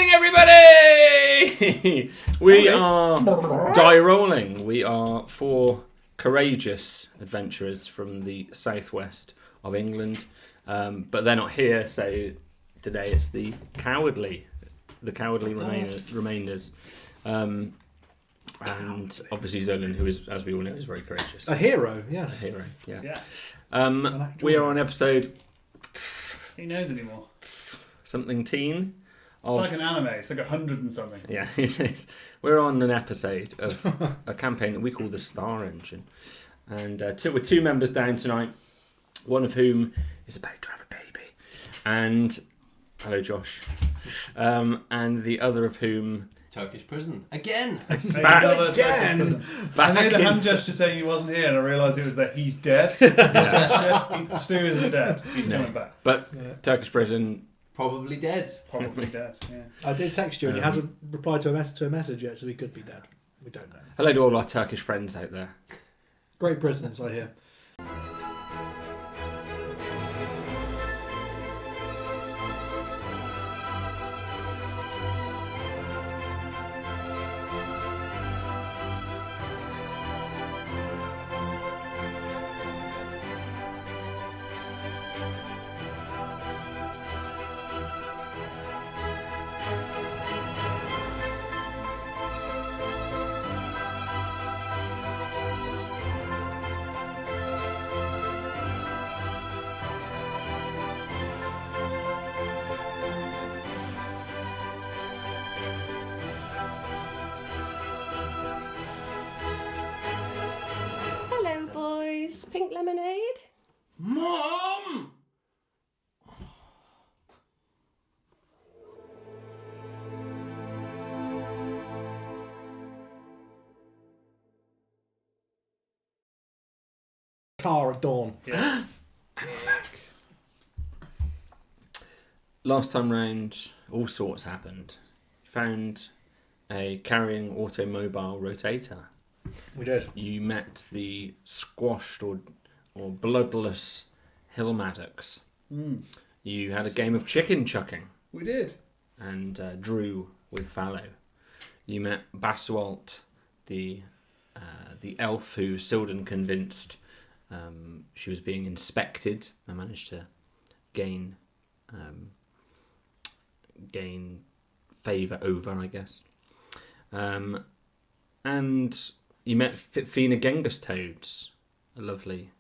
morning, everybody! We are die rolling. We are 4 courageous adventurers from the southwest of England, but they're not here. So today it's the cowardly remainders, and obviously Zolan, who is, as we all know, is very courageous. A hero, yes. A hero, yeah. We are on episode. Who knows anymore? Something teen. It's like an anime. It's like 100 and something. Yeah, it is. We're on an episode of a campaign that we call the Star Engine, and with 2 members down tonight. One of whom is about to have a baby, and hello, Josh, and the other of whom Turkish prison again. Back again. I made a hand gesture saying he wasn't here, and I realised it was that he's dead. Stu isn't dead. He's coming back. But Turkish prison. Probably dead. Probably dead. Yeah. I did text you, and he hasn't replied to a message yet, so he could be dead. We don't know. Hello to all our Turkish friends out there. Great prisons, I hear. Pink lemonade? Mom! Car at dawn. Yeah. Last time round, all sorts happened. Found a carrying automobile rotator. We did. You met the squashed or bloodless hill maddocks. You had a game of chicken chucking. We did. And drew with fallow. You met Baswalt, the elf who Sildan convinced she was being inspected. I managed to gain favour over, I guess. And you met Fina Genghis Toads, a lovely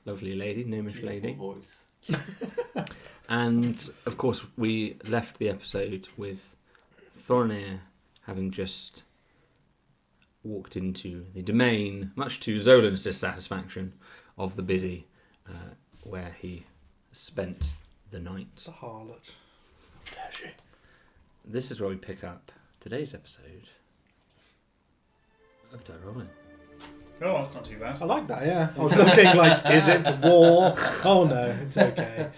lady, gnomish lady. Voice. And of course, we left the episode with Thornir having just walked into the domain, much to Zolan's dissatisfaction, of the Biddy, where he spent the night. The harlot. Dare she? This is where we pick up today's episode of Die Rolling. Oh, that's not too bad. I like that, yeah. I was looking like, is it war? Oh no, it's okay.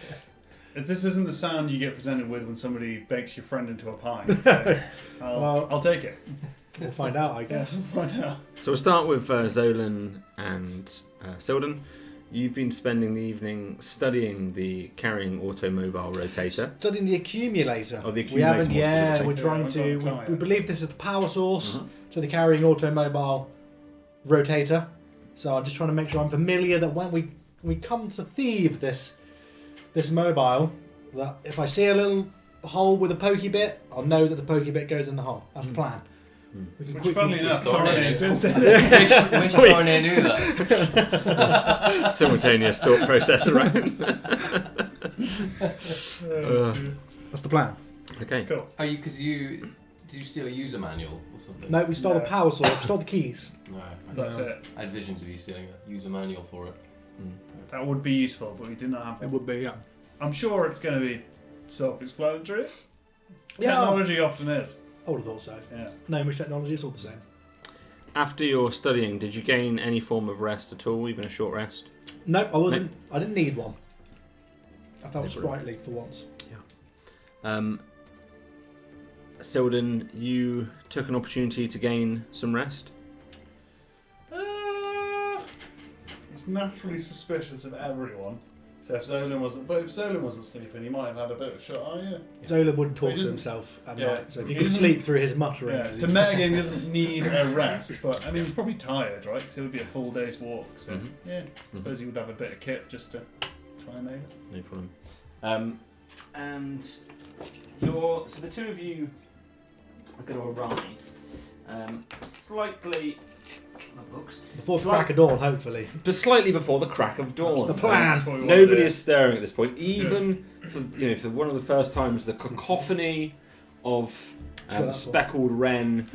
If this isn't the sound you get presented with when somebody bakes your friend into a pie, so I'll take it. We'll find out, I guess. So we'll start with Zolan and Sildan. You've been spending the evening studying the carrying automobile rotator. Studying the accumulator. Oh, the We haven't, accumulator, more we're trying to. Yeah, We believe this is the power source to the carrying automobile rotator. So I'm just trying to make sure I'm familiar that when we come to thieve this mobile, that if I see a little hole with a pokey bit, I'll know that the pokey bit goes in the hole. That's the plan. We can Which, funnily enough, Thornir Thornir did say Wish Thornir knew that. Simultaneous thought process around. That's the plan. Okay. Cool. Are you? Did you steal a user manual or something? No, we stole No. a power source. We stole the keys. No. That's it. I had visions of you stealing a user manual for it. That would be useful, but we did not have It one. would be, yeah. I'm sure it's going to be self-explanatory. Yeah. Technology often is. I would have thought so. Yeah. Gnomish technology, it's all the same. After your studying, did you gain any form of rest at all, even a short rest? No, I wasn't. I didn't need one. I felt sprightly for once. Sildan, you took an opportunity to gain some rest. I was naturally suspicious of everyone. So if Zolan wasn't sleeping, he might have had a bit of a shot. Oh yeah. Zola wouldn't talk He to doesn't- himself at yeah. night, so if He you could doesn't- sleep through his muttering. Yeah. To metagame, he doesn't need a rest, but I mean he's probably tired, right? So it would be a full day's walk. So Mhm. yeah, I suppose he would have a bit of kit just to try and make it. No problem. And so the two of you are going to arise slightly. My books. Before the crack of dawn, hopefully. But slightly before the crack of dawn. That's the plan. That's what we want Nobody to do. is stirring at this point. Even for one of the first times, the cacophony of that's speckled wren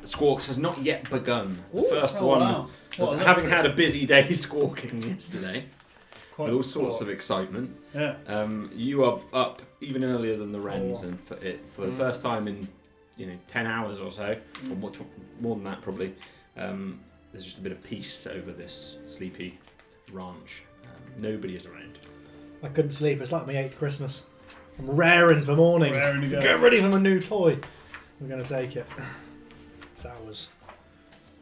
squawks has not yet begun. The first Oh, one, wow. What a having luxury. had a busy day squawking yesterday, Quite with all sorts cool. of excitement. Yeah. You are up even earlier than the wrens, Oh. and for the first time in 10 hours or so, or more than that probably. There's just a bit of peace over this sleepy ranch. Nobody is around. I couldn't sleep. It's like my 8th Christmas. I'm raring for morning. Raring to go. Get ready for my new toy. We're going to take it. It's ours.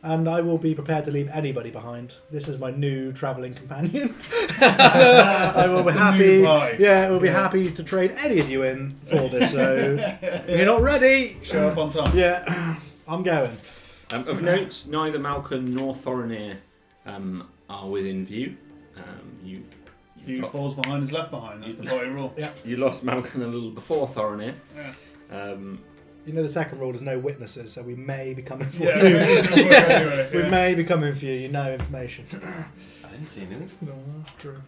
And I will be prepared to leave anybody behind. This is my new travelling companion. I will be happy. Yeah, we'll be happy to trade any of you in for this. So if you're not ready, Show up on time. yeah, I'm going. Of note, neither Malcolm nor Thorinir are within view. He who falls behind is left behind. That's the party rule. Yeah. You lost Malcolm a little before Thorinir. Yeah. You know the second rule is no witnesses, so we may be coming for Yeah. you. Anyway, We yeah. may be coming for you. You know information. I didn't see anything. No, that's true.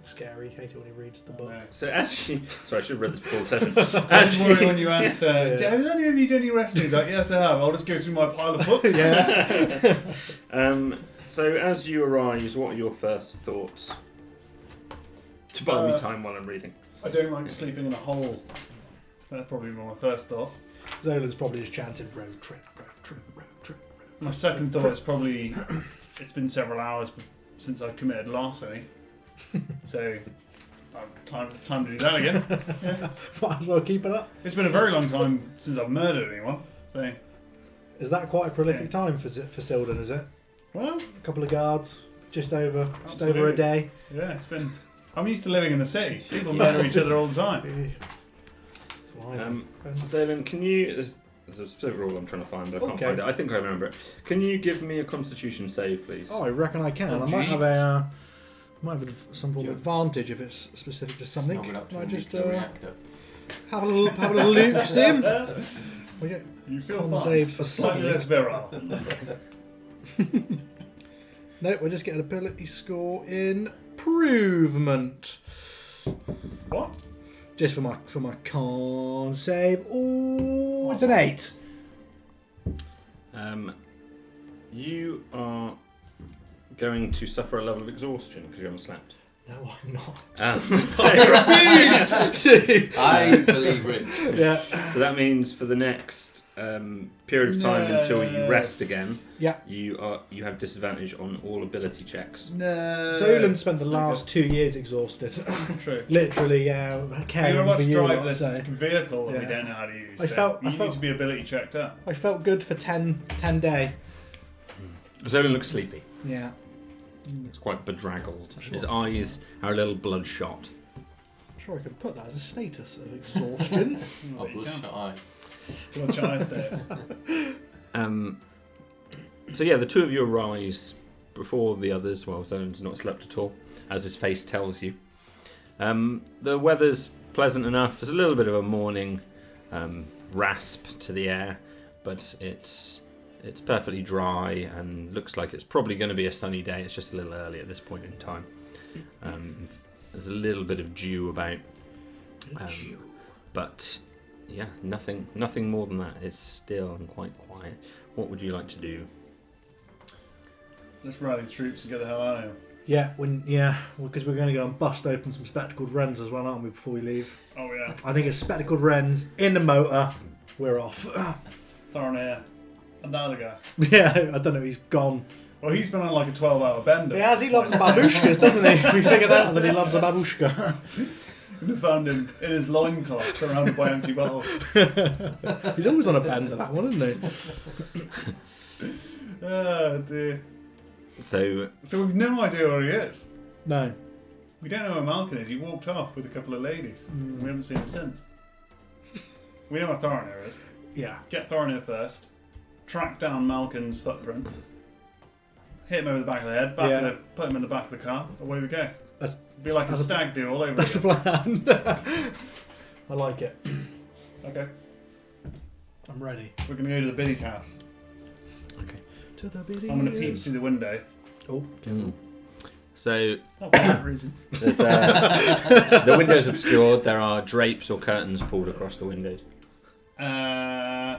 Scary. Hate it when he reads the book. No. So as you... Sorry, I should have read this before the session. I As was worried you, when you asked, have any of you done any resting? He's like, yes, I have. I'll just go through my pile of books. Yeah. so as you arise, what are your first thoughts? To buy me time while I'm reading. I don't like sleeping in a hole. That's probably my first thought. Zolan's probably just chanted road trip, road trip, road trip. My second thought is probably it's been several hours since I committed larceny. So, time to do that again. Yeah. Might as well keep it up. It's been a very long time since I've murdered anyone. So, Is that quite a prolific Yeah. time for Sildon, is it? well, A couple of guards, just over a Absolutely. day. yeah, it's been. I'm used to living in the city. People murder each other all the time. Zaylan, can you... There's a specific rule I'm trying to find, but I can't Okay. find it. I think I remember it. Can you give me a Constitution save, please? Oh, I reckon I can. Oh, I might have jeez. some form of advantage if it's specific to something. Snuggled up to I a just nuclear reactor. have a little look, Sim. We get You feel con fine. saves for Slightly something. less virile. No, we're just getting ability score improvement. What? Just for my con save. Oh, it's an 8. You are going to suffer a level of exhaustion because you haven't slept. No, I'm not. So, I believe Rich. Yeah. so that means for the next period of time until you No. rest again, Yeah. you have disadvantage on all ability checks. No. Zolan spent the last 2 years exhausted. True. Literally, caring You're about for to you. drive lot, this so. vehicle that we Yeah. don't know how to use. I so felt- you I felt- need to be ability checked up. I felt good for 10 day. Zolan looks sleepy. Yeah. He's quite bedraggled. Sure. His eyes are a little bloodshot. I'm sure I could put that as a status of exhaustion. Oh, There you bloodshot go. eyes. Bloodshot eyes there. So yeah, the two of you arise before the others. Well, Zolan's not slept at all, as his face tells you. The weather's pleasant enough. There's a little bit of a morning rasp to the air, but it's perfectly dry and looks like it's probably going to be a sunny day. It's just a little early at this point in time. There's a little bit of dew about, but yeah, nothing more than that. It's still and quite quiet. What would you like to do? Let's rally the troops and get the hell out of here. Because we're going to go and bust open some spectacled wrens as well, aren't we, before we leave? Oh yeah. I think it's spectacled wrens in the motor. We're off. Thorinir. And the other guy. Yeah, I don't know. He's gone. Well, he's been on like a 12-hour bender. He has. He loves the babushkas, doesn't he? We figured out that he loves the babushka. We found him in his loincloth surrounded by empty bottles. He's always on a bender, that one, isn't he? Oh dear. So we've no idea where he is. No. We don't know where Malkin is. He walked off with a couple of ladies. We haven't seen him since. We know where Thorinir is. Yeah. Get Thorinir first. Track down Malkin's footprints. Hit him over the back of the head. Put him in the back of the car. Away we go. That's be like a stag do all over That's again. the plan. I like it. Okay. I'm ready. We're going to go to the Biddy's house. okay. To the biddies. I'm going to peep through the window. Oh, Mm. So Not for that reason. there's the window's obscured. There are drapes or curtains pulled across the windows. I'm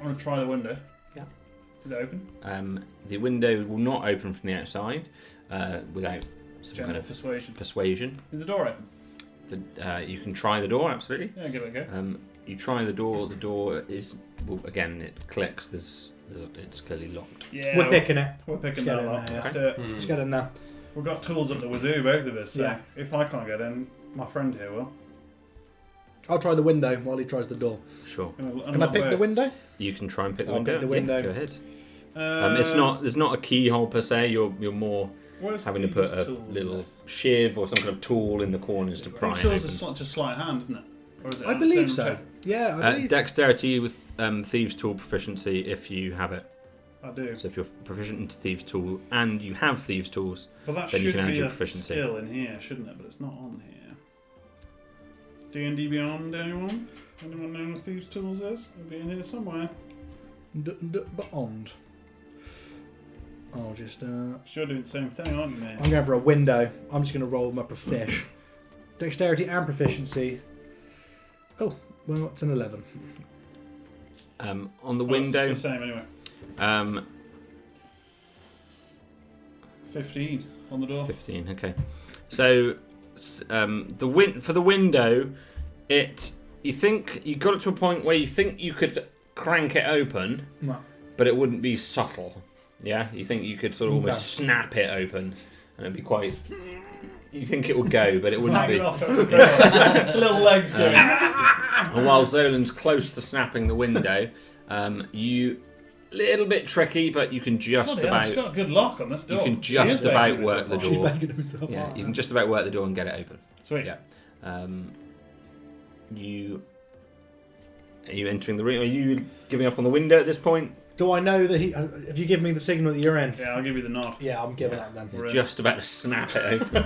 going to try the window. Yeah. Is it open? The window will not open from the outside without some General kind of persuasion. persuasion. Is the door open? You can try the door, absolutely. Yeah, give it a go. You try the door. The door is, well, again, it clicks. It's clearly locked. Yeah, we're picking it. We're picking Let's get that in up. there, Let's yeah. do it. Hmm. Let's get in there. We've got tools up the wazoo, both of us. So Yeah. if I can't get in, my friend here will. I'll try the window while he tries the door. Sure. Can I pick the window? You can try and pick the I'll window. pick the window. Yeah, go ahead. It's not. There's not a keyhole per se. You're more having to put a little shiv or some kind of tool in the corners to pry it Tools open. is such a sleight of hand, isn't it? Or is it I on believe its own so. check? Yeah, I believe. Dexterity with thieves' tool proficiency if you have it. I do. So if you're proficient in thieves' tool and you have thieves' tools, Well, that then should you can add be your a proficiency. skill in here, shouldn't it? But it's not on here. D&D Beyond, anyone? Anyone know what Thieves' Tools is? It'll be in here somewhere. Beyond. I'll just. You're doing the same thing, aren't you, mate? I'm going for a window. I'm just going to roll them up a fish. Dexterity and proficiency. Oh, well, it's an 11. On the Well, it's window, the same anyway. 15 on the door. 15. Okay. So for the window, you think you got it to a point where you think you could crank it open, No. but it wouldn't be subtle. Yeah, you think you could sort of Okay. almost snap it open, and it'd be quite. You think it would go, but it wouldn't Hang be. it off over the little legs going. And while Zolan's close to snapping the window, you little bit tricky, but you can just Bloody hell, it's about got a good lock on this door. can She just is making about it work to the a She's lock. door. making it up. Yeah, you can just about work the door and get it open. Sweet. Yeah. Are you entering the room? Are you giving up on the window at this point? Do I know that he. If you give me the signal that you're in. Yeah, I'll give you the nod. Yeah, I'm giving up then. You're Right. just about to snap it open.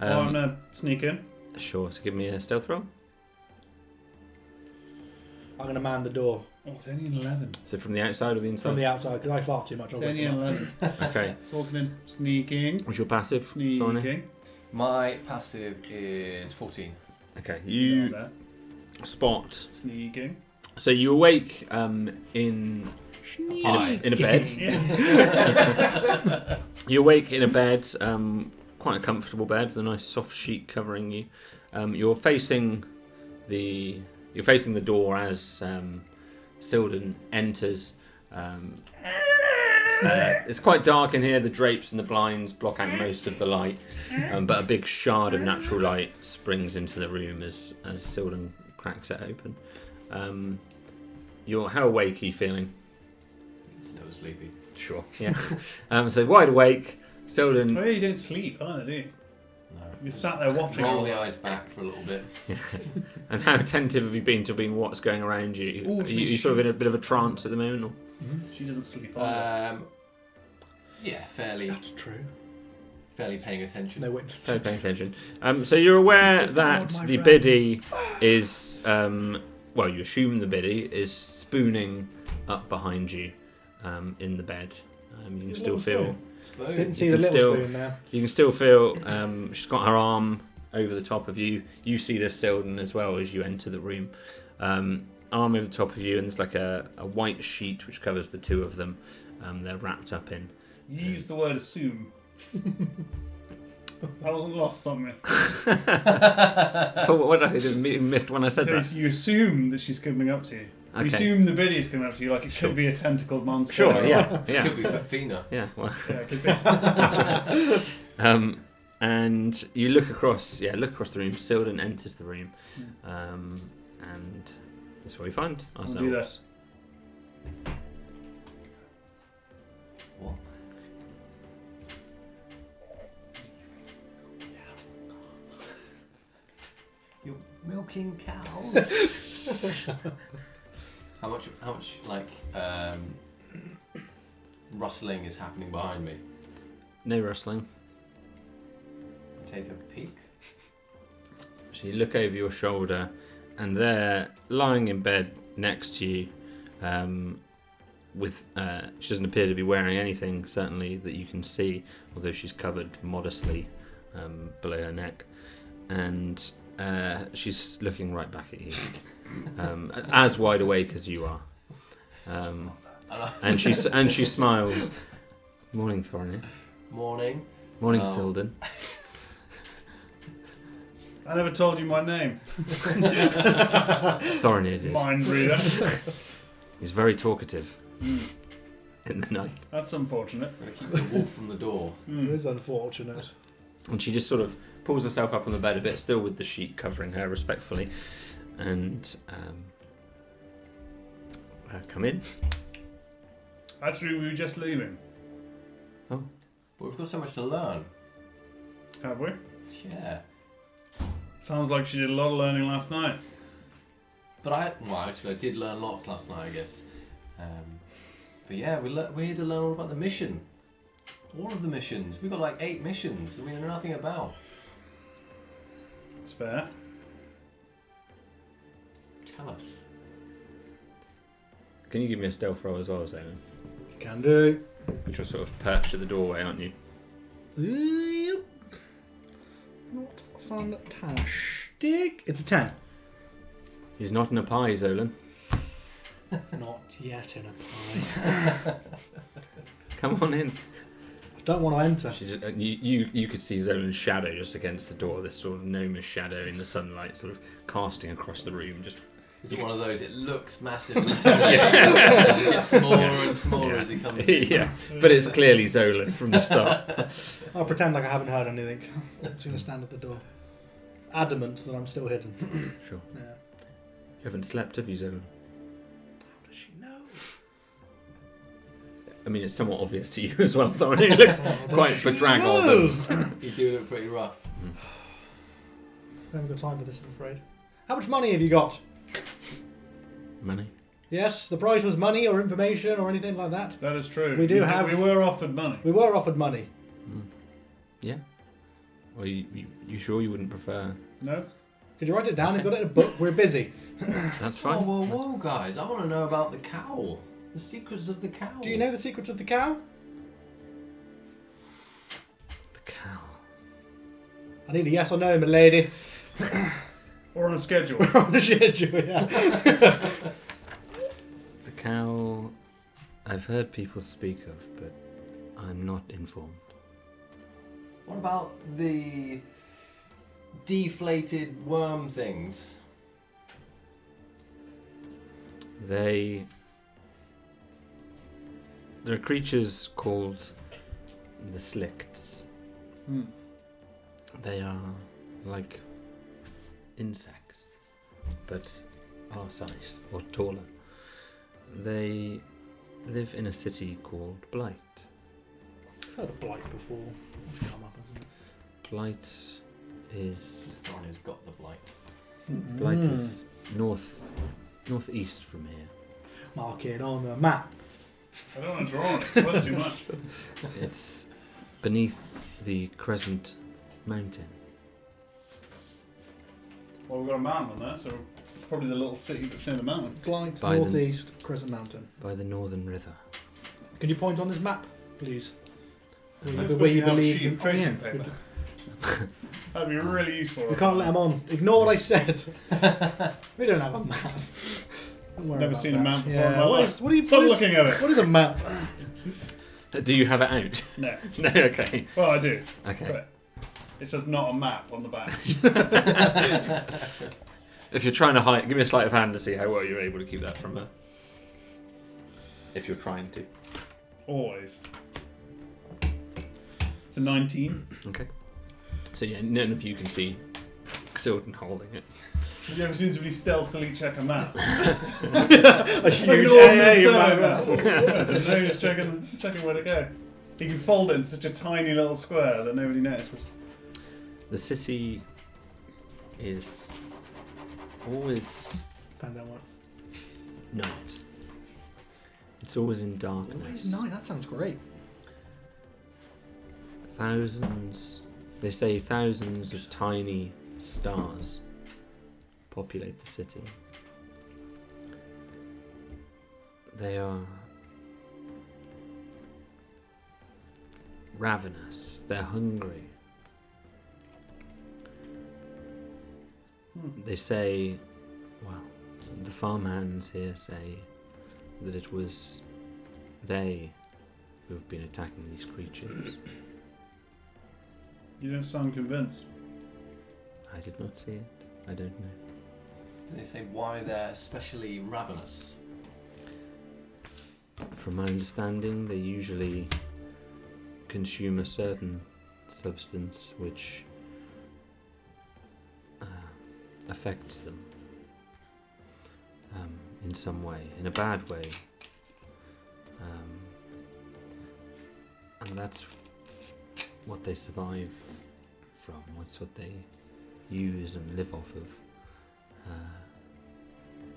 I'm going to sneak in. Sure, so give me a stealth roll. I'm going to man the door Oh, it's only an 11. So from the outside or the inside? from the outside because I fart too much. I'll It's wake only him an up. 11. Okay. Talking in. Sneaking. What's your passive? Thorny? Sneaking. My passive is 14. Okay. Not You there. spot. Sneaking. So you awake in Hi. a bed. You awake in a bed, quite a comfortable bed with a nice soft sheet covering you. You're facing the door as Silden enters. It's quite dark in here. The drapes and the blinds block out most of the light, but a big shard of natural light springs into the room as Silden cracks it open. How awake are you feeling? Never sleepy. Sure. Yeah. So wide awake, Silden. Oh, yeah, you don't sleep either, do you? No. You sat there watching. Roll all the that. eyes back for a little bit. And how attentive have you been to being what's going around you? Ooh, Are you sort of in a bit of a trance at the moment? Or? She doesn't sleep either. Yeah, fairly That's true. paying attention. No witness. So paying attention. So you're aware Good that Lord, my the friends. biddy is, well, you assume the biddy is spooning up behind you in the bed. You can Good still little feel. Spoon. Didn't see You the can little still- spoon there. You can still feel. She's got her arm over the top of you. You see this Silden as well as you enter the room. Arm over the top of you, and there's like a white sheet which covers the two of them. They're wrapped up in. You used the word assume. I wasn't lost on me. For what I missed when I said So that. you assume that she's coming up to you. You Okay. assume the biddy is coming up to you like it Sure. could be a tentacled monster. Sure. Yeah. Could Yeah. be Fina. Yeah. Well. Yeah, it could be. And you look across. Yeah. Look across the room. Silden enters the room. And that's where we find We'll do ourselves. What? You're milking cows. How much like rustling is happening behind me? No rustling. Take a peek. So you look over your shoulder, and there, lying in bed next to you, with she doesn't appear to be wearing anything, certainly that you can see, although she's covered modestly below her neck, and she's looking right back at you, as wide awake as you are, and she smiles. Morning, Thorin. Morning. Morning, Oh. Sildon. I never told you my name. Thorin did. Mind reader. He's very talkative in the night. That's unfortunate. I'm gonna keep the wolf from the door. It is unfortunate. And she just sort of pulls herself up on the bed a bit, still with the sheet covering her respectfully, and come in. Actually, we were just leaving. But we've got so much to learn. Have we? Yeah. Sounds like she did a lot of learning last night. But actually, I did learn lots last night, I guess. But yeah, we're here to learn all about the mission. All of the missions. We've got like 8 missions that we know nothing about. It's fair. Tell us. Can you give me a stealth roll as well, Zaylan? Can do. Which are sort of perched at the doorway, aren't you? Yep. Not fantastic. It's a 10. He's not in a pie, Zolan. Not yet in a pie. Come on in. I don't want to enter. She just, you could see Zolan's shadow just against the door, this sort of gnomish shadow in the sunlight, sort of casting across the room. Just Is it one of those? It looks massive. And yeah, it gets smaller and smaller as he comes in. yeah. But it's clearly Zolan from the start. I'll pretend like I haven't heard anything. I'm just going to stand at the door. Adamant that I'm still hidden. Sure. Yeah. You haven't slept, have you, Zolan? How does she know? I mean, it's somewhat obvious to you as well, Thorin. He looks quite bedraggled. and- You do look pretty rough. I haven't got time for this, I'm afraid. How much money have you got? Money. Yes, the prize was money or information or anything like that. That is true. We do have- We were offered money. We were offered money. Yeah. Well, you sure you wouldn't prefer? No? Could you write it down? I've got it in a book. We're busy. That's Whoa, fine. whoa, guys! I want to know about the cowl. The secrets of the cowl. Do you know the secrets of the cow? The cow. I need a yes or no, my lady. Or on a schedule. We're on a schedule, yeah. The cow. I've heard people speak of, but I'm not informed. What about the deflated worm things? There are creatures called the Slicts. Hmm. They are like insects, but our size or taller. They live in a city called Blight. I've heard of Blight before. It's come up, hasn't it? Blight is Thorny's got the blight. Blight is northeast from here. Mark it on the map. I don't want to draw on it. It's worth too much. It's beneath the Crescent Mountain. Well, we've got a mountain on there, so it's probably the little city that's near the mountain. Blight, By the- northeast, Crescent Mountain. By the Northern River. Can you point on this map, please? Let's The put way you you have a believe sheet in of tracing yeah. paper. That'd be really useful. We can't let them on. Ignore what I said. We don't have a map. Don't worry Never about seen a that. map before in Yeah. my What life. is- what do you? Stop what is- looking at it. What is a map? Do you have it out? No. No, okay. Well, I do. Okay. But it says not a map on the back. If you're trying to hide, give me a sleight of hand to see how well you're able to keep that from her. If you're trying to. Always. It's a 19. Okay. So yeah, none of you can see Silden holding it. Have you ever seen somebody stealthily check a map? A huge Enormous AA survey. Just checking where to go. He can fold it in such a tiny little square that nobody notices. The city is always Depends on what. night. It's always in darkness. Always night. That sounds great. Thousands, they say thousands of tiny stars populate the city. They are ravenous, they're hungry. They say, well, the farmhands here say that it was they who have been attacking these creatures. You don't sound convinced. I did not see it. I don't know. Did they say why they're especially ravenous? From my understanding, they usually consume a certain substance which affects them in some way, in a bad way. And that's what they survive from. That's what they use and live off of.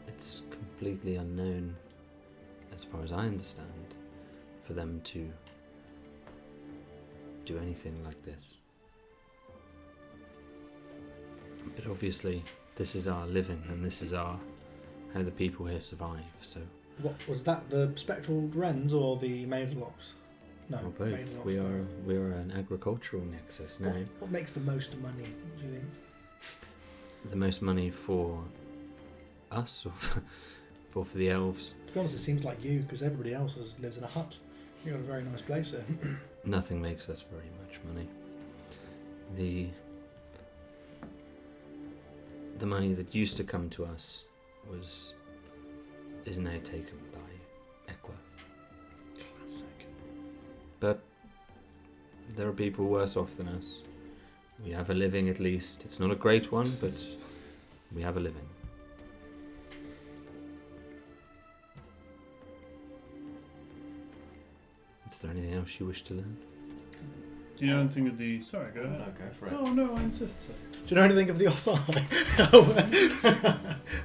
It's completely unknown, as far as I understand, for them to do anything like this. But obviously, this is our living, and this is how the people here survive. So, What was that? The spectral wrens or the Maidlocks? No, or both. Maidlocks We are both. an agricultural nexus now. What makes the most money? Do you think? The most money for us, or for the elves? To be honest, it seems like you, because everybody else lives in a hut. You got a very nice place there. Nothing makes us very much money. The money that used to come to us is now taken by Equa. Classic. But there are people worse off than us. We have a living, at least. It's not a great one, but we have a living. Is there anything else you wish to learn? Do you know anything of the... Sorry, go ahead. No, go for it. Oh, no, I insist, sir. Do you know anything of the Osai?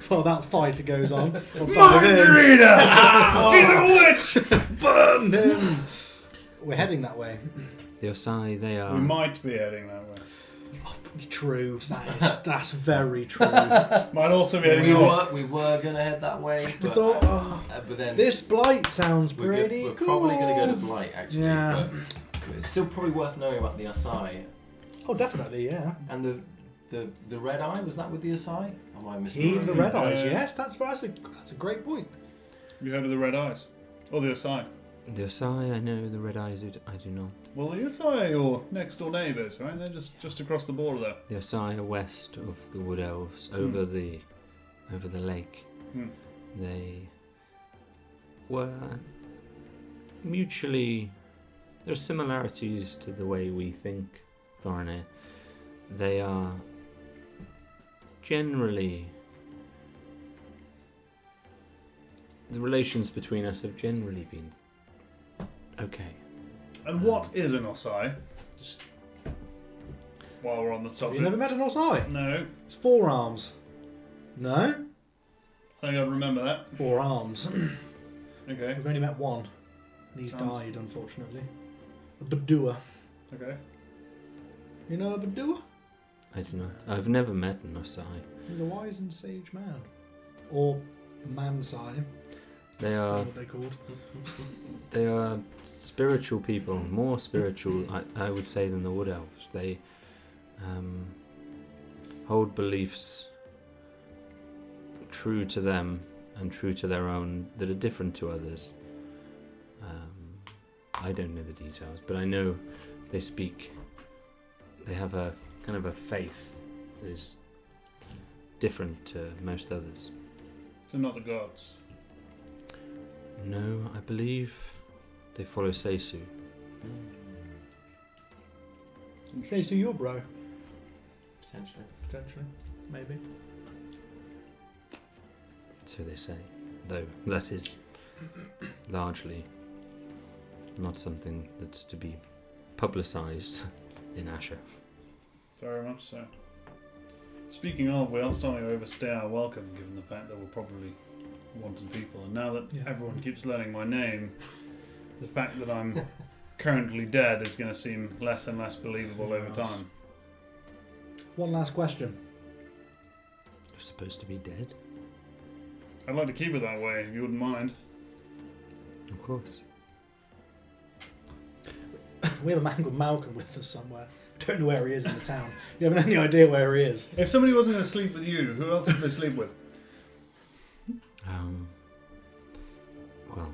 Well, that fight goes on. Margarita! He's a witch! Burn him! We're heading that way. The Osai, they are... We might be heading that way. Oh, true. That's very true. Might also be heading We north. were going to head that way, I but, thought, oh, but then this blight sounds we're, pretty we're cool. probably going to go to Blight, actually. Yeah. But it's still probably worth knowing about the Asai. Oh, definitely, yeah. And the Red Eye, was that with the Asai? Am I He misremembering? the Red Eyes, Yeah. yes, that's a great point. You heard of the Red Eyes? Or the Asai? The Osai, I know. The Red Eyes, I do not. Well, the Asai are your next door neighbours, right? They're just across the border there. The Osai are west of the Wood Elves, over the lake. Hmm. They were mutually... There are similarities to the way we think, Thorne. They are generally... The relations between us have generally been okay. And what is an Osai? Just while we're on the Have topic. you never met an Osai? No. It's forearms. No? I think I'd remember that. Forearms. Okay. We've only met one. And he's Sounds- died, unfortunately. A Badua. Okay. You know a Badua? I do not. I've never met an Osai. He's a wise and sage man. Or Mansai. They That's are what they're called. They are spiritual people, more spiritual, I would say, than the Wood Elves. They hold beliefs true to them and true to their own that are different to others. I don't know the details, but I know they speak. They have a kind of a faith that is different to most others. So not the gods. No, I believe they follow Seisu. Say so, your bro. Potentially. Potentially. Maybe. So they say, though that is largely not something that's to be publicised in Asher. Very much so. Speaking of, we are starting to overstay our welcome, given the fact that we're probably wanted people. And now that Yeah. everyone keeps learning my name, the fact that I'm currently dead is going to seem less and less believable over Yes. time. One last question. You're supposed to be dead? I'd like to keep it that way, if you wouldn't mind. Of course. We have a man called Malcolm with us somewhere. Don't know where he is in the town. You haven't any idea where he is. If somebody wasn't going to sleep with you, who else would they sleep with? Well,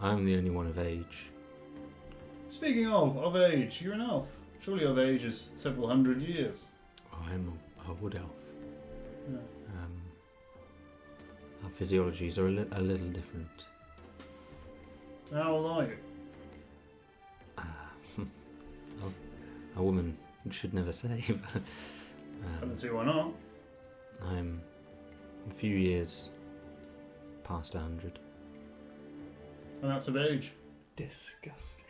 I'm the only one of age. Speaking of age, you're an elf. Surely of age is several hundred years. I'm a wood elf. Yeah. Our physiologies are a little different. So how old are you? A woman should never say, but I don't see why not. I'm a few years past 100. And that's of age. Disgusting.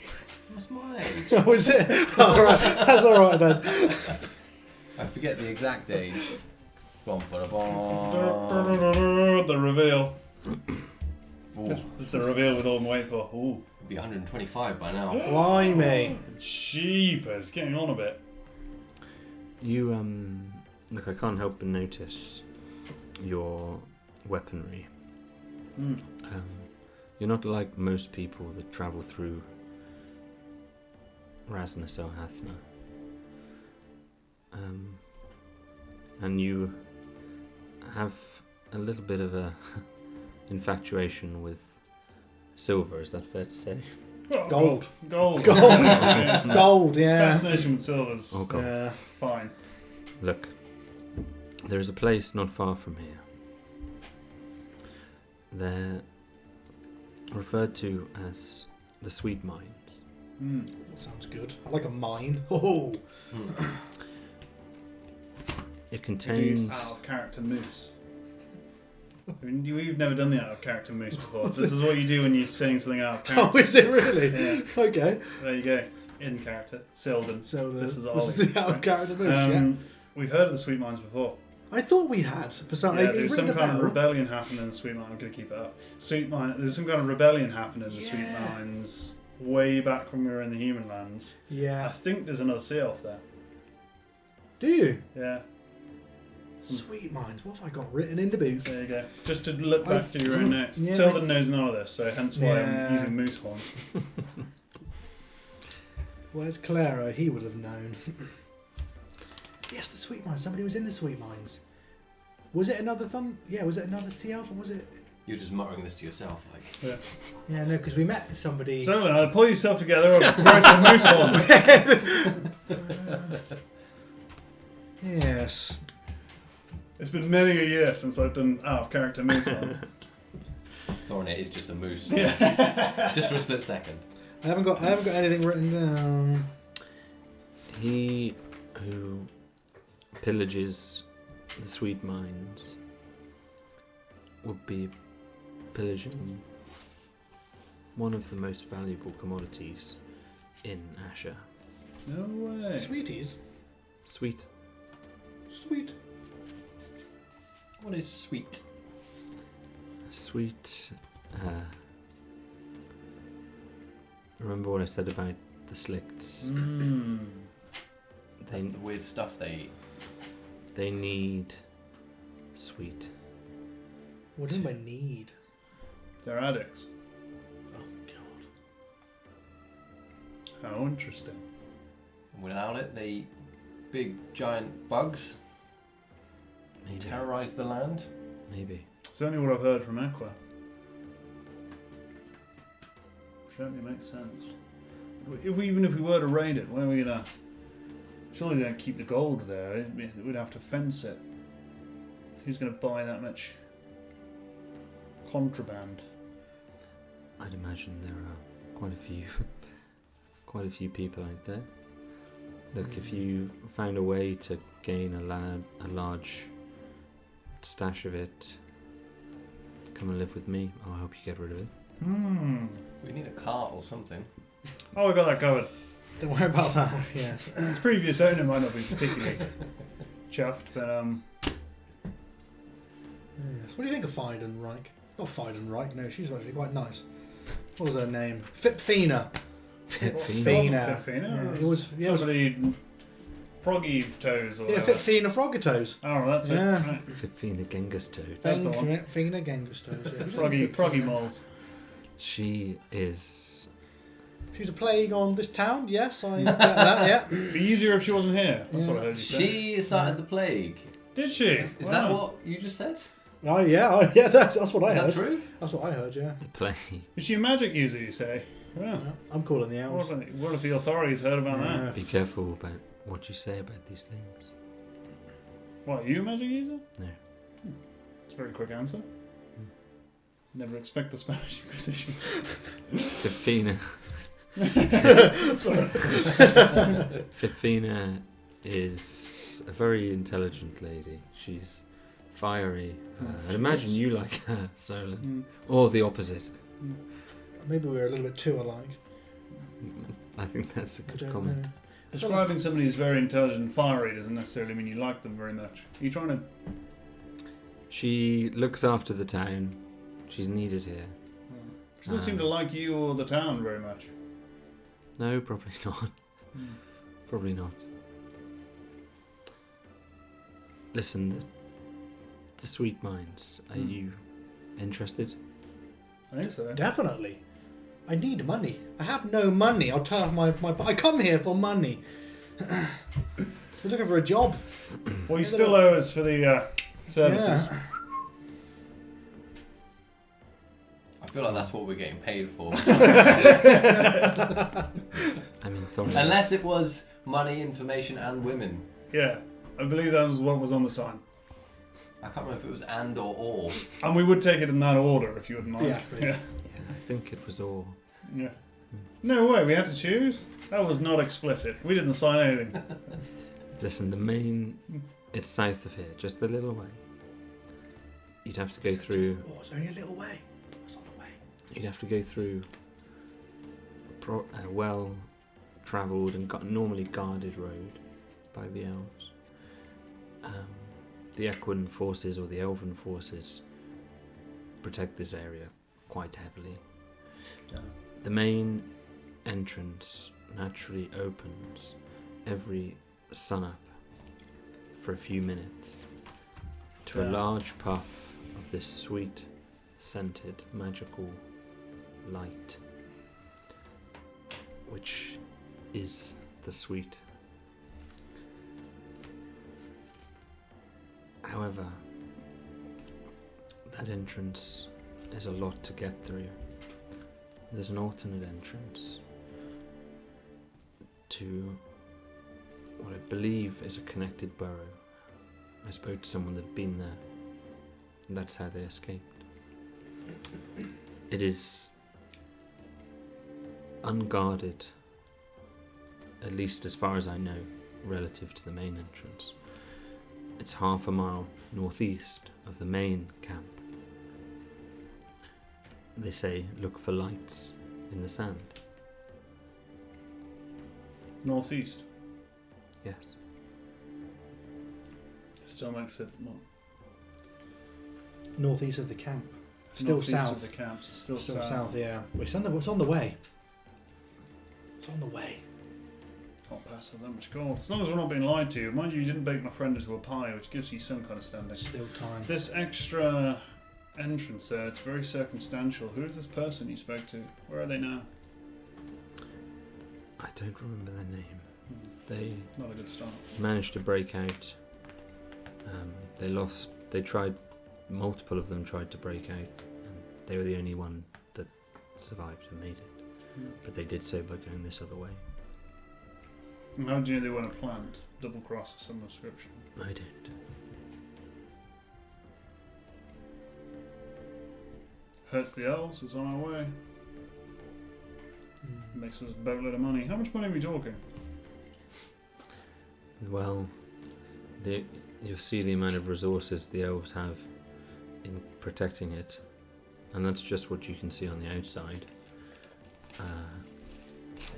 What's my age? Oh, is it? Alright, that's alright then. I forget the exact age. Bum, ba, da, bum. The reveal. Ooh, This is the reveal we've all been waiting for. Ooh. it'd be 125 by now. Blimey. Jeepers, getting on a bit. You, look, I can't help but notice your weaponry. Hmm. You're not like most people that travel through Rasnus Ohathna. And you have a little bit of a infatuation with silver, is that fair to say? Oh, Gold. Gold. Gold. Yeah. Gold, yeah. Fascination with silver's Oh, God. Yeah. fine. Look, there is a place not far from here. They're referred to as the Sweet Mines. Hmm. That sounds good. I like a mine. Oh. It Dude, contains... out of character moose. I mean, you've never done the out of character moose before. This is what you do when you're saying something out of character. Oh, is it really? Yeah. Okay. There you go. In character. Selden. So This is this Ollie. is the out of character moves, yeah. We've heard of the Sweet Mines before. I thought we had for some. Yeah, it there's some ringed a kind of bell. rebellion happened in the Sweet Mine. I'm going to keep it up. There's some kind of rebellion happened in the Sweet Yeah. Mines way back when we were in the Human Lands. I Yeah. think there's another sea elf there. Do you? Yeah, Sweet mines. What have I got written in the book? there you go. Just to look back through your own notes. Yeah. Selden knows none of this, so hence why Yeah. I'm using moose horn. Where's Clara? He would have known. Yes, the sweet mines. Somebody was in the sweet mines. Was it another Yeah, was it another sea elf or was it? You're just muttering this to yourself, like. Yeah. Yeah, no, because we met somebody. Selden, either pull yourself together or grow some moose horns. Yes. It's been many a year since I've done out of character moose horns. Thornet is just a moose. Yeah. Just for a split second. I haven't got anything written down. He who pillages the Sweet Mines would be pillaging one of the most valuable commodities in Asher. No way. Sweeties. Sweet. Sweet. What is sweet? Sweet. Remember what I said about the slicks? Mm. That's They the weird stuff they eat. they need sweet. What do I need? They're addicts. Oh God. How interesting. And without it, they eat big giant bugs, Maybe. terrorize the land. Maybe. Certainly what I've heard from Aqua. Certainly makes sense. Even if we were to raid it, where are we gonna... Surely they don't keep the gold there. We'd have to fence it. Who's gonna buy that much contraband? I'd imagine there are quite a few people out there. Look, if you found a way to gain a large stash of it, come and live with me, I'll help you get rid of it. We need a cart or something. Oh, we got that covered. Don't worry about that. Yes. Its previous owner might not be particularly chuffed, but Yes. What do you think of Feidenreich? Not Feidenreich. No, she's actually quite nice. What was her name? Fipfina. Fipfina. Fipfina. Yeah, it was. Yeah, it was Somebody Froggy Toes or yeah, whatever. Fipfina Frogatoes. Oh, that's Yeah. it. Right. Fipfina Genghis Toad. That's the one. Fipfina Gengustoes. Yeah. Froggy moles. She is. She's a plague on this town. Yes, I get that. Yeah. It'd be easier if she wasn't here. That's what I heard you say. She started the plague. Did she? Is that what you just said? Oh yeah. Yeah. That's what I Is heard. that true? That's what I heard. Yeah. The plague. Is she a magic user, you say? Well, Yeah, I'm calling the elves. what if the authorities heard about Yeah. that? Be careful about what you say about these things. What, are you a magic user? No. It's a very quick answer. Never expect the Spanish Inquisition. Fipfina. Fipfina is a very intelligent lady. She's fiery. I'd imagine you like her, Solon. Or the opposite. Maybe we're a little bit too alike. I think that's a I good don't comment. know. Describing somebody who's very intelligent and fiery doesn't necessarily mean you like them very much. Are you trying to... She looks after the town. She's needed here. She doesn't seem to like you or the town very much. No, probably not. Probably not. Listen, the Sweet Mines. Are you interested? I think so. Definitely. I need money. I have no money. I'll tell my I come here for money. We're looking for a job. Well, you still owe us for the services. Yeah. I feel like that's what we're getting paid for. I mean, Thorin. Unless it was money, information, and women. Yeah, I believe that was what was on the sign. I can't remember if it was and or. And we would take it in that order if you wouldn't mind. Yeah, please. Yeah. Yeah, I think it was all. Yeah. No way, we had to choose? That was not explicit. We didn't sign anything. Listen, the main. It's south of here, just a little way. You'd have to go through. Oh, it's only a little way. It's on the way. You'd have to go through a well-travelled and normally guarded road by the elves. The Equine forces or the Elven forces protect this area quite heavily. The main entrance naturally opens every sunup for a few minutes to a large puff of this sweet, scented, magical light, which is the sweet. However, that entrance is a lot to get through. There's an alternate entrance to what I believe is a connected burrow. I spoke to someone that had been there, and that's how they escaped. It is unguarded, at least as far as I know, relative to the main entrance. It's half a mile northeast of the main camp. They say, look for lights in the sand. Northeast. Yes. Still makes it Northeast of the camp. Still northeast south. of the camps. It's still, Still south. south, yeah. It's on the way. It's on the way. Can't pass that much gold. As long as we're not being lied to. Mind you, you didn't bake my friend into a pie, which gives you some kind of standing. Still time. This extra entrance there, it's very circumstantial. Who is this person you spoke to? Where are they now? I don't remember their name. They Not a good start. managed to break out. They tried, multiple of them tried to break out, and they were the only one that survived and made it. But they did so by going this other way. And how do you know they want to plant? Double cross of some description. I don't. Hurts the elves, it's on our way. Makes us a boatload of money. How much money are we talking? Well, you'll see the amount of resources the elves have in protecting it. And that's just what you can see on the outside.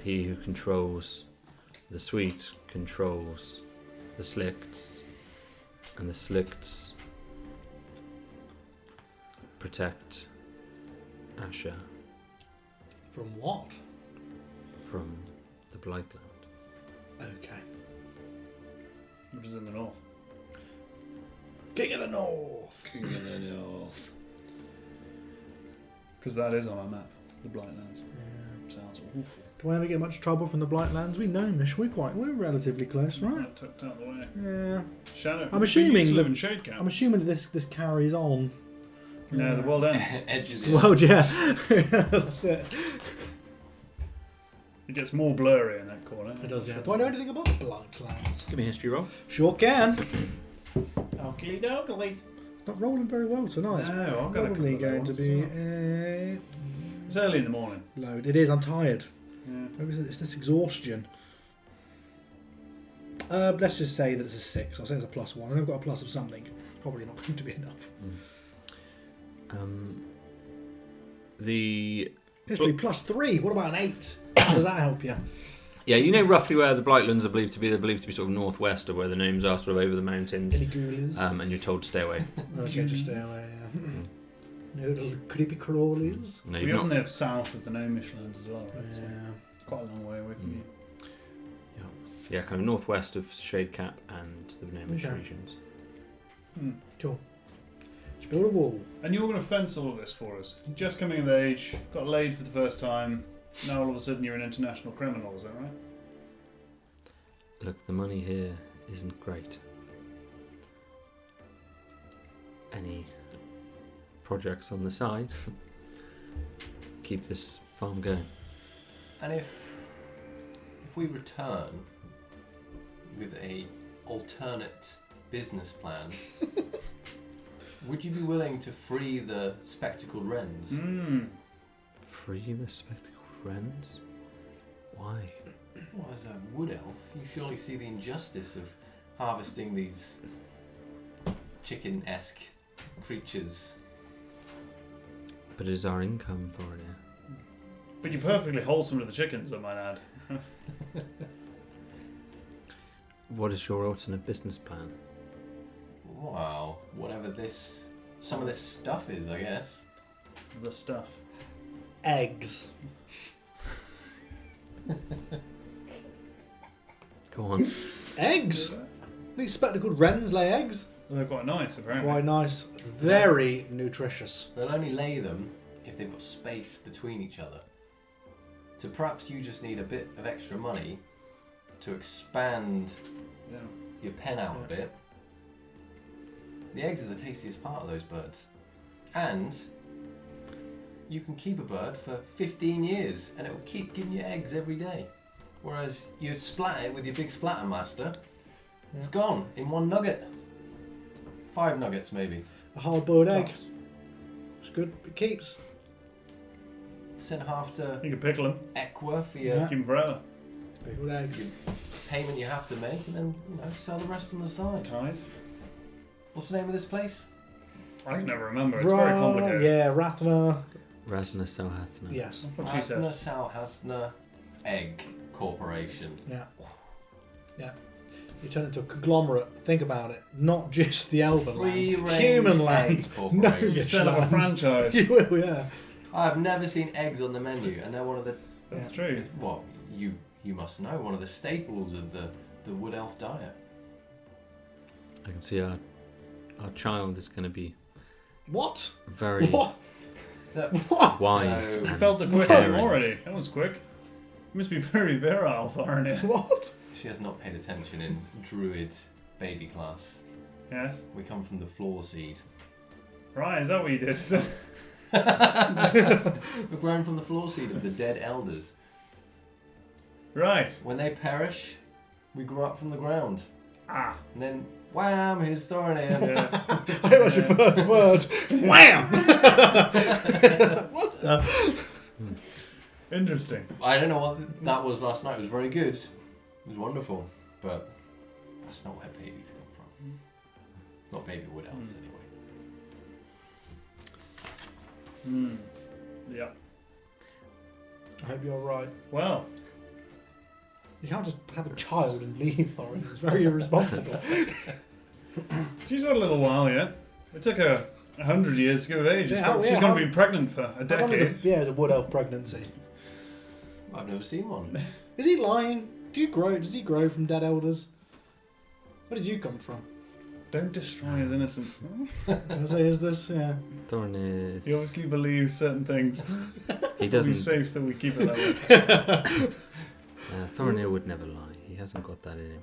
He who controls the sweet controls the slicks, and the slicks protect Asher From what? from the Blightland. Okay. Which is in the north. King of the North. King of the North. Because that is on our map, the Blightlands. Yeah. Sounds awful. Do I ever get much trouble from the Blightlands? We know Mish. We're relatively close, right? Right, tucked out the way. Yeah. Shadow. I'm we assuming used to live that- in Shade Camp. I'm assuming that this carries on. Yeah, the world ends. Edges. Well, yeah. That's it. It gets more blurry in that corner. It does, yeah. Do I know anything about the Blightlands? Give me a history roll. Sure can. Oakley dokley. Not rolling very well tonight. No, I've got a Probably couple of going to ones. be It's early in the morning. load. It is. I'm tired. Yeah. Maybe it's this exhaustion. Let's just say that it's a 6. I'll say it's a +1. And I've got a plus of something. Probably not going to be enough. The History +3. What about an 8? Does that help you? Yeah, you know roughly where the Blightlands are believed to be. They're believed to be sort of northwest of where the gnomes are, sort of over the mountains. Any ghoulies? And you're told to stay away. Okay, just stay away, yeah. No little creepy crawlies. No, We're you've on not. the south of the Gnomish lands as well, right? So Yeah. quite a long way away from you. Yeah, kind of northwest of Shadecap and the gnomish Okay. regions. Cool. Let's build a wall. And you're going to fence all of this for us. Just coming of age, got laid for the first time. Now all of a sudden you're an international criminal, is that right? Look, the money here isn't great. Any projects on the side? Keep this farm going. And if we return with a alternate business plan, would you be willing to free the spectacled wrens? Free the spectacled wrens? Why? Well, as a wood elf, you surely see the injustice of harvesting these chicken-esque creatures. But is our income for it? But you're perfectly wholesome to the chickens, I might add. What is your alternate business plan? Wow, whatever some of this stuff is, I guess. The stuff. Eggs. Go on. Eggs? These spectacled wrens lay eggs? Well, they're quite nice, apparently. Quite nice. Very nutritious. They'll only lay them if they've got space between each other. So perhaps you just need a bit of extra money to expand Yeah. your pen out a bit. The eggs are the tastiest part of those birds. And you can keep a bird for 15 years and it will keep giving you eggs every day. Whereas you'd splat it with your big splatter master, it's gone in one nugget. 5 nuggets maybe. A hard-boiled egg. Tops. It's good. It keeps. Send half to You can pickle them. Equa for your Yeah. Keep them forever. Spectacled eggs. payment you have to make, and then sell the rest on the side. Tithe. What's the name of this place? I can never remember. It's very complicated. Yeah, Rathna. Rasna Salhathna. Yes. What she said. Hasna Salhasna Egg Corporation. Yeah. Yeah. You turn into a conglomerate. Think about it. Not just the Elven Free lands. range Human egg lands. corporation. You set up a lands. franchise. You will, yeah. I've never seen eggs on the menu, and they're one of the That's true. well, you must know, one of the staples of the wood elf diet. I can see our child is going to be What? very What? wise. No. You and felt a quick caring. name already. That was quick. You must be very virile, Thorin. What? She has not paid attention in druid baby class. Yes. We come from the floor seed. Right, is that what you did? Is it? We're grown from the floor seed of the dead elders. Right. When they perish, we grow up from the ground. Ah. And then, wham, here's Thorin here. Yes. I think that's your first word. Wham! What the? Interesting. I don't know what that was last night. It was very good. It was wonderful. But that's not where babies come from. Not baby wood elves, anyway. Yeah. I hope you're right. Well, You can't just have a child and leave, Thorin. It's very irresponsible. she's got a little while yet. It took her 100 years to give of age. Yeah, She's going to be pregnant for a How long is decade. it's a wood elf pregnancy. I've never seen one. Is he lying? Does he grow from dead elders? Where did you come from? Don't destroy his innocence. Can I say, is this? Yeah. Thorin is. He obviously believes certain things. He It's doesn't. safe that we keep it that way. Thorinir would never lie. He hasn't got that in him.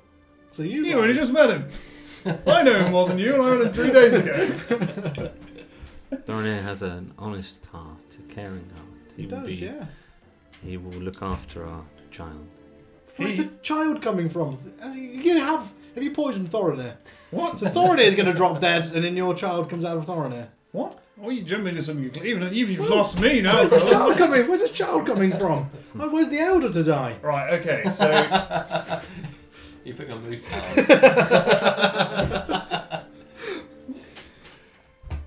So you. You only just met him. I know him more than you, and I met him 3 days ago. Thorinir has an honest heart, a caring heart. He does, yeah. He will look after our child. Where's the child coming from? Have you poisoned Thorinir? What? So Thorinir is going to drop dead, and then your child comes out of Thorinir. What? Why are you jumping into something? Even you've lost me now. Where's this child coming? Where's this child coming from? Oh, where's the elder to die? Right. Okay. So You put a moose hat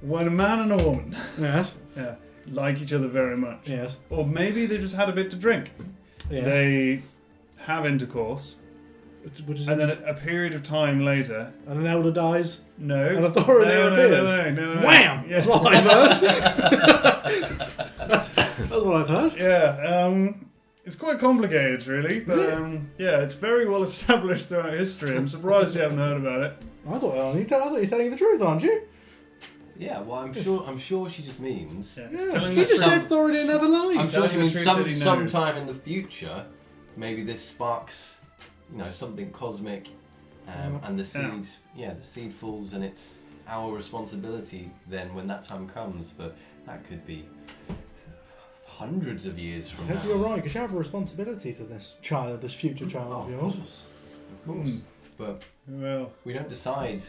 when a man and a woman, Yes. yeah, like each other very much, Yes. or maybe they just had a bit to drink, Yes. they have intercourse, Which is, and then a period of time later, and an elder dies. no, And a Thorinir appears. No. Wham! Yeah. That's what I've heard. that's what I've heard. Yeah, it's quite complicated, really, but yeah, it's very well established throughout history. I'm surprised you haven't heard about it. I thought you're telling the truth, aren't you? Yeah, well, I'm sure she just means. Yeah, it's Yeah. telling She the just truth. said Thorinir never I'm lies. sure telling she the means truth that he knows. sometime in the future, maybe this sparks, something cosmic, and the seed, the seed falls, and it's our responsibility then when that time comes. But that could be hundreds of years I from hope now. you're right, because you have a responsibility to this child, this future child of Of yours. course. But Well, we don't decide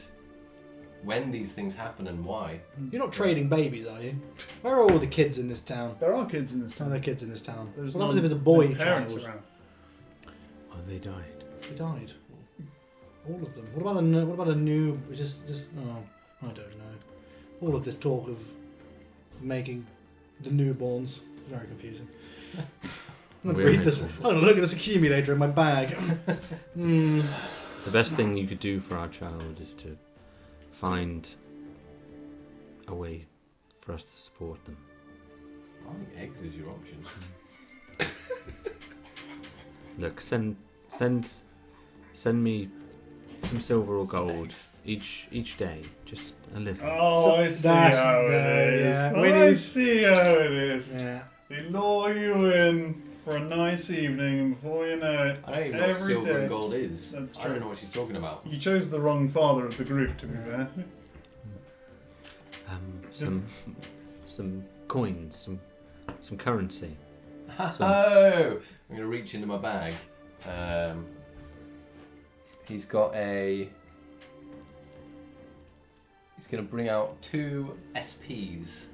when these things happen and why. You're not trading babies, are you? Where are all the kids in this town? there are kids in this Are town. there kids in this town? There's What happens if it's a boy no parents child? around. Oh, they died. They died. All of them. What about a new? Just oh, I don't know. All of this talk of making the newborns is very confusing. I'm gonna We're read this. making- I'm gonna look at this accumulator in my bag. The best thing you could do for our child is to find a way for us to support them. I think eggs is your option. Look, send me some silver or Some gold eggs. each day, just a little. Oh, So I see that's- how it is. yeah, Oh, we I need- see how it is. Yeah. They lure you in for a nice evening, and before you know it, I don't even know what every silver day. and gold is. That's I don't true. know what she's talking about. You chose the wrong father of the group, to be fair. Some coins, some currency. So- Oh! I'm going to reach into my bag. He's got a... He's going to bring out 2 SPs.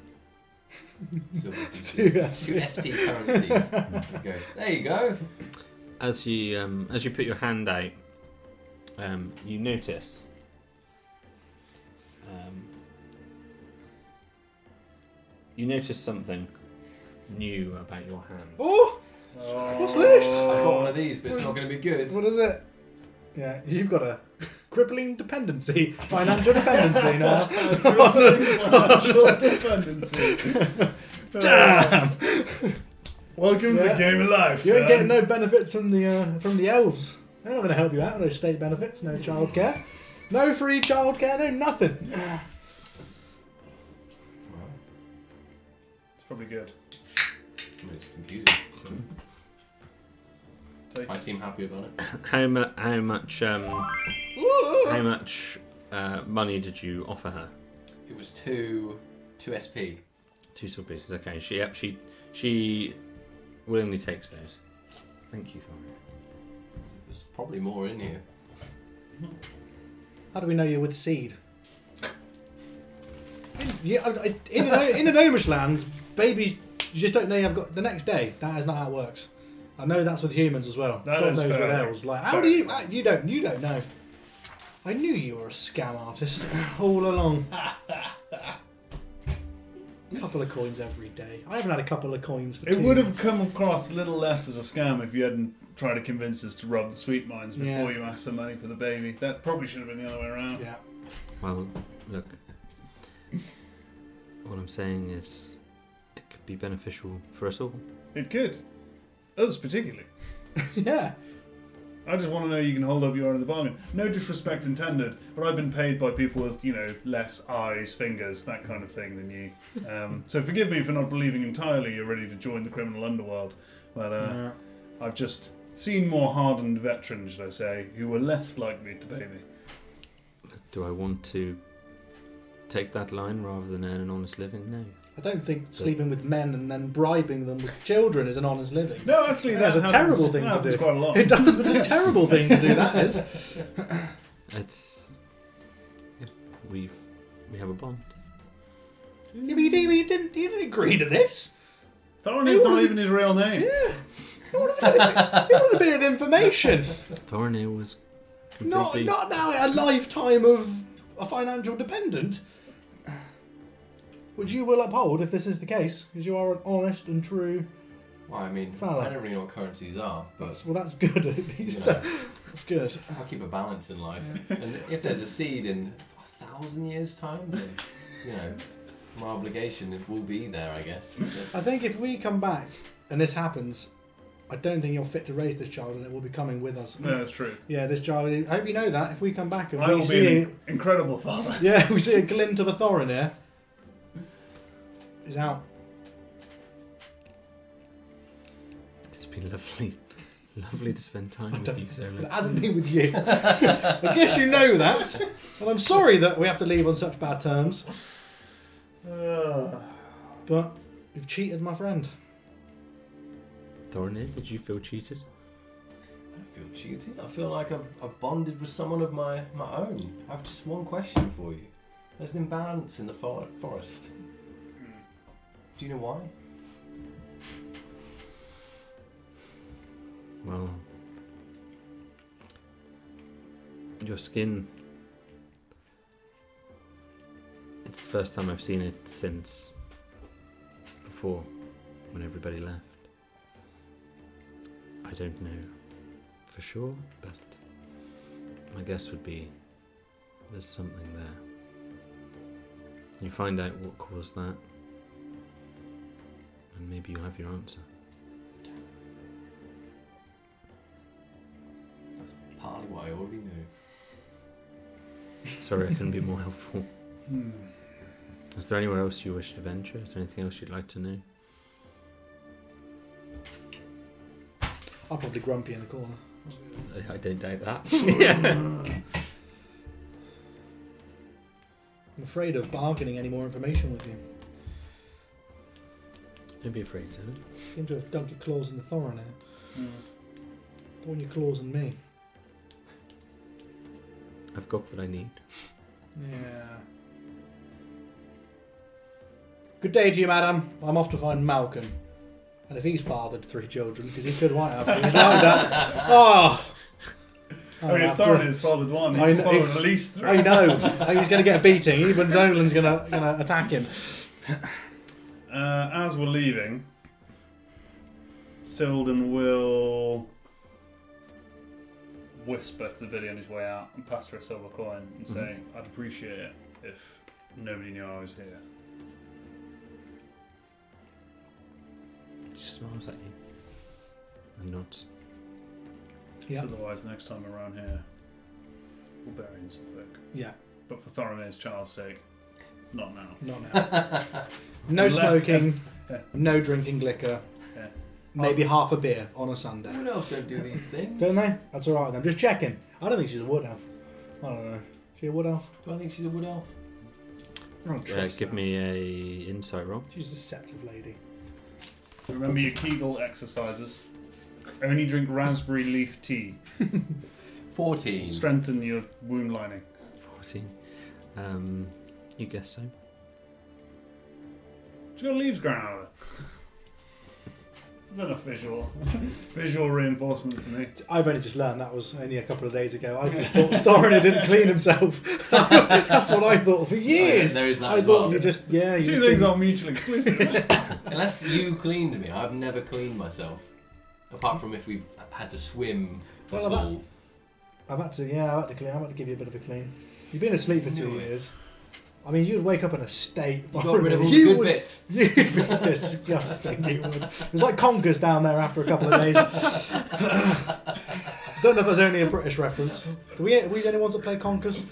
Silver pieces. 2 2 SP currencies. There you go. As you put your hand out, you notice something new about your hand. Oh, what's this? I've got one of these, but it's not going to be good. What is it? Yeah, you've got a crippling dependency, financial dependency now. Financial dependency. Damn! Welcome to the Yeah. game of life, You son. ain't getting no benefits from the elves. They're not going to help you out. No state benefits, no childcare, no free childcare, no nothing. It's probably good. I mean, it's confusing. Take I seem happy about it. How much money did you offer her? It was 2 SP. 2 silver pieces. Okay. She willingly takes those. Thank you, Thorin. There's probably more in here. How do we know you're with seed? In the Gnomish lands, babies, you just don't know you've got the next day. That is not how it works. I know that's with humans as well. That God is knows fair. with elves. Like, how do you? You don't know. I knew you were a scam artist all along. A couple of coins every day. I haven't had a couple of coins for It two would have months. come across a little less as a scam if you hadn't tried to convince us to rob the sweet mines before Yeah. you asked for money for the baby. That probably should have been the other way around. Yeah. Well, look. All I'm saying is, it could be beneficial for us all. It could. Us particularly. Yeah. I just want to know you can hold up your end of the bargain. No disrespect intended, but I've been paid by people with, less eyes, fingers, that kind of thing than you. So forgive me for not believing entirely you're ready to join the criminal underworld. But Yeah. I've just seen more hardened veterans, should I say, who were less likely to pay me. Do I want to take that line rather than earn an honest living? No. I don't think sleeping with men and then bribing them with children is an honest living. No, actually, That's a happens- terrible thing that to happens do. quite a lot. It does, but it's a terrible thing to do, that is. It's... Yeah, we have a bond. Yeah, but you didn't agree to this. Thorin is not wanted- even his real name. Yeah. You wanted a bit of information. Thorinir was Not completely... now a lifetime of a financial dependent. Which you will uphold if this is the case, because you are an honest and true. Well, I mean, Fella. I don't really know what currencies are, but Well, that's good. At you least. know, That's good. I'll keep a balance in life. And if there's a seed in 1,000 years' time, then my obligation it will be there, I guess. I think if we come back and this happens, I don't think you're fit to raise this child, and it will be coming with us. No, that's true. Yeah, this child. I hope you know that. If we come back and I we will see, be an incredible father. yeah, we see a glint of a Thorin here, he's out. It's been lovely to spend time I with don't- you, But Zola. it hasn't been with you. I guess you know that, and I'm sorry that we have to leave on such bad terms. But you've cheated, my friend. Thorinir, did you feel cheated? I don't feel cheated. I feel like I've bonded with someone of my own. I have just one question for you. There's an imbalance in the forest. Do you know why? Well, your skin. It's the first time I've seen it since before, when everybody left. I don't know for sure, but my guess would be there's something there. You find out what caused that, and maybe you'll have your answer. That's partly what I already knew. Sorry I couldn't be more helpful. Is there anywhere else you wish to venture? Is there anything else you'd like to know? I'm probably grumpy in the corner. I don't doubt that. Yeah. I'm afraid of bargaining any more information with you. Don't be afraid, Zoe. You seem to have dug your claws in the Thorin here. Don't want your claws in me. I've got what I need. Yeah. Good day to you, madam. I'm off to find Malcolm. And if he's fathered 3 children, because he could white have, he's like that. Oh! I mean, if Thorin has fathered one, I he's know- fathered at least 3. I know. He's going to get a beating. Even Zolan's going to attack him. As we're leaving, Sildon will whisper to the biddy on his way out and pass her a silver coin and say, I'd appreciate it if nobody knew I was here. She smiles at you and nods. Yeah. Otherwise, the next time around here, we'll bury in some thick. Yeah. But for Thoromir's child's sake, not now. Not now. No Left- smoking. Yeah. No drinking liquor. Yeah. Maybe half a beer on a Sunday. Who else don't do these things? Don't they? That's alright with them. Just checking. I don't think she's a wood elf. I don't know. Is she a wood elf? Do I think she's a wood elf? I don't trust Give her. me a insight roll. She's a deceptive lady. Remember your Kegel exercises. Only drink raspberry leaf tea. 14. Strengthen your wound lining. 14. You guess so. She's got leaves growing out of It's enough visual reinforcement for me. I've only just learned that was only a couple of days ago. I just thought Stariner didn't clean himself. That's what I thought for years. there is that I as thought well. you just Two things aren't mutually exclusive. Unless you cleaned me, I've never cleaned myself. Apart from if we've had to swim at Well, all. I've had to clean. I've had to give you a bit of a clean. You've been asleep for 2 Knew it. years. I mean, you'd wake up in a state. You got rid of all the You good would- bits. You'd be disgusting. You would. It was like conkers down there after a couple of days. Don't know if that's only a British reference. Are we the only ones that play conkers?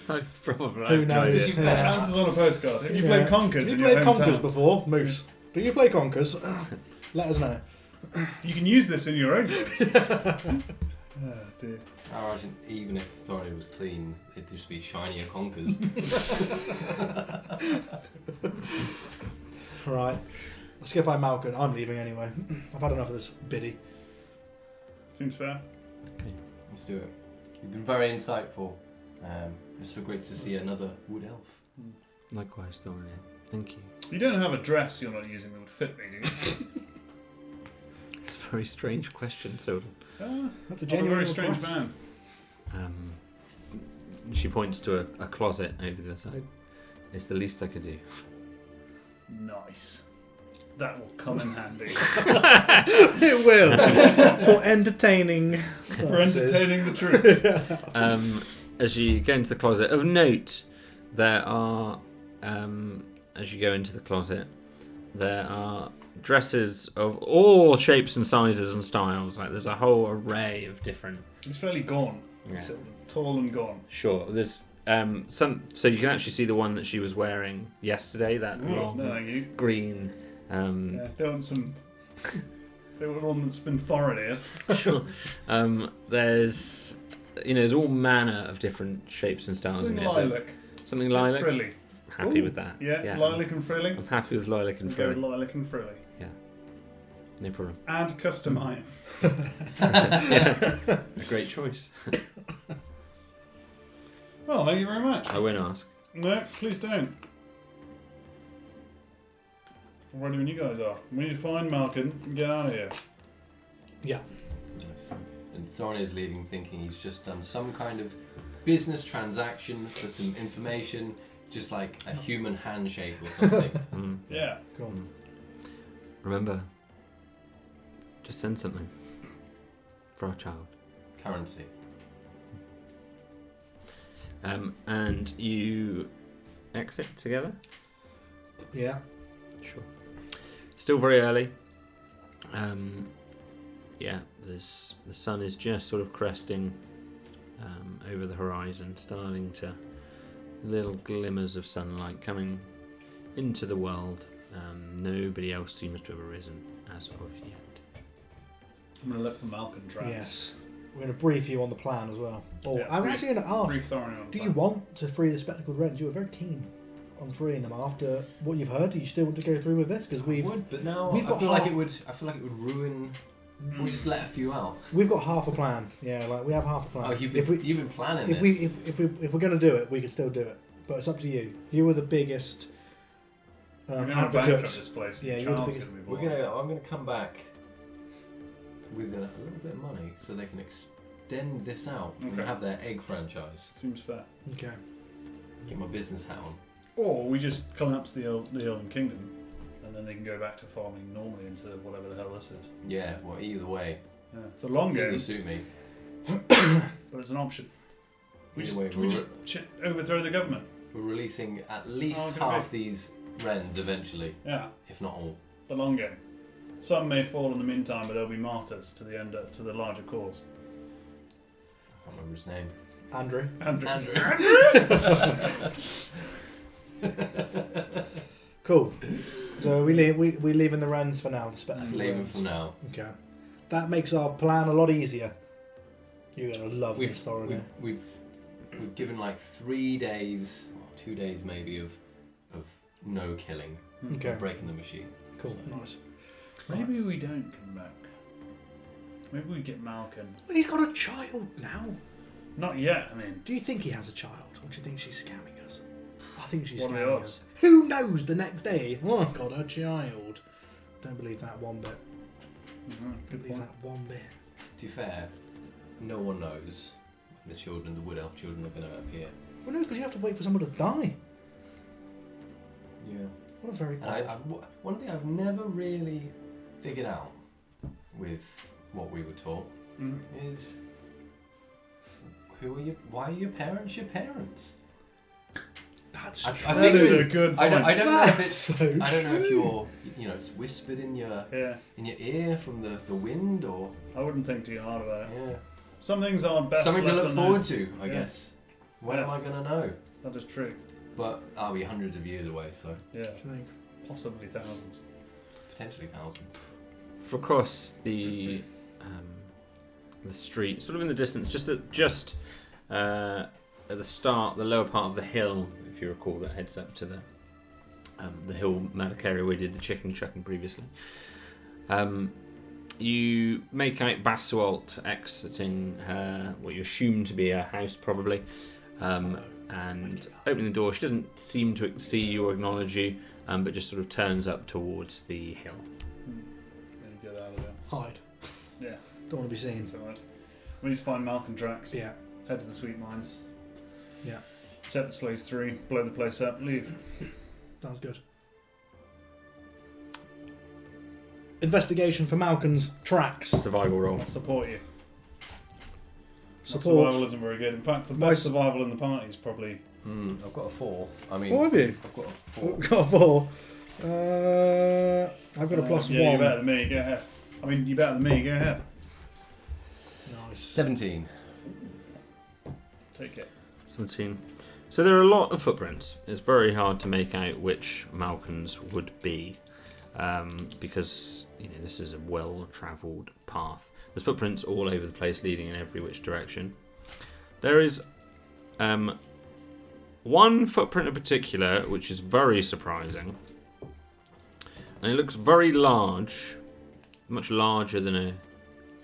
Probably. Who knows? You Yeah. Answers on a postcard. Have you Yeah. played Conkers Have in you your played hometown? conkers before, Moose? Do you play conkers? Let us know. You can use this in your own game. Oh, dear. I imagine even if Thorin was clean, it'd just be shinier conkers. Right. Let's go find Malcolm. I'm leaving anyway. I've had enough of this biddy. Seems fair. Let's do it. You've been very insightful. It's so great to see another wood elf. Likewise, Thorin. Thank you. You don't have a dress you're not using that would fit me, do you? It's a very strange question, Sildon. That's a I'm a genuine very strange request. man. She points to a closet over the side. It's the least I could do. Nice. That will come in handy. It will. For entertaining. For purposes. entertaining the troops. As you go into the closet, of note, there are, as you go into the closet, there are dresses of all shapes and sizes and styles. Like there's a whole array of different. He's fairly gaunt. Yeah. So tall and gaunt. Sure. There's some. So you can actually see the one that she was wearing yesterday. That long No, thank you. green. Yeah, they want some. They want one that's been thoroughly. Sure. There's. There's all manner of different shapes and styles Something in here. So lilac. something lilac. Frilly. Happy Ooh. with that. Yeah, lilac and frilly. I'm happy with lilac and Go with frilly. lilac and frilly. No problem. And custom iron. A great choice. Well, thank you very much. I won't ask. No, please don't. I'm ready when you guys are. We need to find Malkin and get out of here. Yeah. Nice. And Thorin is leaving thinking he's just done some kind of business transaction for some information, just like a human handshake or something. Yeah. Cool. Remember, just send something for our child. Currency. And you exit together? Yeah. Sure. Still very early. The sun is just sort of cresting over the horizon, starting to little glimmers of sunlight coming into the world. Nobody else seems to have arisen as of yet. I'm going to look for Malkin tracks. Yes. We're going to brief you on the plan as well. Oh, Yeah, I'm brief- actually going to ask. Brief Thorin on Do plan. you want to free the spectacled wrens? You were very keen on freeing them after what you've heard. Do you still want to go through with this? Because I we've would, but now we've I got feel like half- it would. I feel like it would ruin. We just let a few out. we've got half a plan. Yeah, like we have half a plan. Oh, you've if been planning if this. we if we're going to do it, we can still do it. But it's up to you. You were the biggest We're going to bankrupt advocate. this place. Yeah, The you're the child's biggest- gonna be We're born. I'm gonna come back with a little bit of money so they can extend this out and Okay. have their egg franchise. Seems fair. Okay. Get my business hat on. Or we just collapse the Elven Kingdom, and then they can go back to farming normally instead of whatever the hell this is. Yeah. Well, either way, Yeah. It's a long either game, suit me. but it's an option. We Either just, way, we just overthrow the government. We're releasing at least Oh, okay. half these wrens eventually, Yeah, if not all. the long game. Some may fall in the meantime, but they'll be martyrs to the end, to the larger cause. I can't remember his name. Andrew. Andrew. Cool. So we leaving the wrens for now. The Let's spectacled leave him wrens. for now. Okay. That makes our plan a lot easier. You're gonna love this story. We've given like 3 days, or 2 days maybe of no killing, Okay. breaking the machine. Cool. Nice. Maybe we don't come back. Maybe we get Malkin. Well, he's got a child now. Not yet, I mean. Do you think he has a child, or do you think she's scamming us? I think she's What are the scamming odds? us. Who knows? The next day, oh, I've got a child. Don't believe that one bit. Good Good point. that one bit. To be fair, no one knows when the children, the Wood Elf children, are going to appear. Well, no, because you have to wait for someone to die. Yeah. What a very And one thing I've never really figured out with what we were taught Mm. is why are your parents your parents? That's I true. That think is it's- a good point. I don't know if That's it's. so I don't know if true. you're. It's whispered in your Yeah, ear from the wind or I wouldn't think too hard about it. yeah. Some things are best Something to left look unknown. forward to, I Yeah. guess. When am I Yes. going to know? That is true. But I'll be hundreds of years away, so Yeah, What do you think? possibly thousands. potentially thousands. Across the street, sort of in the distance, just at the start, the lower part of the hill, if you recall, that heads up to the hill Maddock area where we did the chicken chucking previously. You make out Basualt exiting what you assume to be a house, probably, and opening the door. She doesn't seem to see you or acknowledge you, but just sort of turns up towards the hill. Then you get out of there. Hide. Yeah, Don't want to be seen. that's alright. We need to find Malcolm tracks. Yeah. Head to the sweet mines. Yeah. Set the slaves free. Blow the place up. Leave. Sounds good. Investigation for Malcolm's tracks. Survival roll. I'll support you. My Support. survival isn't very good. In fact, the My best s- survival in the party is probably. I've got a 4. I mean, What have you? I've got a 4. Got a 4. I've got a plus yeah, 1. you're better than me. Go ahead. I mean, you're better than me. Go ahead. Nice. 17. Take it. 17. So there are a lot of footprints. It's very hard to make out which Malcolm's would be, because this is a well-travelled path. There's footprints all over the place, leading in every which direction. There is one footprint in particular, which is very surprising, and it looks very large, much larger than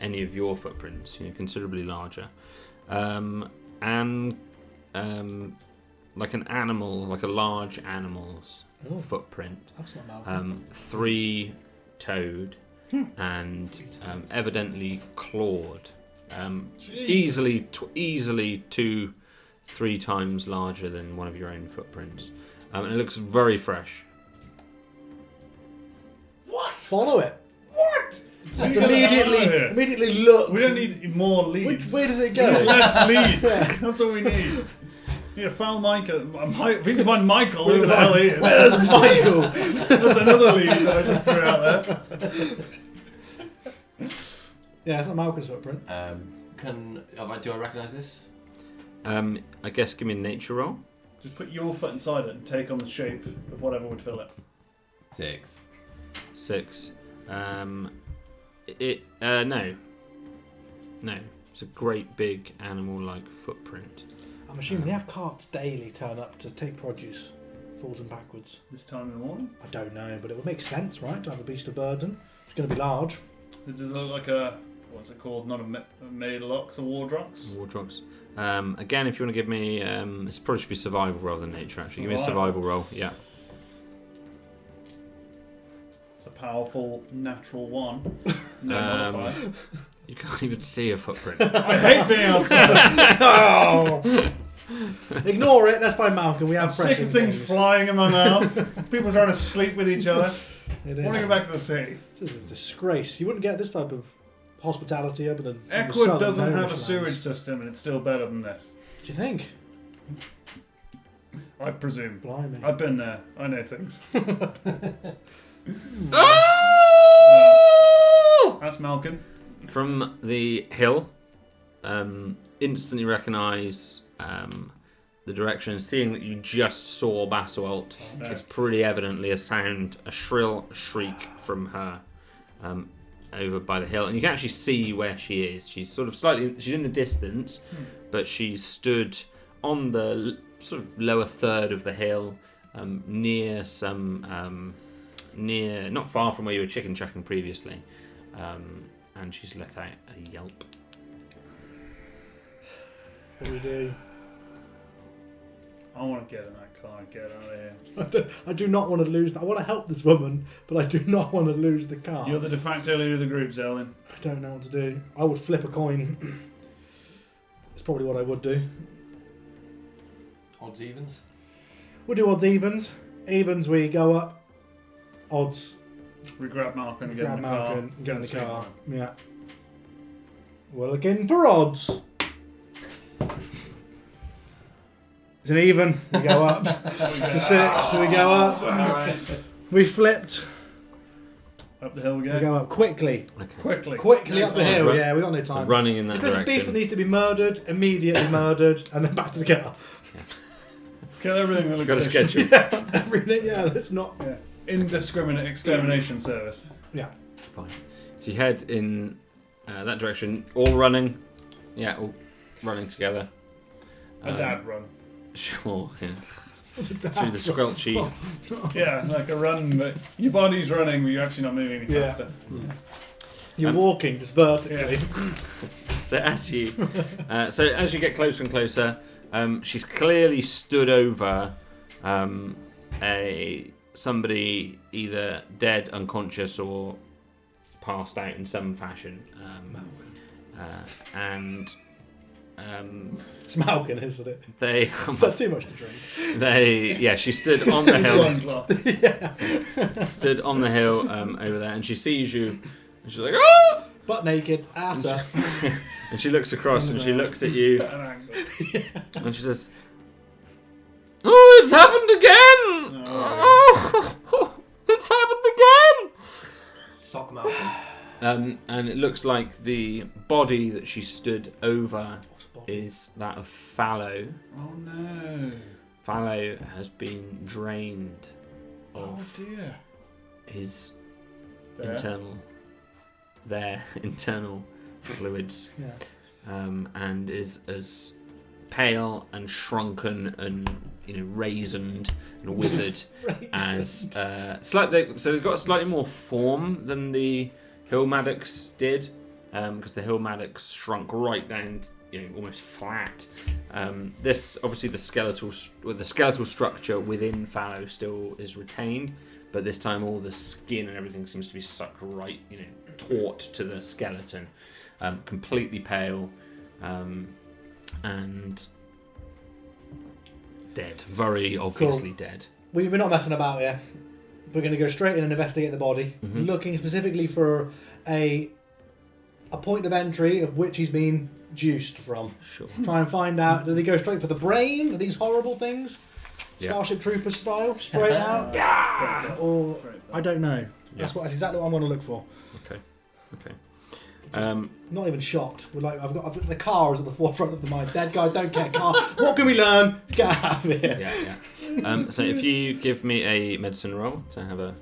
any of your footprints. Considerably larger, and like an animal, like a large animal's Oh, footprint. that's not Malcolm. 3-toed and evidently clawed. Jeez. Easily 2-3 times larger than one of your own footprints. And it looks very fresh. What? Follow it. What? Just We gotta get out of here. immediately look. We don't need more leads. Where does it We need go? less leads. That's all we need. We need to find Michael. We need to find Michael. Who the hell he is? Where's Michael? That's another lead that I just threw out there. Yeah, it's not Malcolm's footprint. Do I recognise this? I guess give me a nature roll. Just put your foot inside it and take on the shape of whatever would fill it. 6. 6. No. It's a great big animal-like footprint. I'm assuming they have carts daily turn up to take produce, forwards and backwards. This time in the morning. I don't know, but it would make sense, right, to have a beast of burden. It's going to be large. Does it look like a what's it called? Not a Maidlocks or Wardrocks? Wardrocks. Again, if you want to give me, this probably should be survival rather than nature. Actually, give me a survival roll. Yeah. It's a powerful natural one. No Um, modifier. You can't even see a footprint. I hate being outside. Oh! Ignore it. Let's find Malcolm. We I'm have sick pressing of things flying in my mouth. People trying to sleep with each other. It I want to is. go back to the city. This is a disgrace. You wouldn't get this type of hospitality other than Eckwood doesn't have a sewage system, and it's still better than this. Do you think? I presume. Blimey. I've been there. I know things. That's Malcolm. From the hill, instantly recognise the direction. Seeing that you just saw Basualt, No. it's pretty evidently a shrill shriek from her over by the hill, and you can actually see where she is. She's sort of she's in the distance, but she's stood on the sort of lower third of the hill, near not far from where you were chicken chucking previously. And she's let out a yelp. What do we do? I want to get in that car and get out of here. I do not want to lose. I want to help this woman, but I do not want to lose the car. You're the de facto leader of the group, Zelin. I don't know what to do. I would flip a coin. It's probably what I would do. Odds evens. We'll do odds evens. Evens we go up. Odds We grab Malcolm and get grab in the car. Malcolm and get in the sweet car. one. Yeah. We're looking for odds. It's an even. We go up. It's a 6. We go up. Alright. We flipped. Up the hill we We go. go up quickly. Okay. Quickly. Up the time. hill. Run- Yeah, we got no So time. running in that If there's a beast that direction. needs to be murdered, immediately murdered, and then back to the car. Kill everything that looks Got a fishy. schedule. Everything. Yeah, that's not. Yeah. Indiscriminate extermination service. Yeah. Fine. So you head in that direction, all running. Yeah, all running together. A dad run. Sure, yeah. What's a Through dad the run? squelchy. Yeah, like a run, but your body's running, but you're actually not moving any Yeah. faster. You're walking just vertically. So as you get closer and closer, she's clearly stood over somebody either dead, unconscious, or passed out in some fashion. And It's Malkin, isn't it? they Is that too much to drink? she stood on the hill. Loincloth. Stood on the hill over there, and she sees you, and she's like, "Oh!" Butt naked, ass up. And she looks across, and she looks at you, An angle. and she says, "Oh, it's happened again! Oh, it's happened again!" Sock Malcolm. And it looks like the body that she stood over is that of Fallow. Oh no. Fallow has been drained Oh of dear. his There. internal fluids, Yeah. and is as pale and shrunken and raisined and withered as so they've got slightly more form than the Hill Maddox did, because the Hill Maddox shrunk right down, almost flat. This obviously the skeletal structure within Fallow still is retained, but this time all the skin and everything seems to be sucked right, taut to the skeleton, completely pale, and dead, very obviously dead. We're not messing about here. We're going to go straight in and investigate the body, looking specifically for a point of entry of which he's been juiced from. Sure. Try and find out, do they go straight for the brain? Are these horrible things? Yeah. Starship Troopers style? Straight out? Yeah! Or, I don't know. That's exactly what I'm going to look for. Okay. Not even shocked. We're like, I've got the car is at the forefront of the mind. Dead guy, don't care. Car. What can we learn? Get out of here. Yeah. So if you give me a medicine roll to have a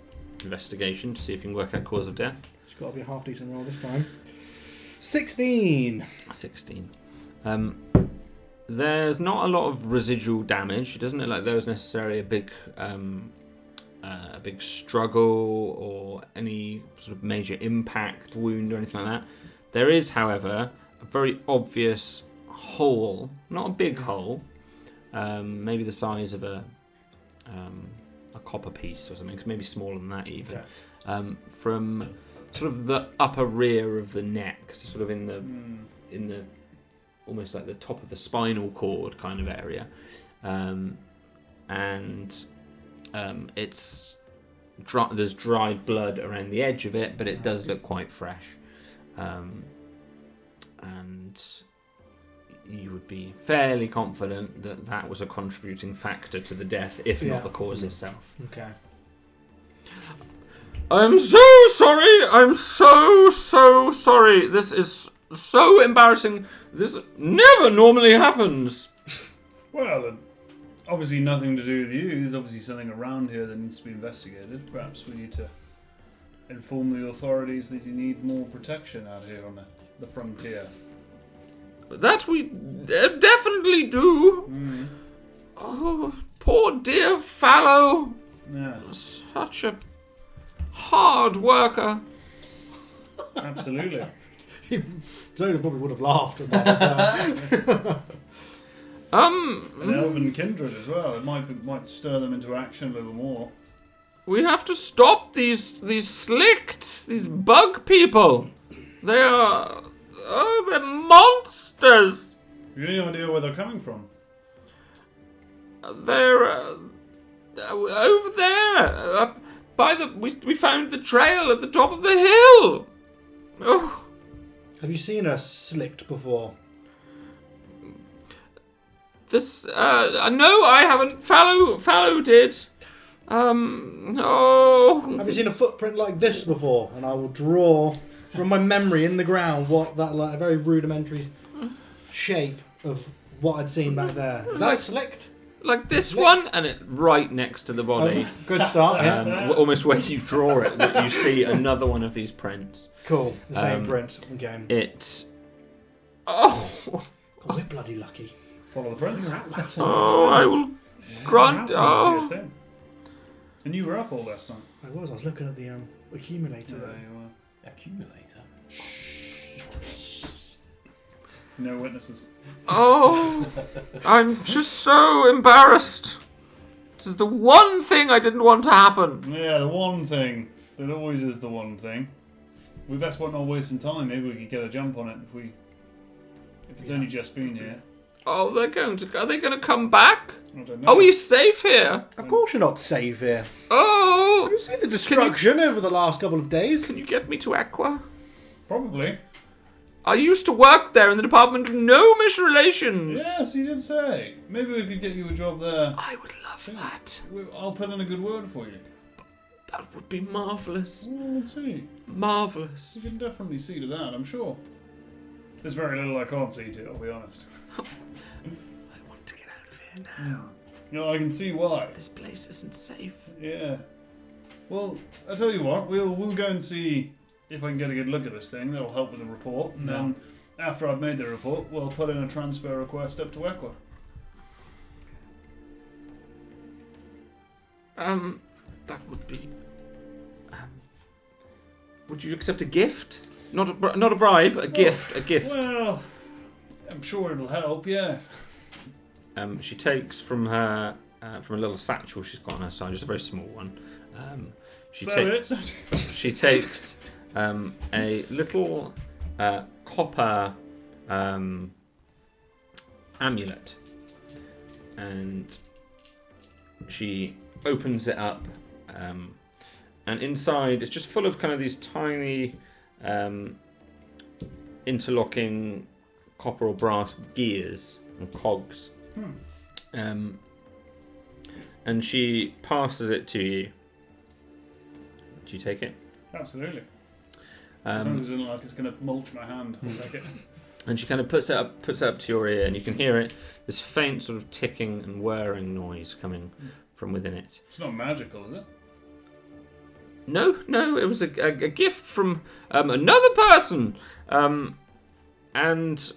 investigation to see if you can work out cause of death. It's got to be a half decent roll this time. 16. 16. There's not a lot of residual damage. It doesn't look like there was necessarily a big struggle or any sort of major impact wound or anything like that. There is, however, a very obvious hole, not a big hole, maybe the size of a copper piece or something, maybe smaller than that even, from sort of the upper rear of the neck, so sort of in the almost like the top of the spinal cord kind of area, and it's there's dried blood around the edge of it, but it does look quite fresh, and you would be fairly confident that that was a contributing factor to the death, if not the cause itself. Okay. I'm so sorry. I'm so sorry. This is so embarrassing. This never normally happens. Well, obviously nothing to do with you. There's obviously something around here that needs to be investigated. Perhaps we need to inform the authorities that you need more protection out here on the frontier. That we definitely do. Oh, poor dear Fallow. Yes, Such a hard worker. absolutely. Zona probably would have laughed at that as well. An elven kindred as well. It might stir them into action a little more. We have to stop these slicks, these bug people. They are... Oh, they're monsters. Have you any idea where they're coming from? They're over there. We found the trail at the top of the hill. Oh, Have you seen a slicked before? this. No, I haven't. Fallow did. Oh. Have you seen a footprint like this before? And I will draw from my memory in the ground what that like a very rudimentary shape of what I'd seen back there. Is that slicked? Like this one, and it right next to the body. Good start. Yeah. Almost where you draw it, that you see another one of these prints. Cool. The same print. Okay. It's. Oh. God, we're bloody lucky. Follow the prince. We're out last Oh, I will grant. See Oh. a thing. And you were up all last night. I was looking at the accumulator there. you were. Accumulator. No witnesses. Oh, I'm just so embarrassed. This is the one thing I didn't want to happen. Yeah, the one thing. There always is the one thing. We best not waste some time. Maybe we could get a jump on it if it's only just been here. Oh, are they going to come back? I don't know. Are we safe here? Of course you're not safe here. Oh, You've seen the destruction over the last couple of days. can you get me to Aqua? Probably. I used to work there in the Department of Gnomish Relations. Yes, you did say. Maybe we could get you a job there. I would love that. I'll put in a good word for you. That would be marvellous. Well, let's see. Marvellous. You can definitely see to that, I'm sure. There's very little I can't see to, I'll be honest. I want to get out of here now. You know, I can see why. This place isn't safe. Yeah. Well, I'll tell you what, we'll go and see if I can get a good look at this thing. That'll help with the report. And then, after I've made the report, we'll put in a transfer request up to Equa. That would be... would you accept a gift? Not a bribe, a gift, a gift. Well, I'm sure it'll help, yes. She takes from her from a little satchel she's got on her side, just a very small one. She takes a little copper amulet, and she opens it up, and inside it's just full of kind of these tiny interlocking copper or brass gears and cogs. And she passes it to you. Do you take it? Absolutely. As long as it doesn't look like it's going to mulch my hand, I'll take it. And she kind of puts it up to your ear, and you can hear it. This faint sort of ticking and whirring noise coming from within it. It's not magical, is it? No, it was a gift from another person, and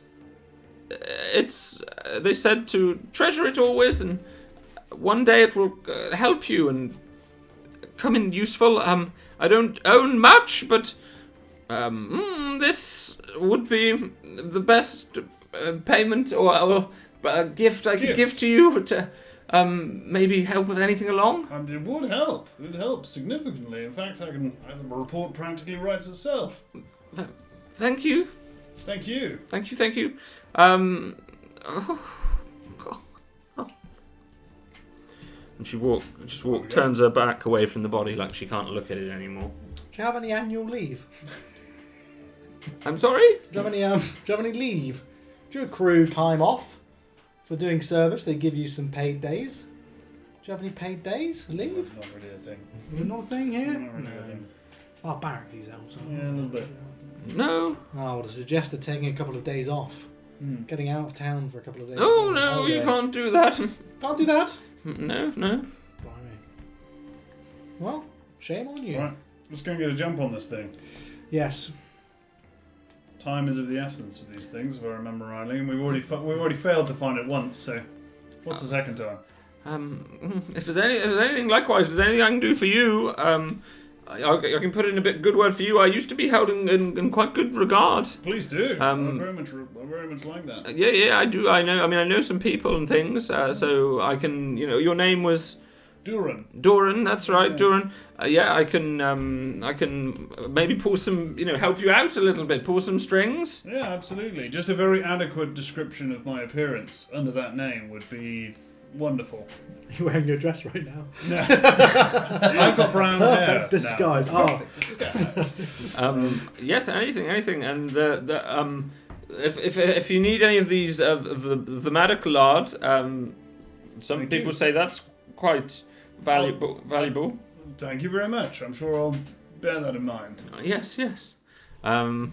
it's. They said to treasure it always, and one day it will help you and come in useful. I don't own much, but this would be the best payment or a gift I could give to you to maybe help with anything along. It would help. It would help significantly. In fact, the report practically writes itself. Thank you. Thank you. Thank you. And she turns her back away from the body like she can't look at it anymore. Do you have any annual leave? I'm sorry? Do you have any leave? Do you accrue time off for doing service? They give you some paid days. Do you have any paid days? Leave? Not really a thing. Not a thing here? Not really a thing. Barbaric, these elves are. Yeah, a little bit. No. I would suggest taking a couple of days off. Getting out of town for a couple of days. Oh, no, you can't do that. Can't do that? No. Blimey. Well, shame on you. Right, let's go and get a jump on this thing. Yes. Time is of the essence of these things, if I remember rightly, and we've already failed to find it once. So, what's the second time? If there's anything, likewise, if there's anything I can do for you, I can put in a good word for you. I used to be held in quite good regard. Please do. Um, I very much like that. Yeah, I do. I know. I mean, I know some people and things. So I can. Your name was Duran. Doran. That's right, Yeah. Doran. Yeah, I can maybe pull some. Help you out a little bit. Pull some strings. Yeah, absolutely. Just a very adequate description of my appearance under that name would be wonderful. You're wearing your dress right now. I've got brown hair. Perfect disguise. now. Oh, Yes, anything, and if you need any of these the medical lard, some Thank people you. say that's quite valuable. Thank you very much. I'm sure I'll bear that in mind. Yes. God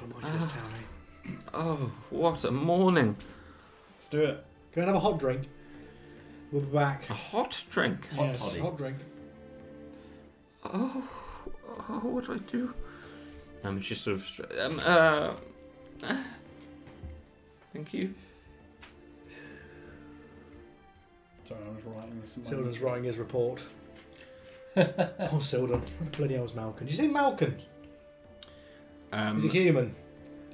almighty, this town, eh? Oh, what a morning! Let's do it. Go and have a hot drink. We'll be back. A hot drink. Yes, toddy. hot drink. Oh, what do I do? She's sort of. Thank you. Sorry, I was writing this. in my Sildon's notes. writing his report. Oh, Sildon. Bloody hell's Malkin. Did you say Malkin? He's a human.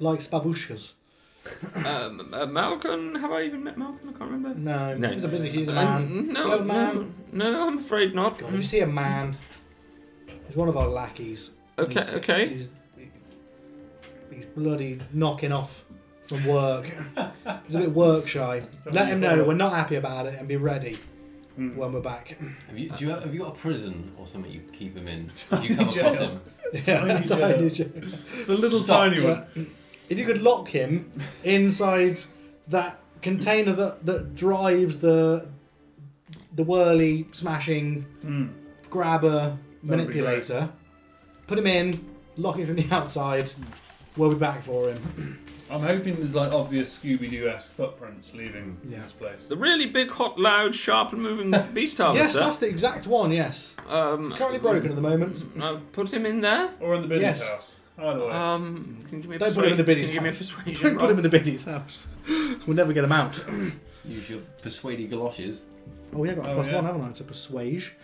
Likes babushkas. Malcolm, have I even met Malcolm? I can't remember. No. He's a man. No, Hello, man. no, I'm afraid not. God, if you see a man, he's one of our lackeys. Okay, He's- okay. He's bloody knocking off from work. He's a bit work shy. Let him know we're not happy about it and be ready when we're back. Have you got a prison or something you keep him in? You come across Jail. him. Yeah, Tiny jail. It's a little tiny one. If you could lock him inside that container that drives the whirly smashing grabber That'd be manipulator, put him in, lock him from the outside. We'll be back for him. I'm hoping there's like obvious Scooby-Doo-esque footprints leaving this place. The really big, hot, loud, sharp, and moving beast Yes, harvester. that's the exact one. Yes, currently broken at the moment. Put him in there. Or in the biddy's Yes. house. Either way. Can you give me a Don't put him in the biddy's Can you give me a house. persuasion Don't put roll? him in the biddy's house. We'll never get him out. Use your persuady galoshes. Oh, yeah, got a Oh, plus yeah. one, haven't I? It's a persuage.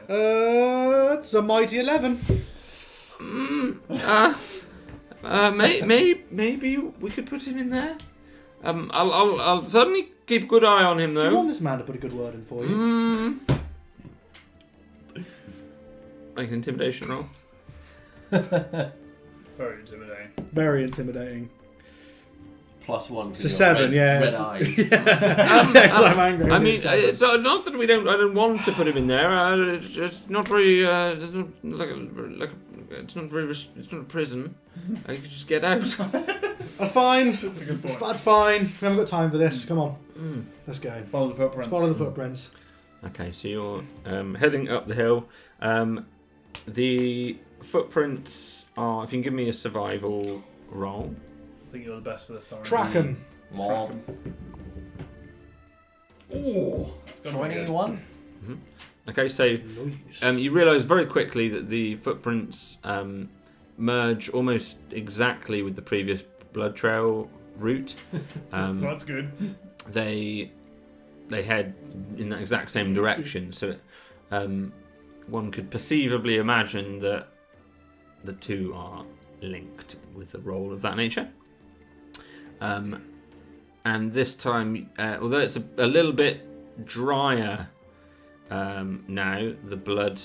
It's a mighty 11. Maybe we could put him in there. I'll certainly keep a good eye on him Do you though. want this man to put a good word in for you? Make an intimidation roll. Very intimidating. Very intimidating. +1. It's a 7, yeah. Red It's- eyes. I'm angry. I mean, It's a 7. it's not that I don't want to put him in there. It's just not very. It's not it's not very. It's not a prison. You could just get out. That's fine. That's a good point. That's fine. We haven't got time for this. Come on. Let's go. Follow the footprints. Follow the footprints. Okay, so you're heading up the hill. The footprints are. If you can give me a survival roll. I think you're the best for this time. Track him. Mob. Ooh, that's gonna be good. 21. Okay, so you realise very quickly that the footprints merge almost exactly with the previous blood trail route. That's good. They head in that exact same direction, so one could perceivably imagine that the two are linked with a role of that nature. And this time, although it's a little bit drier now, the blood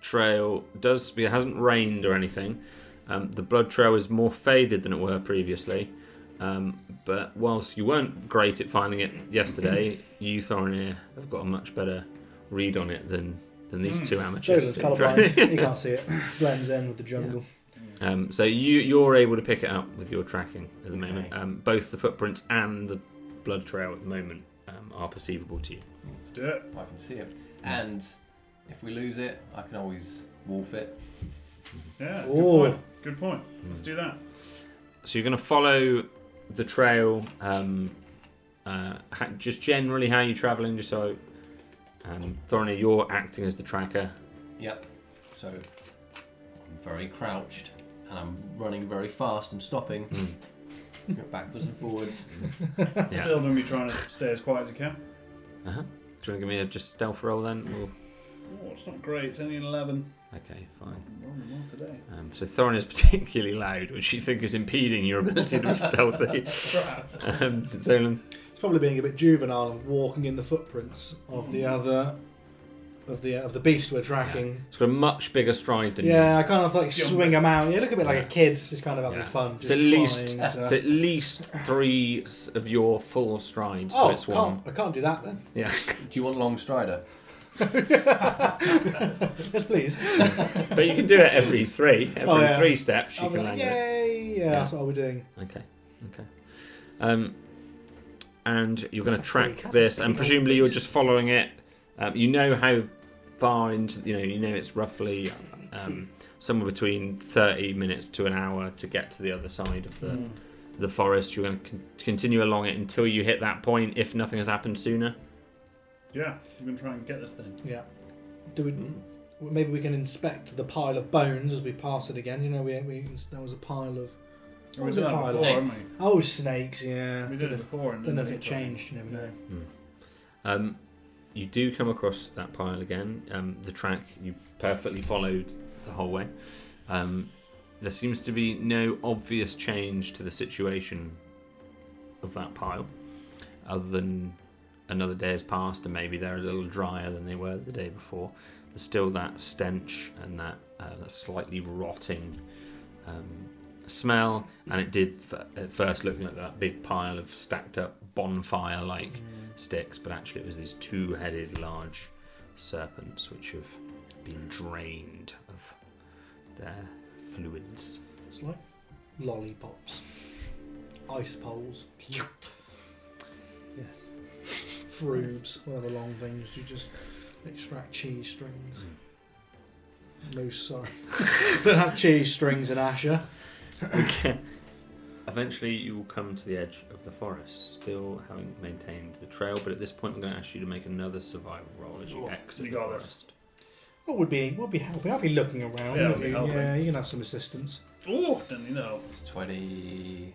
trail it hasn't rained or anything. The blood trail is more faded than it were previously. But whilst you weren't great at finding it yesterday, you, Thorinir, have got a much better read on it than these two amateurs. Joseph's colourblind. You can't see it. Blends in with the jungle. So you're able to pick it up with your tracking at the moment. Okay. Both the footprints and the blood trail at the moment are perceivable to you. Let's do it. I can see it. And if we lose it, I can always wolf it. Yeah. Good Ooh. point. Good point. Let's do that. So you're going to follow the trail. Just generally, how you're travelling, just so Thorinir, you're acting as the tracker. Yep. So I'm very crouched and I'm running very fast and stopping. Backwards and forwards. Yeah. Still going to be trying to stay as quiet as you can. Uh-huh. Do you want to give me a just stealth roll then? Or... Oh, it's not great. It's only an 11. Okay, fine. I'm rolling well today. So Thorin is particularly loud, which you think is impeding your ability to be stealthy. Zolan? It's probably being a bit juvenile and walking in the footprints of the other of the beast we're tracking. It's got a much bigger stride than you. Yeah, I kind of like swing them out. Yeah, look a bit like a kid, just kind of having fun. It's Just at least 3 of your full strides to Oh, its one. I can't do that then. Yeah. Do you want long strider? Yes, please. But you can do it every 3. Every 3 steps you I'll be can like, land it. yay! Yeah, that's what I'll be doing. Okay. And you're going to That's a track big- this, big and old presumably you're beast. just following it. You know how far into, you know it's roughly somewhere between 30 minutes to an hour to get to the other side of the forest. You're going to continue along it until you hit that point, if nothing has happened sooner. Yeah, I'm going to try and get this thing. Yeah. Do we? Maybe we can inspect the pile of bones as we pass it again. You know, there was a pile of. We've was it done that pile? before, haven't we? Oh, snakes. Yeah. We did it before. And Don't know if didn't it we? changed. You never know. You do come across that pile again. The track you perfectly followed the whole way. There seems to be no obvious change to the situation of that pile, other than another day has passed and maybe they're a little drier than they were the day before. There's still that stench and that slightly rotting smell, and it did at first look like that big pile of stacked up bonfire-like sticks, but actually it was these 2-headed large serpents which have been drained of their fluids. It's like lollipops, ice poles, Yes. frubes, whatever long things. You just extract cheese strings. Moose, sorry. Don't have cheese strings in Asher. Eventually you will come to the edge of the forest, still having maintained the trail, but at this point I'm going to ask you to make another survival roll as you exit you the got this. forest. What would be? We'll be helping. I'll be looking around. Yeah, won't we'll be you? helping. Yeah, you can have some assistance. Oh, then you know. It's 20.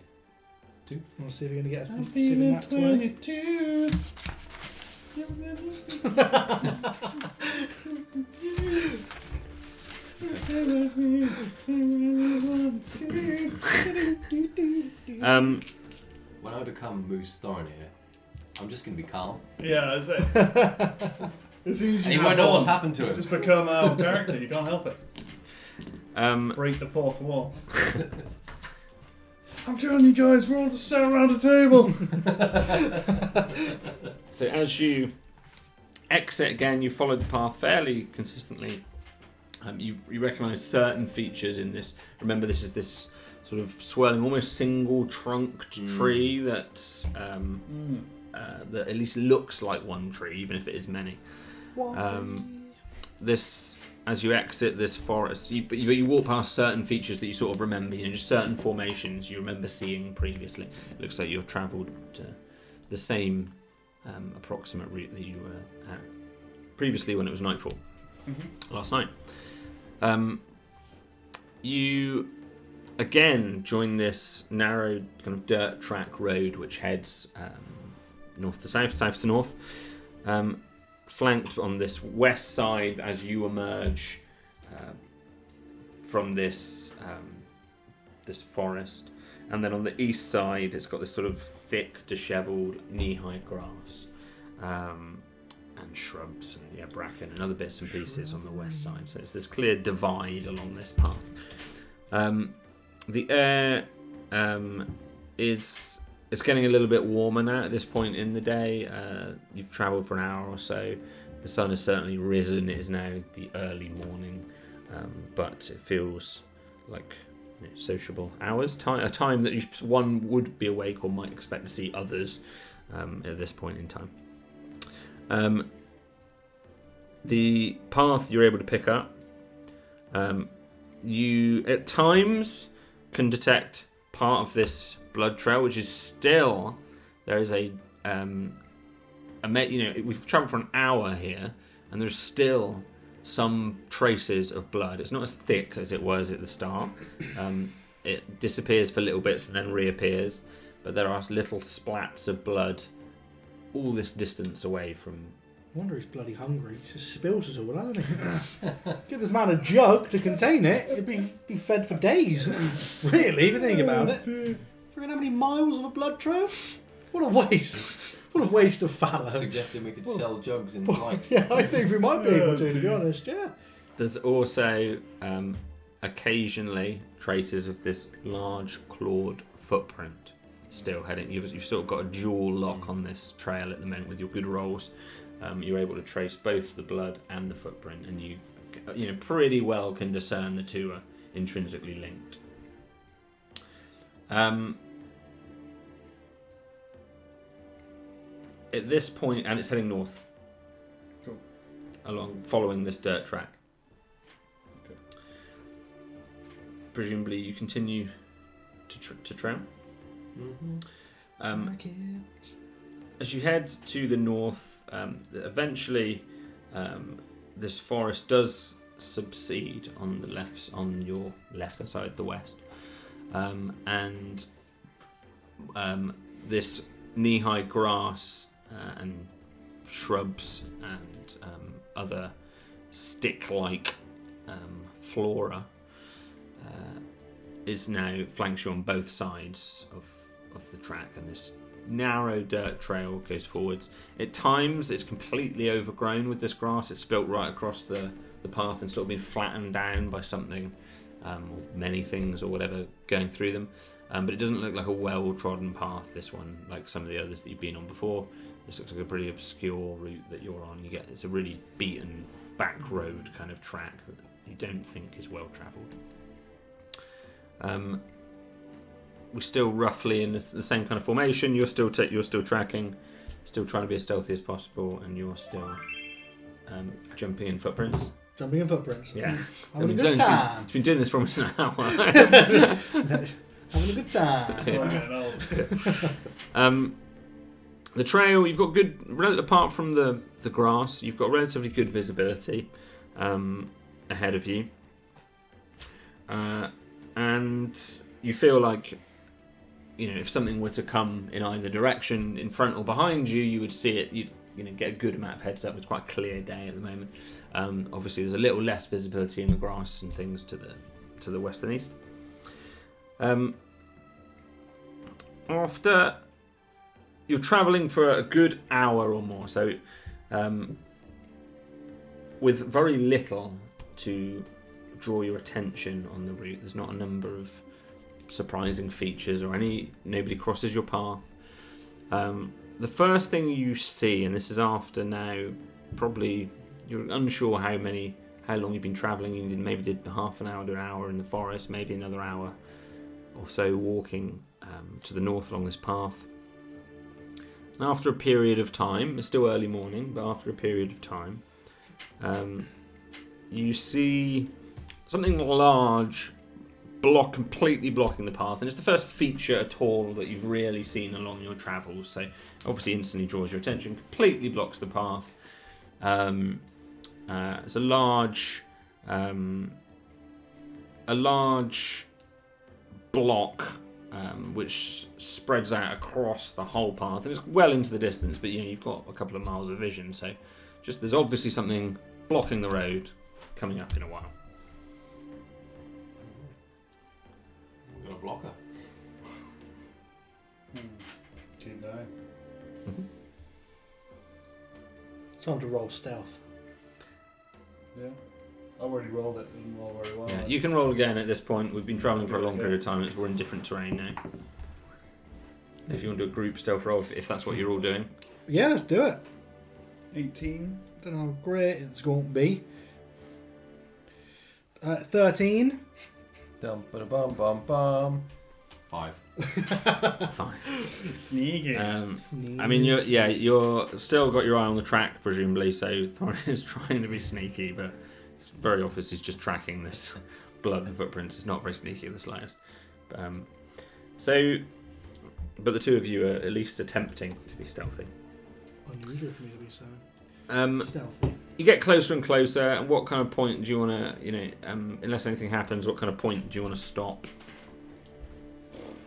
Want to see if you're going to get I'm see if feeling that's way. 22. When I become Moose Thorin here, I'm just going to be calm. Yeah, that's it. As soon as And you he won't know what's have happened to one, him. just become out of character. You can't help it. Break the fourth wall. I'm telling you guys, we're all just sat around a table. So as you exit again, you follow the path fairly consistently. You recognise certain features in this. Remember, this is this sort of swirling, almost single-trunked tree that that at least looks like one tree, even if it is many. This, as you exit this forest, you walk past certain features that you sort of remember, just certain formations you remember seeing previously. It looks like you've travelled the same approximate route that you were at previously when it was nightfall last night. You again join this narrow kind of dirt track road which heads north to south, south to north. Flanked on this west side as you emerge from this this forest, and then on the east side it's got this sort of thick, dishevelled, knee-high grass and shrubs and bracken and other bits and pieces on the west side. So it's this clear divide along this path. The air is. It's getting a little bit warmer now at this point in the day. You've travelled for an hour or so. The sun has certainly risen. It is now the early morning, but it feels like sociable hours, a time that one would be awake or might expect to see others at this point in time. The path you're able to pick up, you at times can detect part of this blood trail, which is still there is we've travelled for an hour here, and there's still some traces of blood. It's not as thick as it was at the start. It disappears for little bits and then reappears, but there are little splats of blood all this distance away from wonder he's bloody hungry. He just spills us all, hasn't he? Give this man a jug to contain it, it'd be fed for days. Really, if you think about it. Freaking how many miles of a blood trail? What a waste. What a waste of fallow. Suggesting we could sell jugs in flight. Yeah, I think we might be able to be honest, yeah. There's also occasionally traces of this large clawed footprint still heading. You've sort of got a dual lock on this trail at the moment with your good rolls. You're able to trace both the blood and the footprint, and you pretty well can discern the two are intrinsically linked. At this point, and it's heading north. Cool. Following this dirt track. Okay. Presumably, you continue to trail. As you head to the north, eventually, this forest does subside on your left side, the west, and this knee-high grass and shrubs and other stick-like flora is now flanks you on both sides of the track, and this narrow dirt trail goes forwards. At times it's completely overgrown with this grass. It's spilt right across the path and sort of been flattened down by something, or many things or whatever going through them. But it doesn't look like a well-trodden path, this one, like some of the others that you've been on before. This looks like a pretty obscure route that you're on. It's a really beaten back road kind of track that you don't think is well-travelled. We're still roughly in the same kind of formation. You're still tracking, still trying to be as stealthy as possible, and you're still jumping in footprints. Jumping in footprints. Yeah. Having a good time. It's been doing this for almost an hour. Having a good time. The trail, you've got good, apart from the grass, you've got relatively good visibility ahead of you. And you feel like, if something were to come in either direction, in front or behind you, you would see it. You'd get a good amount of heads up. It's quite a clear day at the moment. Obviously, there's a little less visibility in the grass and things to the west and east. After you're travelling for a good hour or more, so with very little to draw your attention on the route. There's not a number of surprising features or nobody crosses your path. The first thing you see, and this is after now, probably you're unsure how long you've been travelling. You maybe did half an hour to an hour in the forest, maybe another hour or so walking to the north along this path. And after a period of time, it's still early morning, but after a period of time, you see something large completely blocking the path, and it's the first feature at all that you've really seen along your travels, so obviously instantly draws your attention. Completely blocks the path. It's a large block which spreads out across the whole path, and it's well into the distance, but you've got a couple of miles of vision, so there's obviously something blocking the road coming up in a while. We've got a blocker. Keep going. Time to roll stealth. Yeah. I already rolled it. Didn't roll very well. Yeah, you can roll again at this point. We've been travelling for a long period of time. We're in different terrain now. If you want to do a group stealth roll, if that's what you're all doing. Yeah, let's do it. 18. Don't know how great it's going to be. 13. Dum ba bum bum bum. 5. Fine. Sneaky. I mean, you're still got your eye on the track, presumably. So Thorin is trying to be sneaky, but it's very obvious he's just tracking this blood and footprints. It's not very sneaky in the slightest. But the two of you are at least attempting to be stealthy. Unusual for me to be so stealthy. You get closer and closer, and what kind of point do you want to, unless anything happens, what kind of point do you want to stop?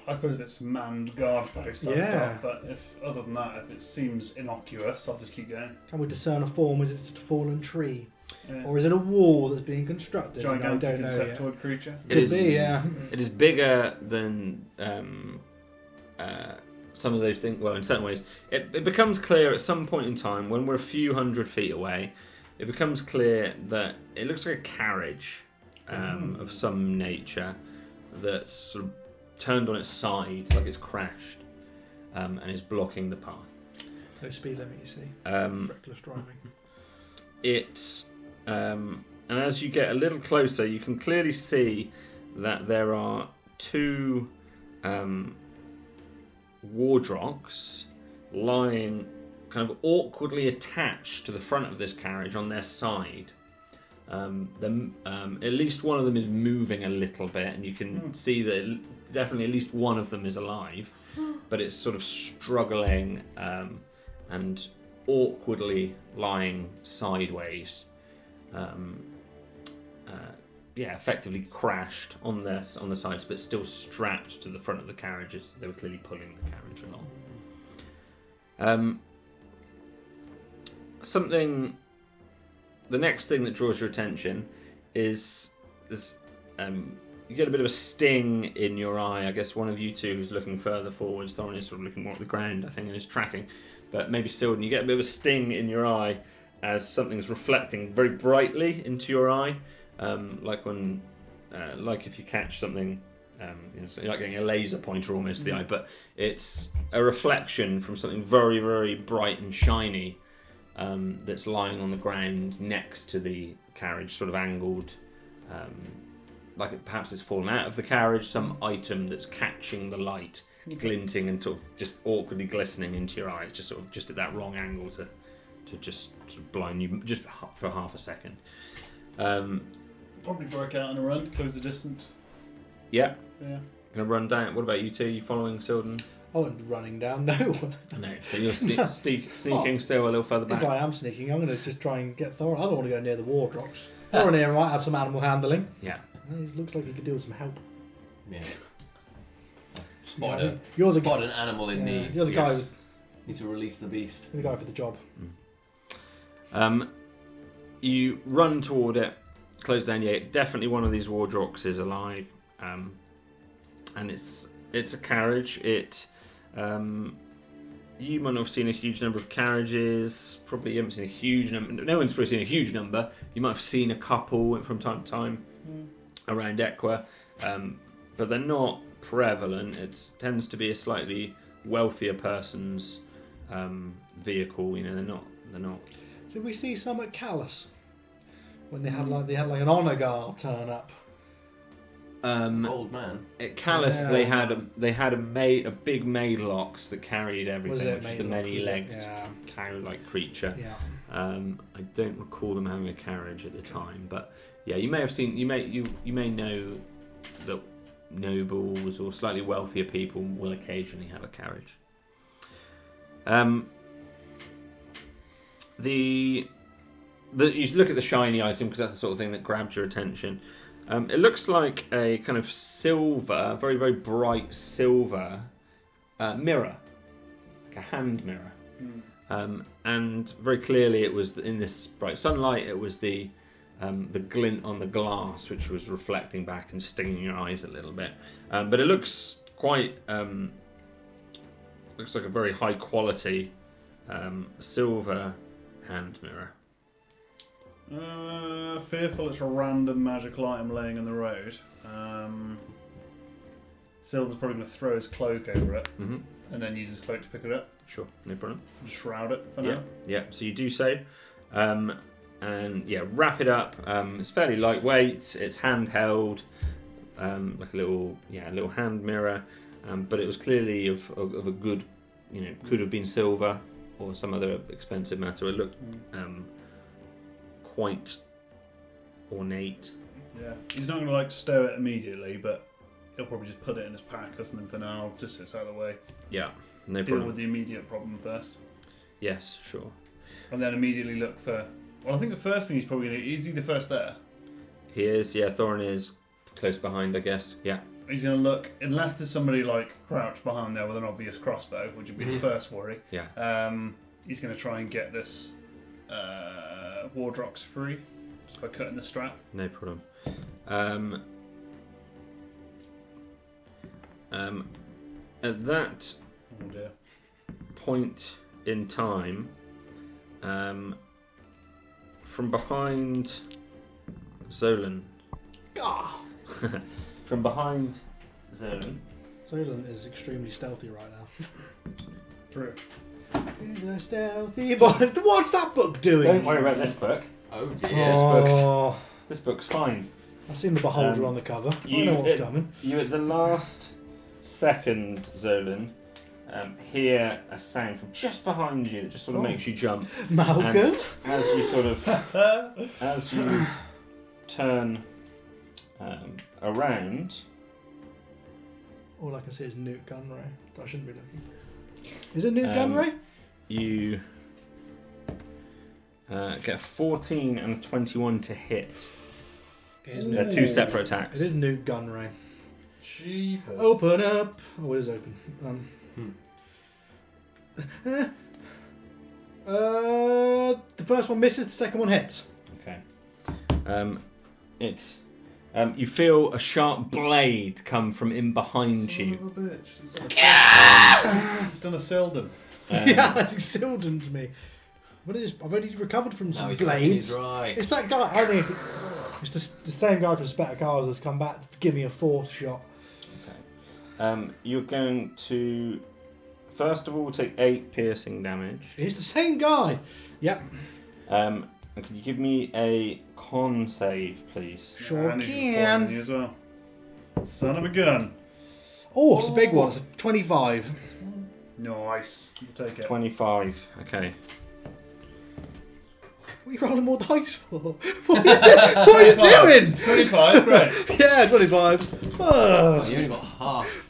I suppose if it's manned guard post, that Yeah. stuff. But other than that, if it seems innocuous, I'll just keep going. Can we discern a form? Is it just a fallen tree? Yeah. Or is it a wall that's being constructed? Gigantic I don't know yet. insectoid creature. It Could is- be, yeah. It is bigger than some of those things. Well, in certain ways, it becomes clear at some point in time when we're a few hundred feet away. It becomes clear that it looks like a carriage of some nature that's sort of turned on its side, like it's crashed, and is blocking the path. No speed limit, you see. Reckless driving. And as you get a little closer, you can clearly see that there are two wardrocks lying kind of awkwardly attached to the front of this carriage on their side. At least one of them is moving a little bit, and you can see that definitely at least one of them is alive, but it's sort of struggling and awkwardly lying sideways. Effectively crashed on the sides, but still strapped to the front of the carriages. They were clearly pulling the carriage along. The next thing that draws your attention is you get a bit of a sting in your eye. I guess one of you two is looking further forwards. Thorin is sort of looking more at the ground, I think, and is tracking. But maybe Sildon, you get a bit of a sting in your eye as something's reflecting very brightly into your eye, like if you catch something. So you're like getting a laser pointer almost to the eye, but it's a reflection from something very, very bright and shiny that's lying on the ground next to the carriage, sort of angled, like perhaps it's fallen out of the carriage, some item that's catching the light, glinting and sort of just awkwardly glistening into your eyes, just at that wrong angle to just sort of blind you just for half a second. Probably break out on a run to close the distance. Yeah. Yeah. Gonna run down. What about you two? You following Sildon? I wasn't running down, no. No. So you're sneaking still a little further If back. I am sneaking, I'm going to just try and get Thorin. I don't want to go near the Wardrocks. Thorin here might have some animal handling. Yeah. He looks like he could do with some help. Yeah. Yeah, you're the Spot an animal in need. You're the guy with Need to release the beast. the guy for the job. You run toward it, close down. Yeah, definitely one of these Wardrocks is alive, and it's a carriage. You might not have seen a huge number of carriages. Probably you haven't seen a huge number. No one's probably seen a huge number. You might have seen a couple from time to time around Equa, but they're not prevalent. It tends to be a slightly wealthier person's vehicle. You know, they're not. Did we see some at Callus when they had like an honor guard turn up? Old man. At Callus, Yeah. they had a big maidlox that carried Was everything, it which is the Maidlock, many-legged was it? Yeah. cow-like creature. Yeah. I don't recall them having a carriage at the time, but yeah, you may have seen. You may know that nobles or slightly wealthier people will occasionally have a carriage. You look at the shiny item because that's the sort of thing that grabs your attention. It looks like a kind of silver, very, very bright silver mirror, like a hand mirror. And very clearly it was in this bright sunlight, it was the glint on the glass which was reflecting back and stinging your eyes a little bit. But it looks quite... looks like a very high quality silver hand mirror. Fearful it's a random magical item laying on the road. Silver's probably going to throw his cloak over it Mm-hmm. and then use his cloak to pick it up. Sure, no problem. Just shroud it for Yeah, now. yeah. So you do so, and yeah, wrap it up. It's fairly lightweight. It's handheld, like a little hand mirror. But it was clearly of a good, could have been silver or some other expensive metal. It looked quite ornate. Yeah. He's not going to stow it immediately, but he'll probably just put it in his pack or something for now, just so it's out of the way. Yeah, no Deal problem. with the immediate problem first. Yes, sure. And then immediately look for... Well, I think the first thing he's probably going to... Is he the first there? He is. Yeah, Thorin is close behind, I guess. Yeah. He's going to look, unless there's somebody like crouched behind there with an obvious crossbow, which would be his first worry. Yeah. He's going to try and get this Wardrox free just by cutting the strap. No problem. At that Oh dear. point in time, from behind Zolan. Ah! From behind Zolan. Zolan is extremely stealthy right now. True. He's a stealthy boy. What's that book doing? Don't worry about this book. Oh dear. Oh, This book's fine. I've seen the Beholder on the cover. I know what's coming. You at the last second, Zolan, hear a sound from just behind you that just sort of makes you jump. Malcolm? And as you sort of, as you turn around, All I can see is Newt Gunray. I shouldn't be looking. Is it Newt Gunray? you get a 14 and a 21 to hit. It is They're Newt. two separate attacks. It is Newt Gunray. Jeepers. Open up. Oh, it is open. The first one misses. The second one hits. Okay. You feel a sharp blade come from in behind Son you. of a bitch. He's done a Selden. Yeah, he Sildened me. I've only recovered from Now some he's sucking blades. you dry. It's that guy. I think it's the same guy from Spectre Cars that's come back to give me a fourth shot. You're going to, first of all, take 8 piercing damage. It's the same guy. Yep. And can you give me a con save, please? Sure And he can can. poison you as well. Son of a gun. Oh, it's a big one. It's a 25. Nice. We'll take it. 25. Okay. What are you rolling more dice for? What are you doing? 25, great. Yeah, 25. Oh, Ugh. you only got half.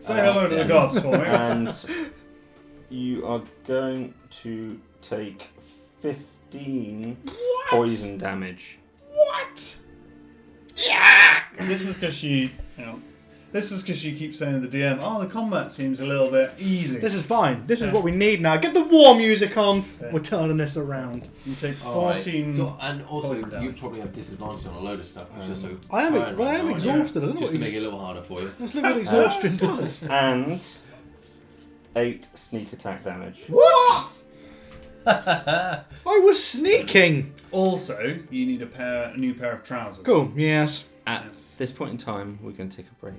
Say hello to the gods for me. And you are going to take 15 poison damage. What? This is because she, keeps saying to the DM, "Oh, the combat seems a little bit easy." This is fine. This is what we need now. Get the war music on. We're turning this around. You take Alright. 14. So, and also, poison you damage. probably have disadvantage on a load of stuff. It's just so I am tired right now, exhausted. I don't know just what to make you- it a little harder for you. Let's look what exhaustion does. And 8 sneak attack damage. What? I was sneaking. Also, you need a new pair of trousers. Cool. Yes. At this point in time, we're going to take a break.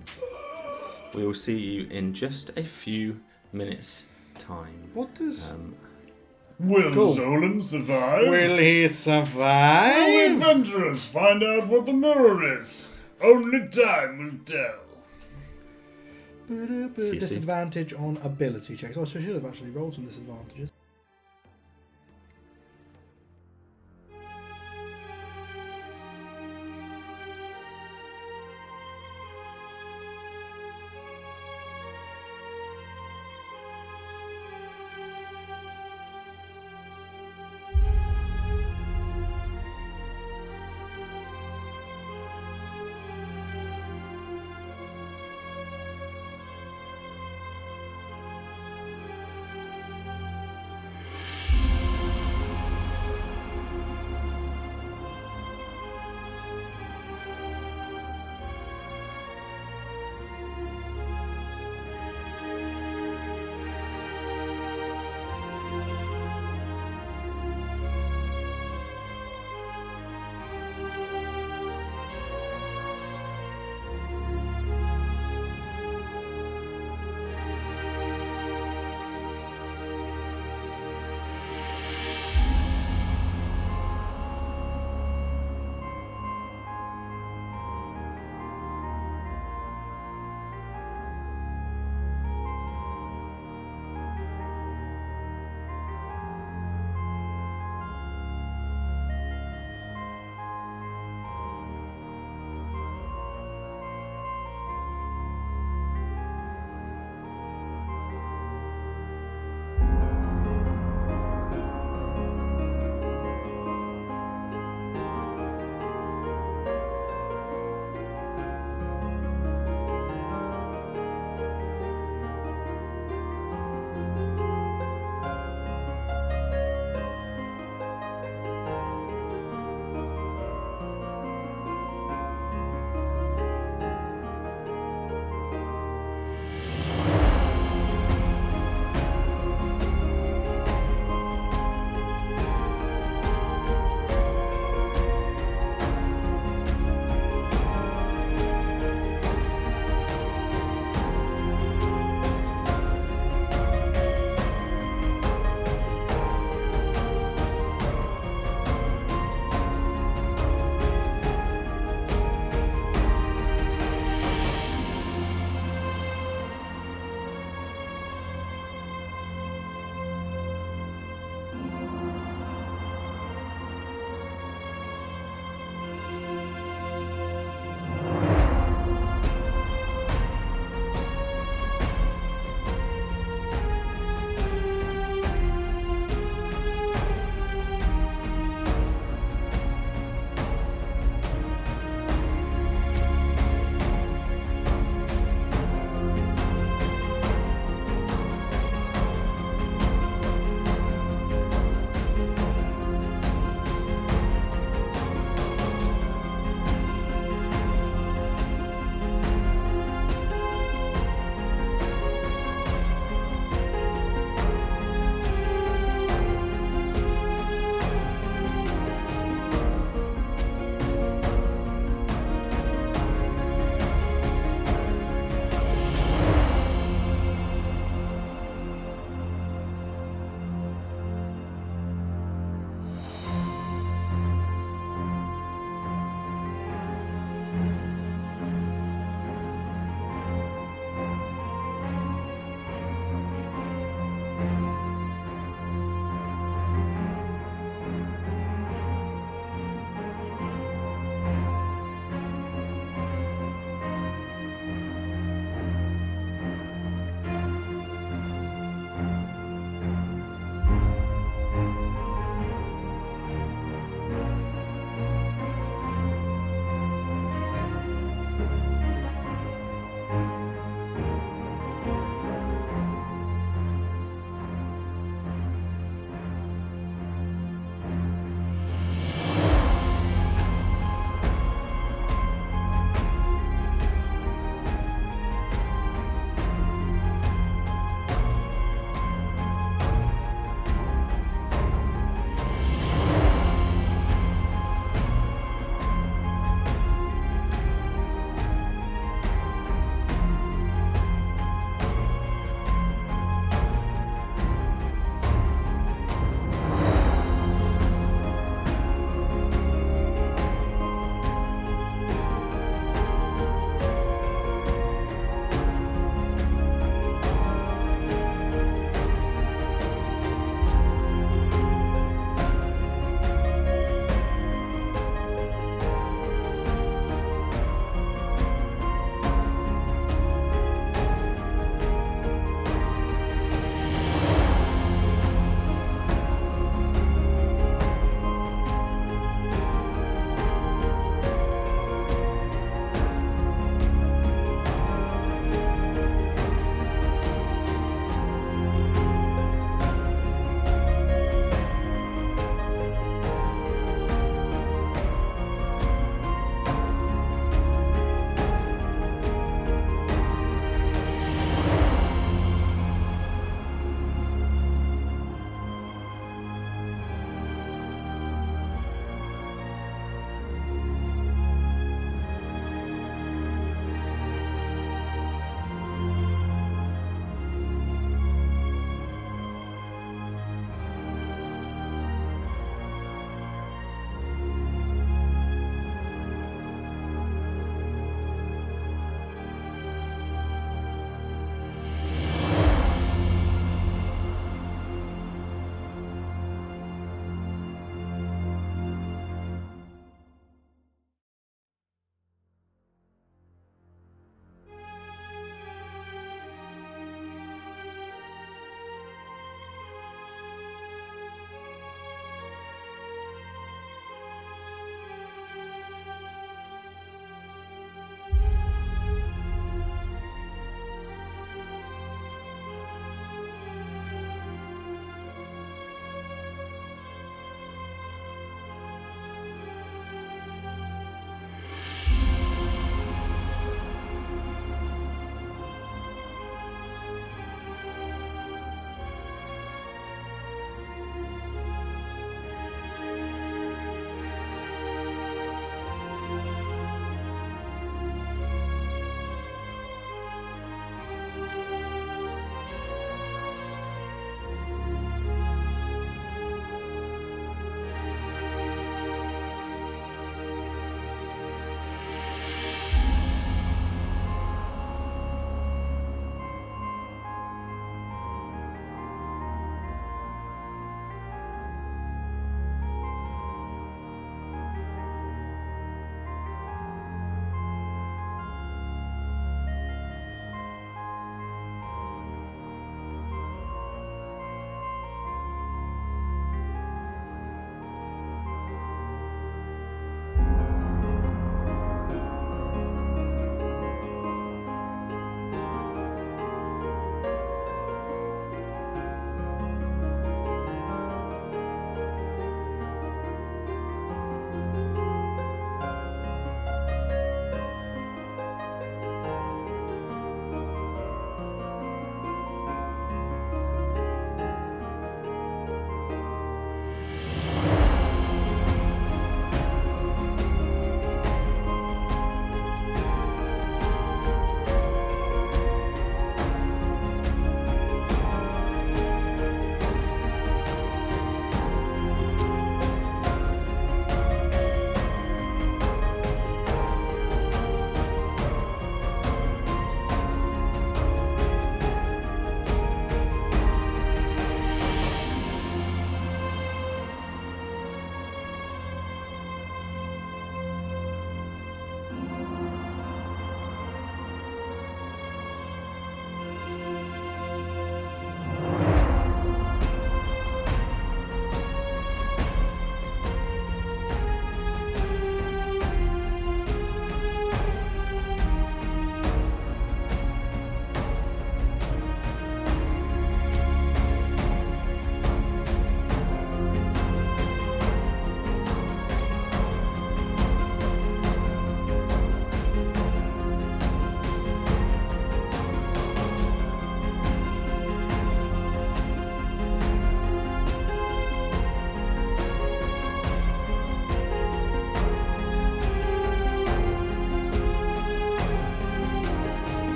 We will see you in just a few minutes' time. What does? Will Cool. Zolan survive? Will he Will survive? adventurers find out what the mirror is? Only time will tell. CC. Disadvantage on ability checks. Oh, so I should have actually rolled some disadvantages.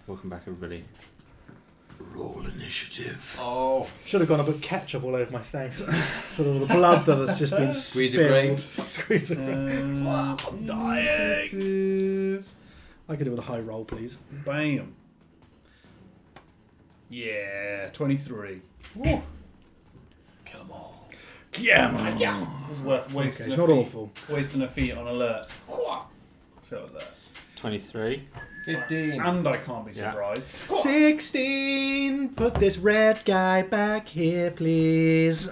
Welcome back, everybody. Roll initiative. Oh, Should have gone and put ketchup all over my face for all the blood that has just been Squeeze a spilled. grape. Squeeze a grape. I'm dying. I could do with a high roll, please. Bam. Yeah, 23. Ooh. kill them all. Yeah, man. It was worth Okay, wasting it's a not feat. awful. Wasting a feat on alert. So that. 23. 15. And I can't be Yeah. surprised. 16. Put this red guy back here, please.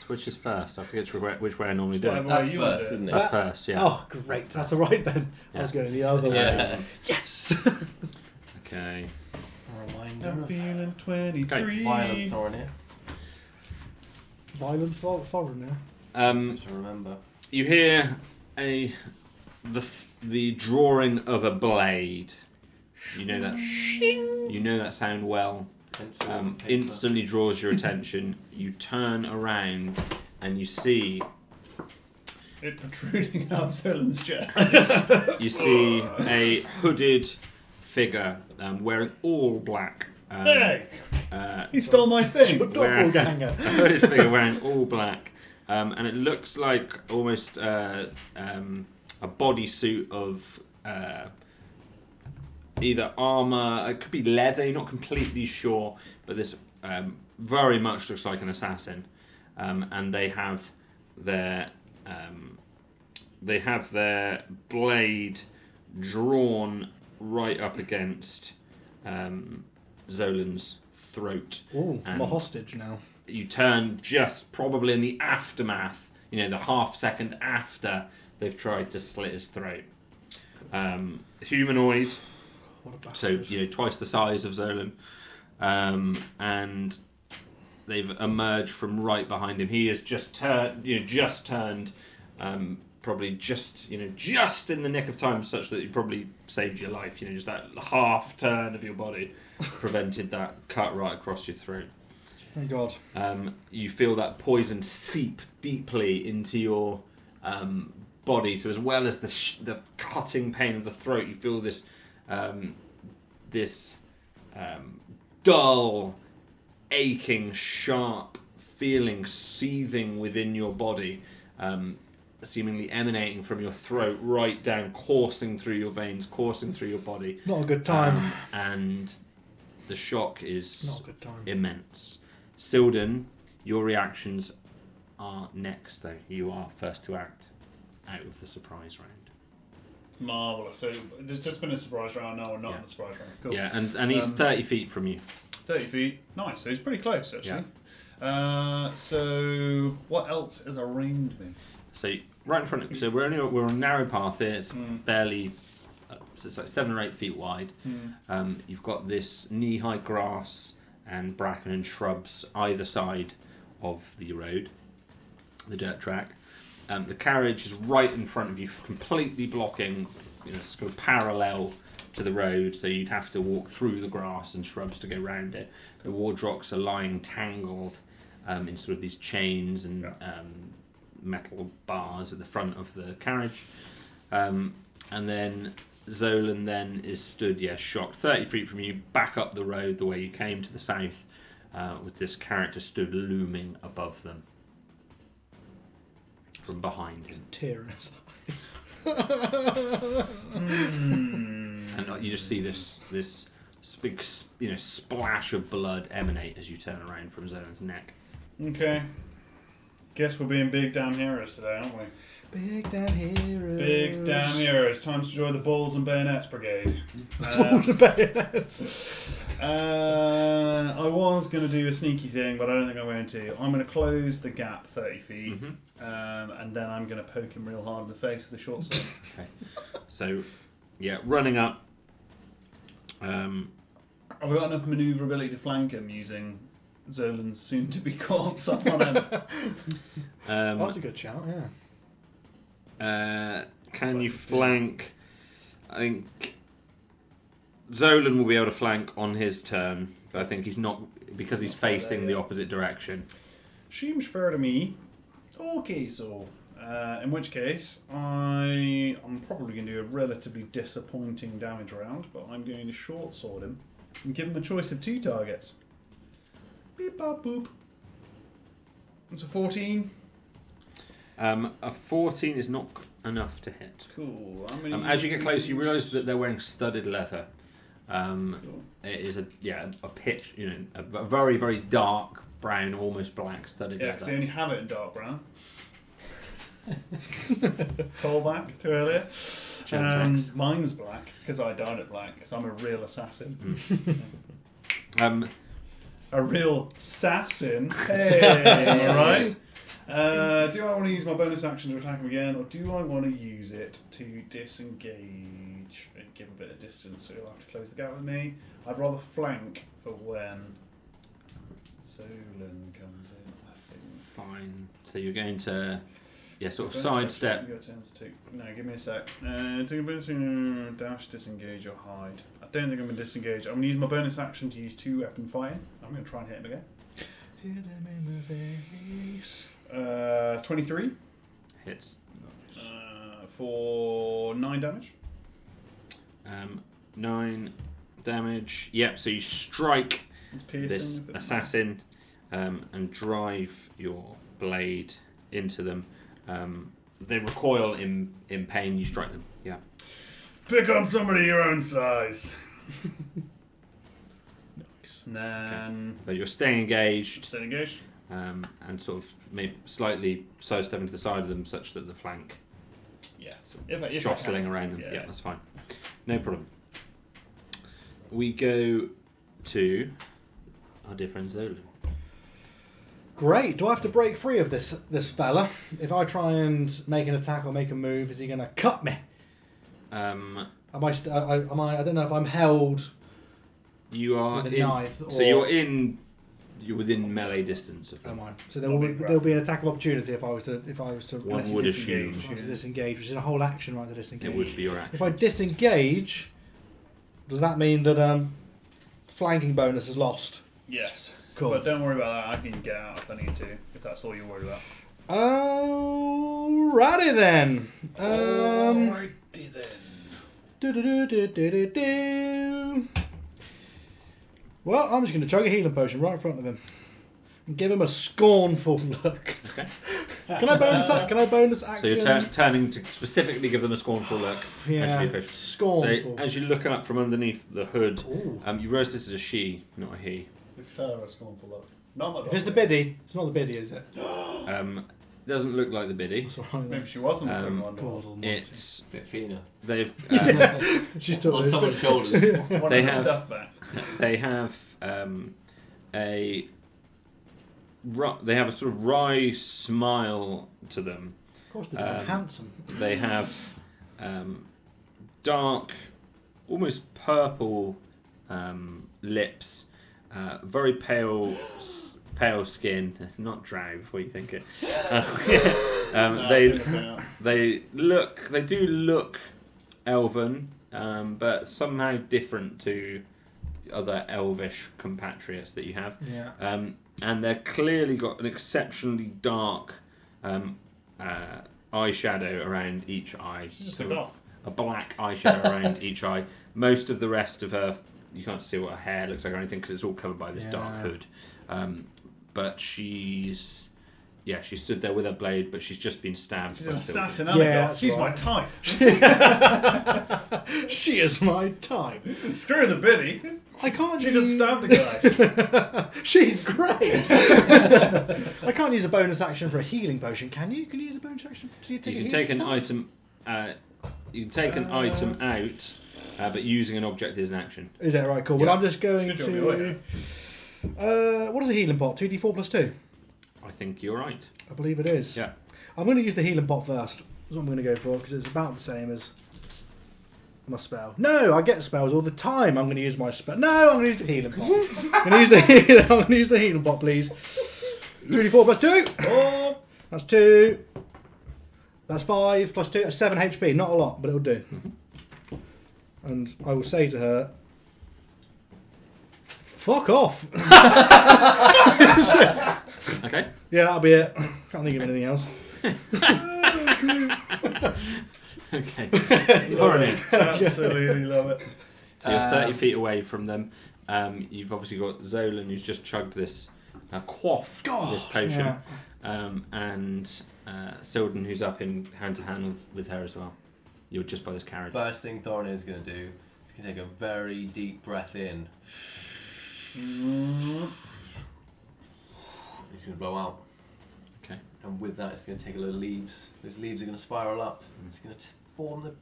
Which is first? I forget which way I normally do it. Whatever That's way you want first, to do isn't it? That's first, yeah. Oh, great. That's all right then. I was Yeah. going the other way. Yeah. Yes. Okay. A reminder I'm of feeling 23. violent thorn here. Violent foreign now. Just to remember. You hear the drawing of a blade. You know that. You know that sound well. Pencil and paper. Instantly draws your attention. You turn around and you see It protruding out of Zolan's chest. a hooded figure wearing all black. Hey! Uh, He stole my thing! Doppelganger. a hooded figure wearing all black, and it looks like almost a bodysuit of either armor. It could be leather. You're not completely sure, but this very much looks like an assassin. And they have their blade drawn right up against Zolan's throat. Oh, I'm a And- hostage now. You turn just probably in the aftermath, the half second after they've tried to slit his throat. Humanoid, What a so bastard. twice the size of Zolan, and they've emerged from right behind him. He has just turned, probably just in the nick of time, such that it probably saved your life. Just that half turn of your body prevented that cut right across your throat. Thank God. You feel that poison seep deeply into your body. So as well as the cutting pain of the throat, you feel this dull, aching, sharp feeling seething within your body, seemingly emanating from your throat right down, coursing through your veins, coursing through your body. Not a good time. And the shock is Not a good time. immense. Silden, your reactions are next, though. You are first to act out of the surprise round. Marvellous. So there's just been a surprise round now, or not Yeah. in the surprise round. Cool. Yeah, and he's 30 feet from you. 30 feet. Nice. So he's pretty close, actually. So what else is around me? So right in front of you. So we're on a narrow path here. It's barely. It's like 7 or 8 feet wide. You've got this knee-high grass and bracken and shrubs either side of the road, the dirt track. The carriage is right in front of you, completely blocking, it's kind of parallel to the road, so you'd have to walk through the grass and shrubs to go round it. The wardrocks are lying tangled in sort of these chains and metal bars at the front of the carriage. And then Zolan then is stood, shocked, 30 feet from you, back up the road the way you came to the south, with this character stood looming above them from behind him. Tear in his And you just see this big splash of blood emanate as you turn around from Zolan's neck. Okay. Guess we're being big damn heroes today, aren't we? Big damn heroes. Big damn heroes. Time to join the Balls and Bayonets Brigade. All the bayonets. I was going to do a sneaky thing, but I don't think I'm going to. I'm going to close the gap 30 feet, and then I'm going to poke him real hard in the face with a short sword. Okay. So, running up. I've got enough manoeuvrability to flank him using Zolan's soon-to-be corpse up on him. That's a good shout, yeah. Can you flank? I think Zolan will be able to flank on his turn, but I think he's not, because he's facing the opposite direction. Seems fair to me. Okay, so in which case I'm probably going to do a relatively disappointing damage round, but I'm going to short sword him and give him a choice of 2 targets. Beep bop boop. It's a 14. A 14 is not enough to hit. Cool. As you get closer, you realise that they're wearing studded leather. Cool. It is a pitch, a very, very dark brown, almost black studded Yeah, because they leather. only have it in dark brown. Callback to earlier. Gentex. Mine's black because I dyed it black because I'm a real assassin. A real assassin. Hey, alright. Do I want to use my bonus action to attack him again, or do I want to use it to disengage and give a bit of distance so he'll have to close the gap with me? I'd rather flank for when Solon comes in, I think. Fine. So you're going to, sort of Bonus sidestep. action, your turns too. No, give me a sec. Take a bonus action, dash, disengage, or hide. I don't think I'm going to disengage. I'm going to use my bonus action to use 2 weapon fighting. I'm going to try and hit him again. Hit him in the face. 23 Hits. for 9 damage. 9 damage. Yep, so you strike It's piercing. this but- assassin and drive your blade into them. They recoil in pain. You strike them. Yeah. Pick on somebody your own size. Nice. And then But you're staying engaged stay engaged. and sort of maybe slightly sidestepping to the side of them such that the flank Yeah. If I jostling can. around them. Yeah. Yeah, that's fine. No problem. We go to our dear friend Zolan. Great. Do I have to break free of this fella? If I try and make an attack or make a move, is he going to cut me? Um, Am I? I don't know if I'm held. you are With a in, knife so or- you're within melee distance of them. Am I? So Not big there'll be an attack of opportunity if I was to One would assume disengage. disengage, which is a whole action right to disengage. it would be your action. If I disengage, does that mean that flanking bonus is lost? Yes. Cool. But don't worry about that. I can get out if I need to. If that's all you're worried about. Alrighty then. Alrighty then. Do. Well, I'm just going to chug a healing potion right in front of him and give him a scornful look. Okay. Can I bonus action? So you're turning to specifically give them a scornful look. Yeah, Actually, push. scornful. So as you look up from underneath the hood, Ooh. you realise this is a she, not a he. Give her a scornful look. Not my If it's the biddy, it's not the biddy, is it? Doesn't look like the biddy. That's all right Maybe then. she wasn't the Um, one. God almighty. It's Bit Fina. they've She's took On this. someone's shoulders. One they of the have- stuff back. they have a sort of wry smile to them. Of course, they're handsome. They have dark, almost purple lips, very pale skin. Not drow before you think it. They do look elven, but somehow different to other elvish compatriots that you have. Yeah. And they're clearly got an exceptionally dark eyeshadow around each eye. She's just So a goth. a black eyeshadow around each eye. Most of the rest of her, you can't see what her hair looks like or anything because it's all covered by this dark Yeah. hood. But she stood there with her blade, but she's just been stabbed. She's by an Sylvie. assassin Yeah, and a goth. that's She's right. my type. She is my type. Screw the biddy. I can't. She just stabbed a guy. She's great. I can't use a bonus action for a healing potion, can you? Can you use a bonus action to take You a can take an healing item. You can take an item out, but using an object is an action. Is that right? Cool. Well, Yeah. I'm just going Good job, you're to. What is a healing pot? 2d4 plus 2. I think you're right. I believe it is. Yeah. I'm going to use the healing pot first. That's what I'm going to go for because it's about the same as my spell. No, I get spells all the time. I'm going to use my spell. No, I'm going to use the healing pot. I'm going to use the healing pot, please. 2d4 plus 2. Oh, That's 2. That's 5 plus 2. That's 7 HP. Not a lot, but it'll do. And I will say to her, fuck off. Okay. Yeah, that'll be it. Can't think of anything else. Okay. Thorin. Absolutely love it. So you're 30 feet away from them. You've obviously got Zolan, who's just chugged this this potion, and Sildon, who's up in hand to hand with her as well. You're just by this carriage. First thing Thorin is going to do is going to take a very deep breath in. He's going to blow out. Okay. And with that, it's going to take a load of leaves. Those leaves are going to spiral up. And it's going to form the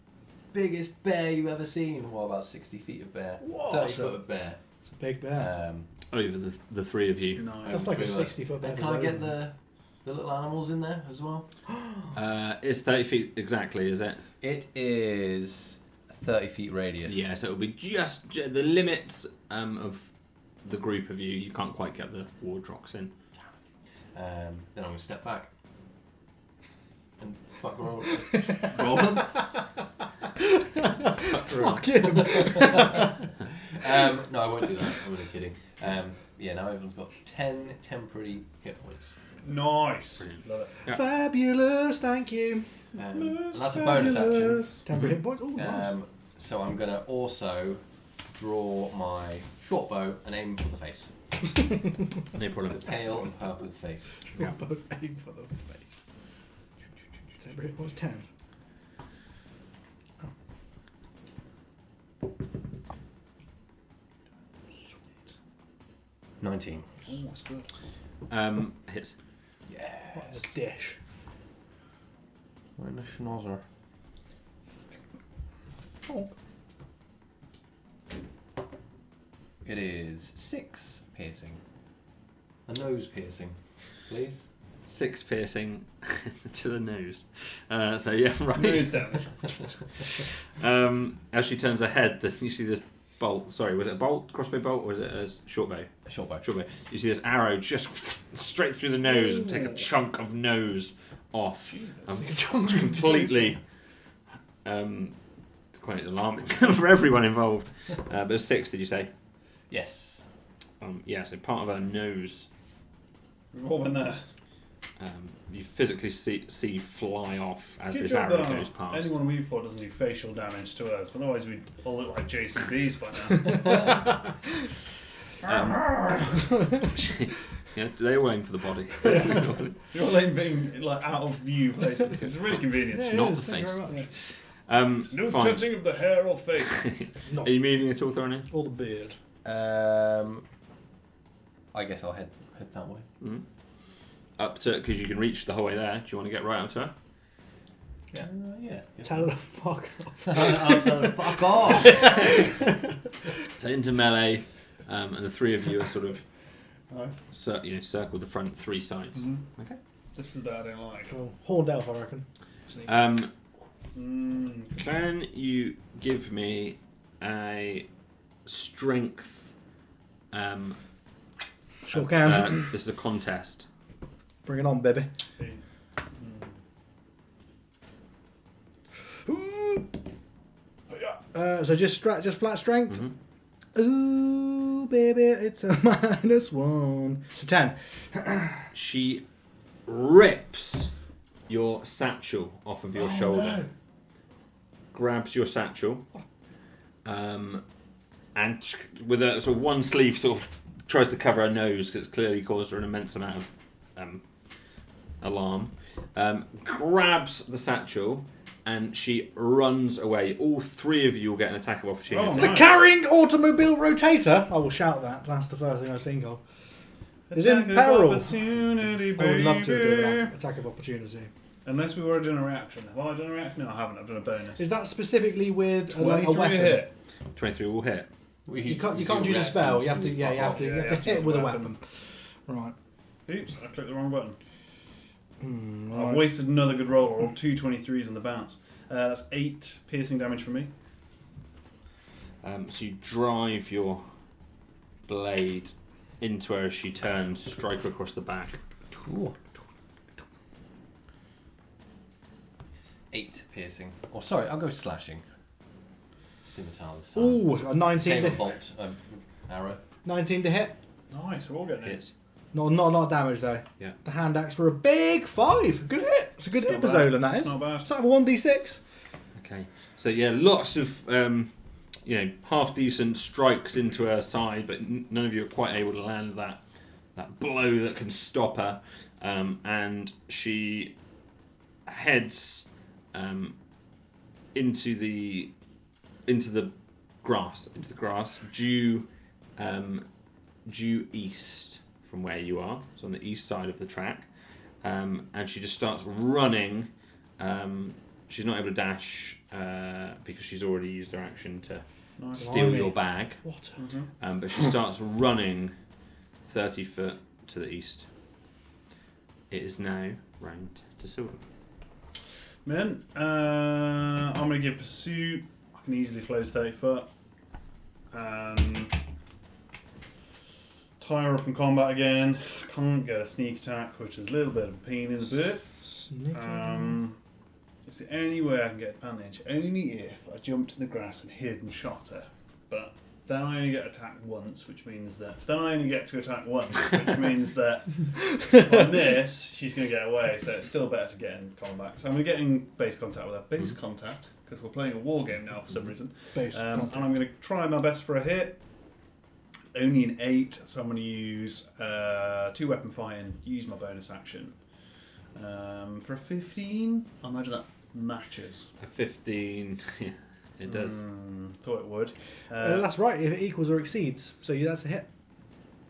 biggest bear you've ever seen. Well, about 60 feet of bear. Whoa, 30 foot of bear. It's a big bear. Over the three of you. Nice. That's like a 60-foot bear. And can I get the little animals in there as well? It's 30 feet exactly, is it? It is 30 feet radius. Yeah, so it'll be just the limits of the group of you. You can't quite get the Wardrocks in. Then I'm going to step back. And fuck roll. Roll them. Fuck him. No, I won't do that. I'm only kidding. Yeah, now everyone's got 10 temporary hit points. Nice. Brilliant. Love it. Yeah. Fabulous, thank you. And that's a bonus action. Temporary hit points. Oh, nice. So I'm going to also draw my short bow and aim for the face. No problem. Pale and purple face. Yeah. Both aim for the face. Temporary hit points 10. Oh. Sweet. 19. Oh, that's good. Hits. What a dish. We're in a schnozzer. Oh. It is 6 piercing. A nose piercing, please. 6 piercing to the nose. So yeah, right. Nose damage. As she turns her head, you see this bolt. Sorry, was it a bolt, crossbow bolt, or was it a short bow? A short bow. Short bow. You see this arrow just straight through the nose and take a chunk of nose off. Completely. It's quite alarming for everyone involved. But it's 6, did you say? Yes. Yeah, so part of her nose. What went there? You physically see fly off as Good this job arrow that goes past. Anyone we fought doesn't do facial damage to us, otherwise we'd all look like Jason Bees by now. Yeah, they all aim for the body. You're all being like out of view places. It's really convenient. Yeah, not it the is, thank you face. very much. No Fine. touching of the hair or face. No. Are you moving at all, Thorin? Or the beard. I guess I'll head that way. Mm-hmm. Up to, because you can reach the whole way there. Do you want to get right up to her? Yeah. Yeah. Tell her to fuck off. I'll tell her, fuck off! So into melee, and the three of you are sort of Nice. circled the front 3 sides. Mm-hmm. Okay. This is that I don't like. Cool. Horned elf, I reckon. Sneak. Can you give me a strength? Sure can. This is a contest. Bring it on, baby. So just flat strength. Mm-hmm. Ooh, baby, it's a -1. It's a 10. She rips your satchel off of your shoulder. No. Grabs your satchel, and with a sort of one sleeve, sort of tries to cover her nose because it's clearly caused her an immense amount of alarm. Grabs the satchel, and she runs away. All 3 of you will get an attack of opportunity. Oh, The nice. carrying automobile rotator. I will shout that. That's the first thing I think of. Is in Attack of peril. opportunity, I would love to do baby. an attack of opportunity. Unless we were doing a reaction. Have I done a reaction? No, I haven't. I've done a bonus. Is that specifically with a 23 weapon? to hit. 23 will hit. You can't use a spell. You have to. Yeah, you have to. You have to hit with a weapon. Right. Oops, I clicked the wrong button. I've Right. wasted another good roll. I rolled 2 23s on the bounce. That's 8 piercing damage for me. So you drive your blade into her as she turns, strike her across the back. Ooh. 8 piercing. Oh, sorry, I'll go slashing. Scimitar this time. Ooh, it's got a 19 Same to, with bolt, arrow. 19 to hit. Nice, we're all getting it. Hits. Not a lot of damage though. Yeah. The hand axe for a big 5. Good hit. It's a good hit for not bad. Zolan, that is. It's not bad. It's like a 1d6. Okay. So yeah, lots of half decent strikes into her side, but none of you are quite able to land that blow that can stop her. And she heads into the grass due east from where you are. So on the east side of the track, and she just starts running. She's not able to dash because she's already used her action to steal your bag. What? But she starts running 30 foot to the east. It is now round to Silver. Man, I'm going to give pursuit. I can easily close 30 foot. Tie her up in combat again. Can't get a sneak attack, which is a little bit of a pain in the butt. It's the only way I can get advantage. Only if I jumped in the grass and hid and shot her. But then I only get attacked once, which means that... Then I only get to attack once, which means that on this, she's going to get away. So it's still better to get in combat. So I'm going to get in base contact with her. Base contact, because we're playing a war game now for some reason. And I'm going to try my best for a hit. Only an 8, so I'm going to use 2 weapon firing, use my bonus action. For a 15, I imagine that matches. A 15, yeah, it does. Thought it would. That's right, if it equals or exceeds. So that's a hit.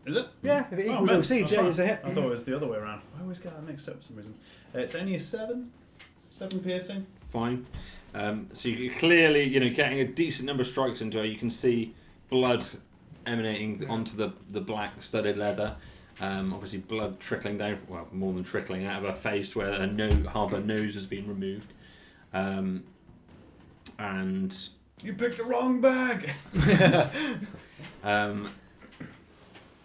Is it? Yeah, if it equals or exceeds, That's it's a hit. I thought it was the other way around. I always get that mixed up for some reason. It's only a 7 piercing. Fine. So you're clearly, getting a decent number of strikes into her. You can see blood emanating onto the black studded leather. Obviously blood trickling down, well, more than trickling out of her face where half her nose has been removed. And You picked the wrong bag!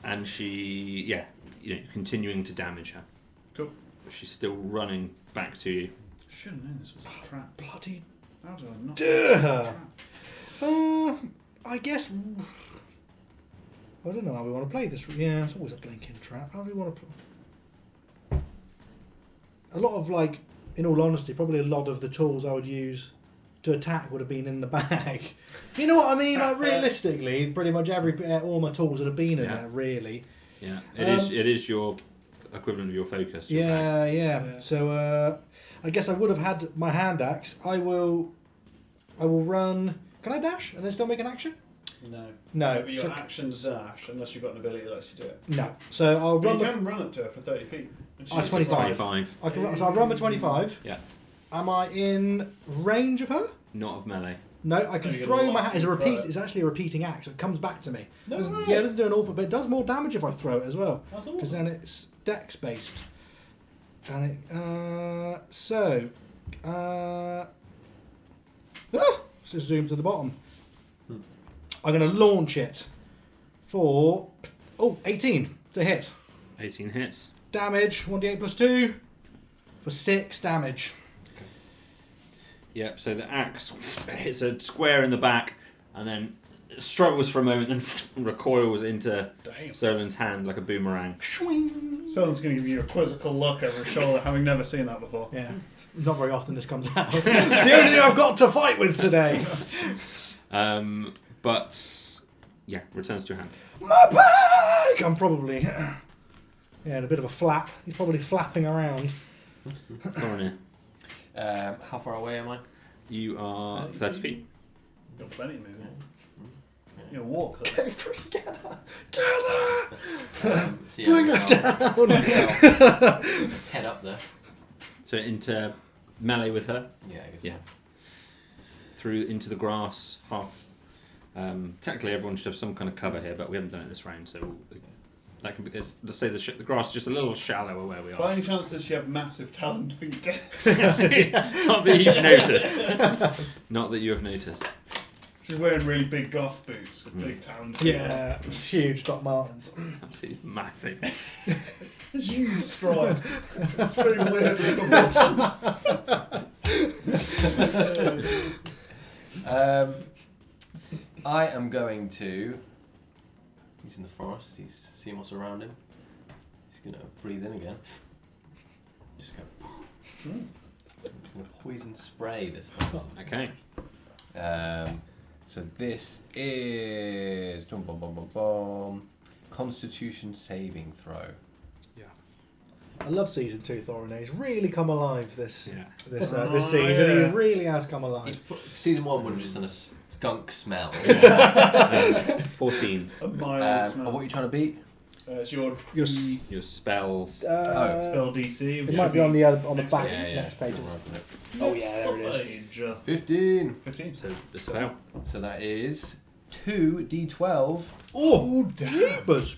and she, continuing to damage her. Cool. But she's still running back to you. Should have known this was a trap. Bloody How did I not duh. trap? I guess... I don't know how we want to play this. Yeah, it's always a blinking trap. How do we want to play? A lot of, in all honesty, probably a lot of the tools I would use to attack would have been in the bag. You know what I mean? Realistically, pretty much all my tools would have been in there, really. Yeah, it is your equivalent of your focus. Your bag. Yeah. So I guess I would have had my hand axe. I will run. Can I dash and then still make an action? No. But your action's dash unless you've got an ability that lets you do it. No. So I'll But run. you can run it to her for 30 feet. 25. 25. So I'll run with 25. Yeah. Am I in range of her? Not of melee. No, I can No, you throw gotta my lock hand. It's a it, repeat. but- It's actually a repeating act, so it comes back to me. No way. Yeah, it doesn't do an awful, but it does more damage if I throw it as well. That's Because awesome. then it's dex based. And it. Let's just zoom to the bottom. I'm going to launch it for 18 to hit. 18 hits. Damage 1d8 plus 2 for 6 damage. Yep, so the axe hits a square in the back and then struggles for a moment, then recoils into Damn. Solan's hand like a boomerang. Swing. Someone's going to give you a quizzical look over his shoulder, having never seen that before. Yeah, not very often this comes out. It's the only thing I've got to fight with today. But, yeah, returns to your hand. My bag! I'm probably in a bit of a flap. He's probably flapping around. Thorinir, How far away am I? you are 30 feet. Got plenty of movement. You know, walk. Get her! See Bring her down! Head up there. So into melee with her. Yeah, I guess Yeah. Through into the grass, half. Technically, everyone should have some kind of cover here, but we haven't done it this round, so that can be. Let's say the grass is just a little shallower where we By are. any chance does she have massive taloned feet? Not that you've noticed. Not that you have noticed. She's wearing really big goth boots with big taloned feet. Yeah, huge Doc Martens. Absolutely massive. Huge stride. It's pretty weird proportions. I am going to. He's in the forest. He's seeing what's around him. He's going to breathe in again. Just go. It's going to poison spray this person. Okay. So this is Constitution saving throw. I love season 2 Thorin. He's really come alive this Yeah. this Oh, season. yeah. He really has come alive. Season 1 would have just done a skunk smell. 14. A mild smell. What are you trying to beat? It's your Your Your spells. spell DC. It might be on the next back page. next page. Don't worry about it. Oh yeah, there it is. Page. 15. 15. So the spell. So that is 2d12. Oh, jeepers!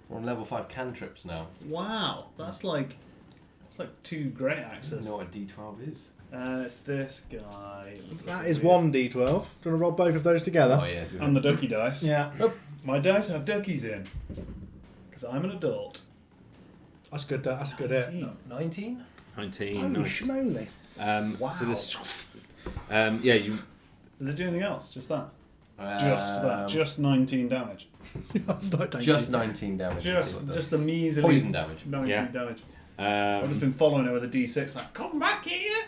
We're on level 5 cantrips now. Wow, that's like 2 great I don't axes. know what a d12 is. It's this guy. That is 1d12. Do you want to roll both of those together? Oh yeah, do it. And the ducky dice. Yeah, My dice have duckies in. Because I'm an adult. that's good. That's good. Hit. 19? 19. Holy Nice. schmoly! Wow. So this. Yeah, you. Does it do anything else? Just that? Just that. Just 19 damage. That's not Just 19 damage. Just the measly poison damage. 19 Yeah. damage. I've just been following it with a D6 like, come back here!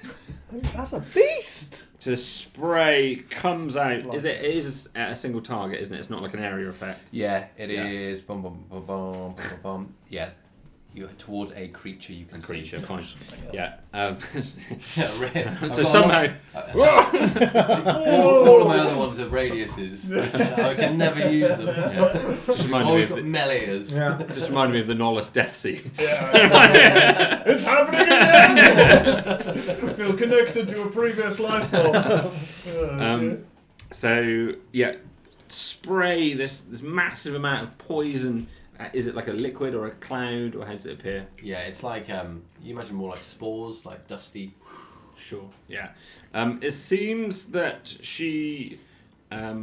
That's a beast. So the spray comes out. It is at a single target, isn't it? It's not like an area effect. Yeah, it Yeah. is. Bum, bum, bum, bum, bum, bum, bum. Yeah, you're towards a creature you A can creature, see. fine. Yeah. Yeah, right. So somehow. all of my other ones have radiuses. I can never use them. Yeah. Just reminded me Always of got the, meleeers. Yeah. just reminded me of the Nolus death scene. Yeah, it's happening again! I feel connected to a previous life form. So yeah, spray this massive amount of poison. Is it like a liquid or a cloud, or how does it appear? Yeah, it's like you imagine more like spores, like dusty. Sure. Yeah. It seems that she, a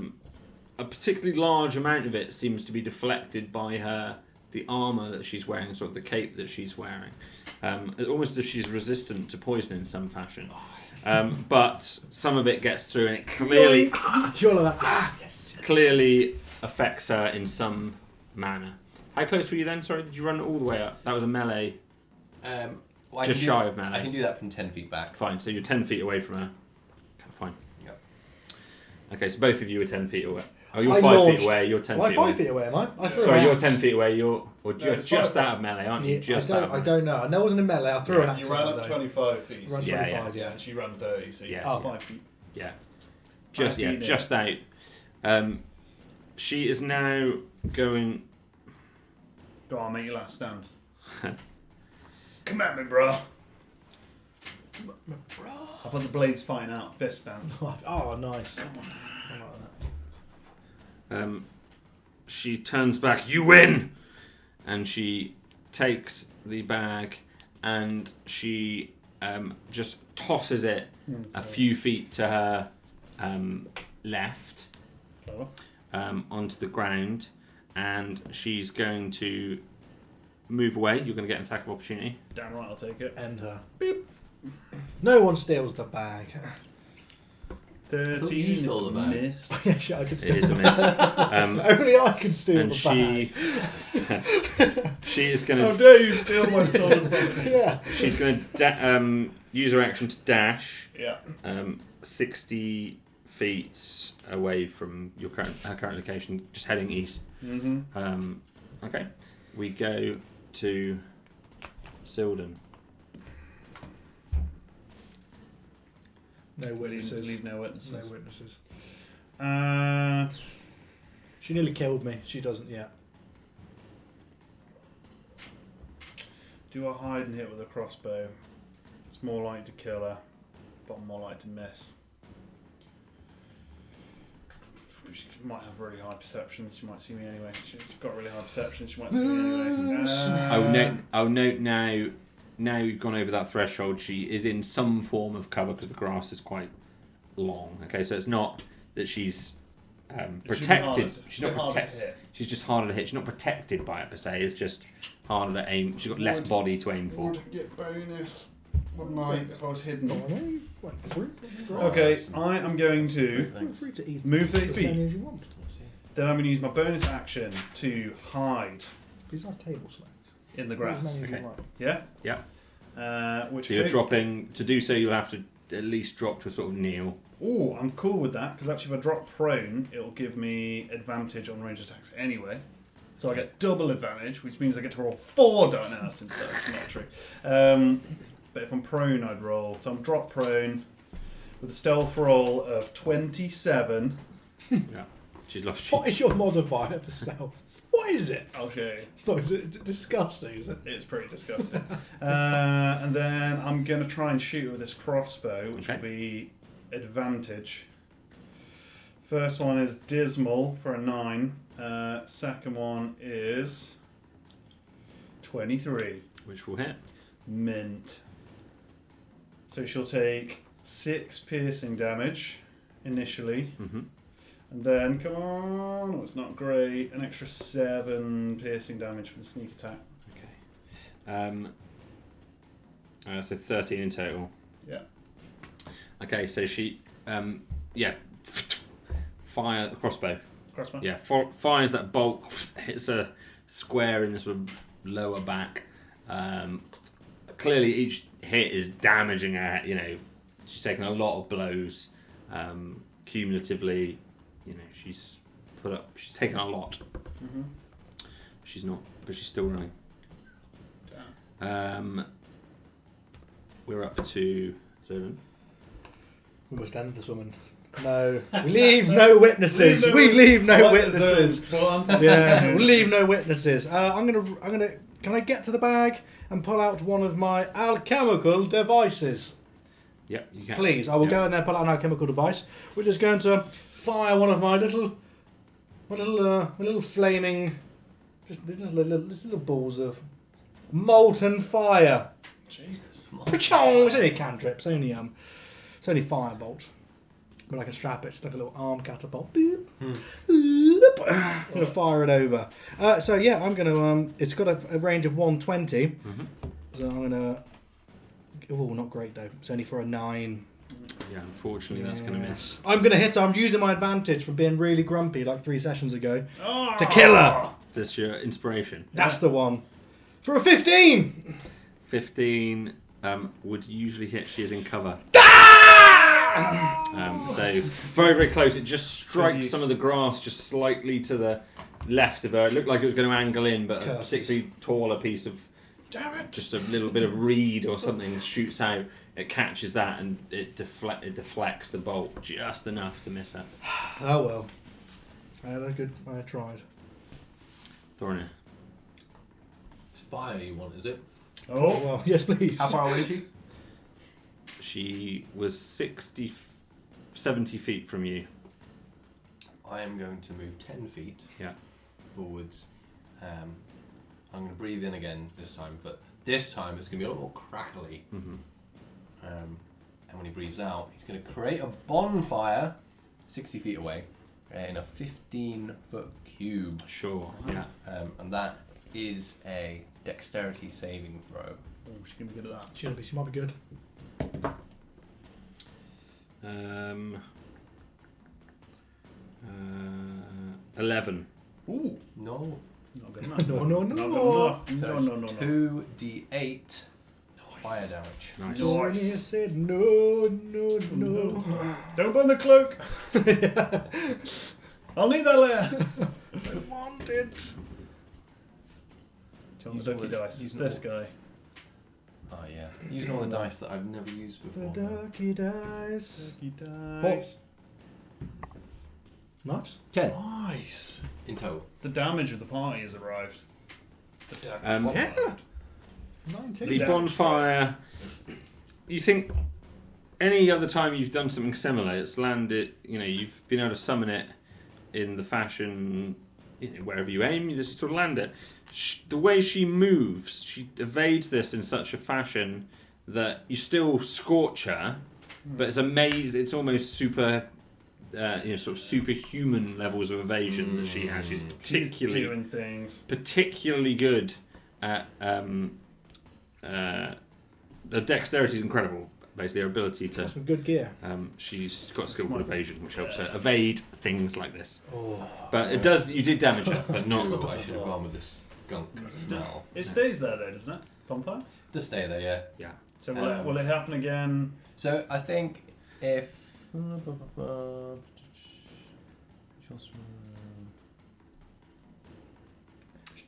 particularly large amount of it seems to be deflected by the armor that she's wearing, sort of the cape that she's wearing. Almost as if she's resistant to poison in some fashion. But some of it gets through, and it clearly You're like that. clearly affects her in some manner. How close were you then? Sorry, did you run all the way up? That was a melee. Well, I Just can do- shy of melee. I can do that from 10 feet back. Fine, so you're 10 feet away from her. Okay, fine. Yep. Okay, so both of you are 10 feet away. Oh, you're I 5 launched- feet away, you're 10 Am I feet 5 away. feet away? Am I? I threw Sorry, an you're axe. 10 feet away, you're it's just 5 out of melee, aren't you? Yeah, Just I out don't, of I melee. don't know. I know I wasn't in melee. I threw an axe. You ran at up her, 25 feet. Run Yeah, 25, Yeah, yeah. and she ran 30, so Yes, yeah, yeah. 5 feet. Yeah. 5 feet in. Just out. She is now going... Go on, make your last stand. Come at me, bro. I'll put the blades fine out, fist stance. Oh, nice. I like that. She turns back, you win! And she takes the bag and she just tosses it a few feet to her left onto the ground, and she's going to move away. You're going to get an attack of opportunity. Damn right, I'll take it. End her. Beep. No one steals the bag. 13 you stole is the bag. miss. Yeah, shit, I could It steal. is a miss. Only I can steal And the she is How going to dare you steal my stolen property? bag. Yeah. she's going to use her action to dash Yeah. 60 feet away from her current location, just heading east. Mm-hmm. Okay, we go to Silden. No witnesses. Leave no No witnesses. witnesses. Uh, She nearly killed me. She doesn't yet. do I hide and hit with a crossbow? It's more likely to kill her, but I'm more likely to miss. She might have really high perceptions. She might see me anyway. She's got really high perceptions. She might see me anyway. I'll note now. Now you've gone over that threshold, she is in some form of cover because the grass is quite long. Okay, so it's not that she's protected. She's not protected. She's just harder to hit. She's not protected by it per se. It's just harder to aim. She's got less body to aim for. Would get bonus, wouldn't I, if I was hidden? Like fruit. Okay, I am going to Feel free to eat move 30 as many feet. as you want. Then I'm going to use my bonus action to hide These are table snacks. in the Eat as grass. many as you Okay. like. Yeah? Yeah. Which So you're dropping. To do so, you'll have to at least drop to a sort of kneel. Oh, I'm cool with that because actually, if I drop prone, it'll give me advantage on range attacks anyway. So I get double advantage, which means I get to roll 4 die. No, that's not true. But if I'm prone, I'd roll. So I'm drop prone with a stealth roll of 27. Yeah, she's lost you. What is your modifier for stealth? What is it? I'll show you. Look, is it disgusting? Is it? It's pretty disgusting. And then I'm going to try and shoot with this crossbow, which will be advantage. First one is Dismal for a 9. Second one is 23. Which will hit. Mint. So she'll take 6 piercing damage initially. Mm-hmm. And then, come on, it's not great, an extra 7 piercing damage for the sneak attack. Okay. So 13 in total. Yeah. Okay, so she, fire the crossbow. Crossbow? Yeah, fires that bolt, hits a square in the sort of lower back. Clearly, each hit is damaging her. You know, she's taken a lot of blows. Cumulatively, you know, she's taken a lot. Mm-hmm. She's not, but she's still running. We're up to Zoran. We must end this woman. No, we leave no witnesses. We leave no witnesses. Yeah, we leave no witnesses. I'm gonna. Can I get to the bag and pull out one of my alchemical devices? Yep, you can. Please, I will go in there and pull out an alchemical device, which is going to fire one of my little flaming, just little balls of molten fire. Jesus. Pachong! It's only a cantrip. It's only firebolt. But I can strap it. It's like a little arm catapult. Boop. Boop. I'm going to fire it over. So yeah, I'm going to. It's got a range of 120. Mm-hmm. So I'm going to. Oh, not great though. It's only for a 9. Yeah, unfortunately, that's going to miss. I'm going to hit her. I'm using my advantage from being really grumpy like 3 sessions ago Oh! to kill her. Is this your inspiration? That's the one. For a 15. 15 would usually hit. She is in cover. So very, very close. It just strikes some of the grass just slightly to the left of her. It looked like it was going to angle in, but a particularly taller piece of just a little bit of reed or something shoots out. It catches that and it deflects the bolt just enough to miss her. Oh well. I tried. Thorna. It's fire you want, is it? Oh, Well, yes, please. How far away is she? She was 70 feet from you. I am going to move 10 feet Yeah. forwards. I'm going to breathe in again this time, but this time it's going to be a lot more crackly. Mm-hmm. And when he breathes out, he's going to create a bonfire 60 feet away in a 15-foot cube. Sure. Yeah. And that is a dexterity saving throw. oh, she's going to be good at that. She might be good. 11. Ooh, No. not good enough. No. Not good enough. No. 2d8 fire damage. Nice. When he said no. Don't burn the cloak. I'll need that later. I want it. Tell the ducky dice. It's this guy. Oh yeah. Using all the dice that I've never used The before. ducky dice. Ducky dice. Nice. 10 Nice. in total. The damage of the party has arrived. The damage. Yeah. 19. The damage bonfire. You think any other time you've done something similar, it's landed. You know, you've been able to summon it in the fashion, you know, wherever you aim, you just sort of land it. The way she moves, she evades this in such a fashion that you still scorch her, but it's amazing. It's almost super. Sort of superhuman levels of evasion that she has. She's She's doing things. particularly good at. The dexterity is incredible. Basically, her ability to. Got some good gear. She's got a skill called evasion, which helps her evade things like this. Oh. But it does. You did damage her, but not. Ooh, I should have gone with this skunk smell. It stays there though, doesn't it? Bonfire? Just stay there, yeah. Yeah. So will it happen again? So I think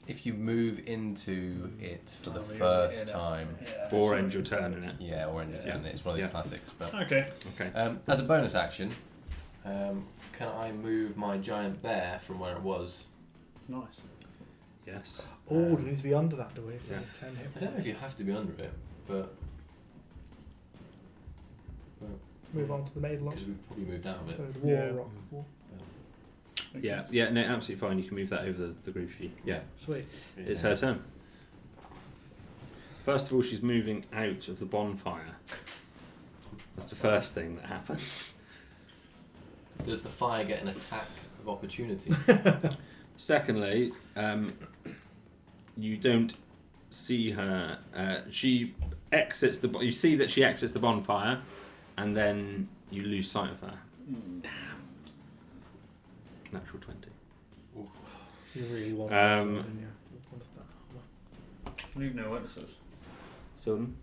if you move into it for the Oh, first yeah. time, Yeah, Or sorry. end your turn in it. yeah, or end your turn, it's one of these Yeah. classics. But Okay. Okay. as a bonus action, can I move my giant bear from where it was? Nice. Yes. Oh, do we need to be under that, do we? Yeah. 10 hit I don't know if you have to be under it, but Move on to the maid lock. because we've probably moved out of it. The war Yeah. rock. War. Makes Yeah. sense. Yeah. No, absolutely fine. You can move that over the group if you. Yeah. Sweet. It's her turn. First of all, she's moving out of the bonfire. That's the first thing that happens. Does the fire get an attack of opportunity? Secondly, you don't see her. She exits the. You see that she exits the bonfire, and then you lose sight of her. Natural 20. You really want Um, that, didn't you? You wanted that armor. Leave no witnesses. Silden?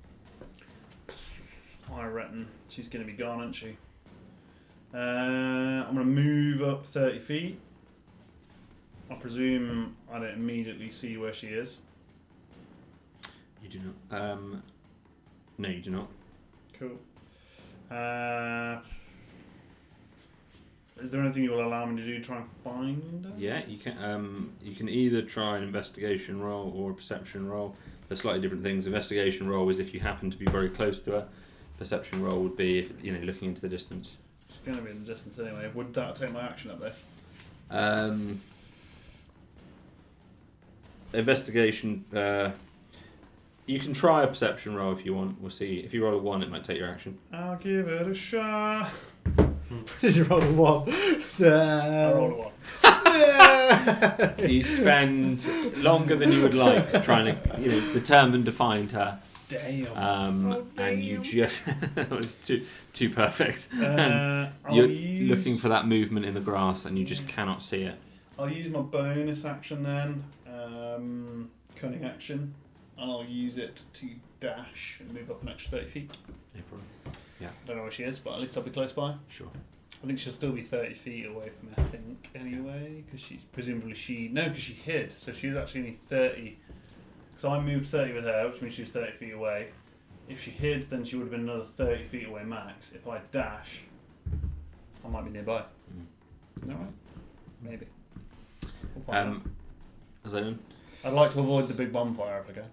I reckon she's going to be gone, isn't she? I'm going to move up 30 feet. I presume I don't immediately see where she is. You do not. No, you do not. Cool. Is there anything you will allow me to do to try and find her? Yeah, you can. You can either try an investigation roll or a perception roll. They're slightly different things. Investigation roll is if you happen to be very close to her. Perception roll would be if, looking into the distance. She's going to be in the distance anyway. Would that take my action up there? Investigation. You can try a perception roll if you want. We'll see. If you roll a 1, it might take your action. I'll give it a shot. Did you roll a 1? I rolled a 1. You spend longer than you would like trying to, determine to find her. Damn. And you just that was too perfect. I'll You're use, looking for that movement in the grass, and you just cannot see it. I'll use my bonus action then, cunning action, and I'll use it to dash and move up an extra 30 feet. No problem. I don't know where she is, but at least I'll be close by. Sure. I think she'll still be 30 feet away from me, I think, anyway, because she's presumably because she hid, so she was actually only 30. So I moved 30 with her, which means she was 30 feet away. If she hid, then she would have been another 30 feet away max. If I dash, I might be nearby. Is that right? Maybe. We'll find out. Zolan? I'd like to avoid the big bonfire if I can.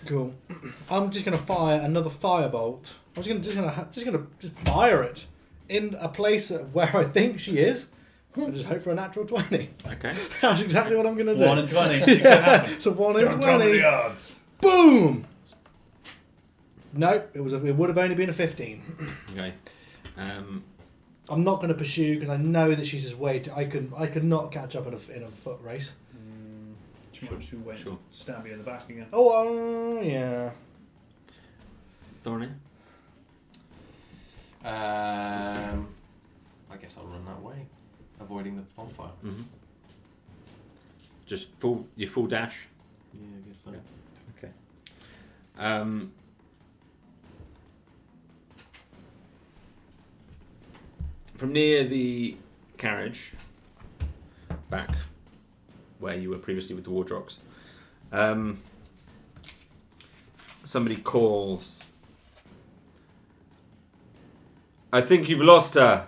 Cool. I'm just going to fire another firebolt. I'm just going to fire it in a place where I think she is. I just hope for a natural 20. Okay. That's exactly what I'm going to do. 1 in 20. It could happen. So 1 in Don't tell me 20. the odds. Boom! Nope, it would have only been a 15. Okay. I'm not going to pursue because I know that she's just way too... I could not catch up in a foot race. She might just went Sure. stab you in the back again. Oh, yeah. Thorny? I guess I'll run that way, avoiding the bonfire. Mm-hmm. Just your full dash. Yeah, I guess so. Yeah. Okay. From near the carriage, back where you were previously with the Wardrocks, somebody calls. I think you've lost her.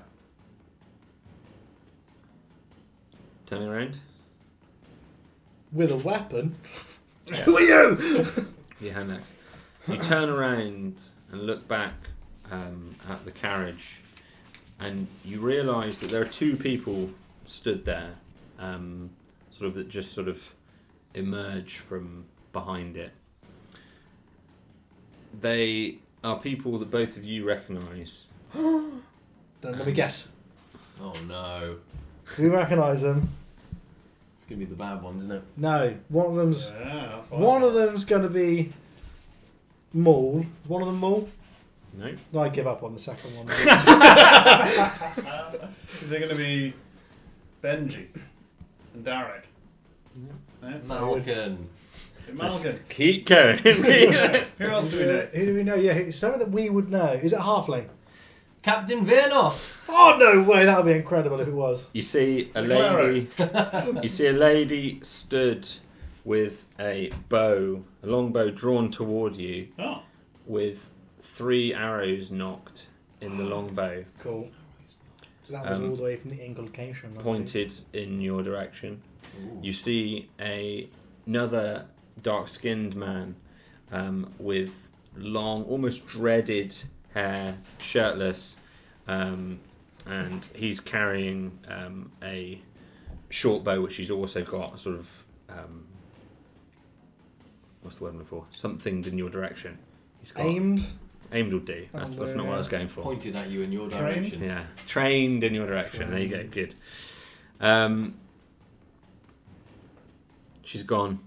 Turning around. With a weapon? Yeah. Who are you? Your hand axe. You turn around and look back at the carriage, and you realise that there are 2 people stood there, that just emerge from behind it. They are people that both of you recognise. Let me guess. Oh no. We recognise them. It's going to be the bad ones, isn't it? No, one of them's... Yeah, that's what One of them's going to be Maul. Is one of them Maul? No? No, I give up on the second one. Is it going to be Benji and Darek? No? Malkin. Malkin. Keep going. Who else do we know? Who do we know? Yeah, it's someone that we would know. Is it Halfling? Captain Vernos. Oh no way! That would be incredible if it was. You see a The lady. You see a lady stood with a bow, a long bow drawn toward you, Oh, with 3 arrows knocked in the long bow, Cool. So that was all the way from the inculcation. I think. pointed in your direction. Ooh. You see another dark-skinned man with long, almost dreaded hair, shirtless, and he's carrying a short bow, which he's also got a sort of what's the word I'm looking for? Something in your direction. He's got Aimed. aimed will do. That's not what I was going for. Pointed at you in your Trained? direction. Yeah, trained in your direction. There you go. Good. She's gone.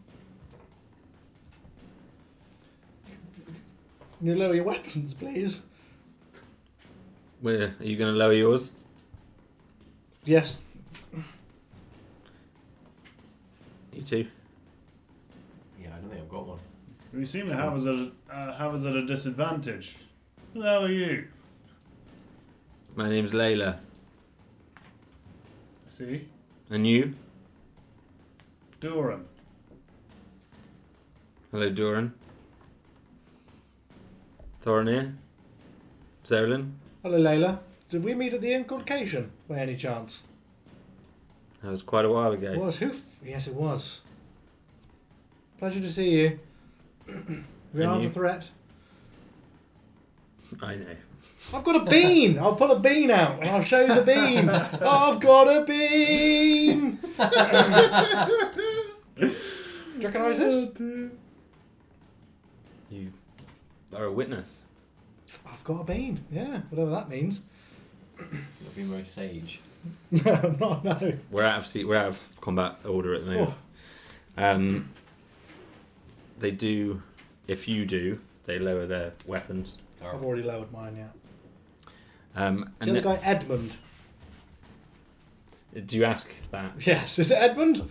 Can you lower your weapons, please? Where are you going to lower yours? Yes. You too. Yeah, I don't think I've got one. you seem to have us at a disadvantage. Who the hell are you? My name's Layla. See? And you? Doran. Hello, Doran. Thorinir? Zolan? Hello, Layla. Did we meet at the inculcation by any chance? That was quite a while ago. It was who? Yes, it was. Pleasure to see you. We And aren't you? a threat. I know. I've got a bean. I'll pull a bean out and I'll show you the bean. I've got a bean. Do you recognise this? You are a witness. I've got a bean. Yeah, whatever that means. Not being very sage. No. We're out of combat order at the moment. They do. If you do, they lower their weapons. I've already lowered mine, yeah. And See the guy Edmund? do you ask that? Yes, is it Edmund?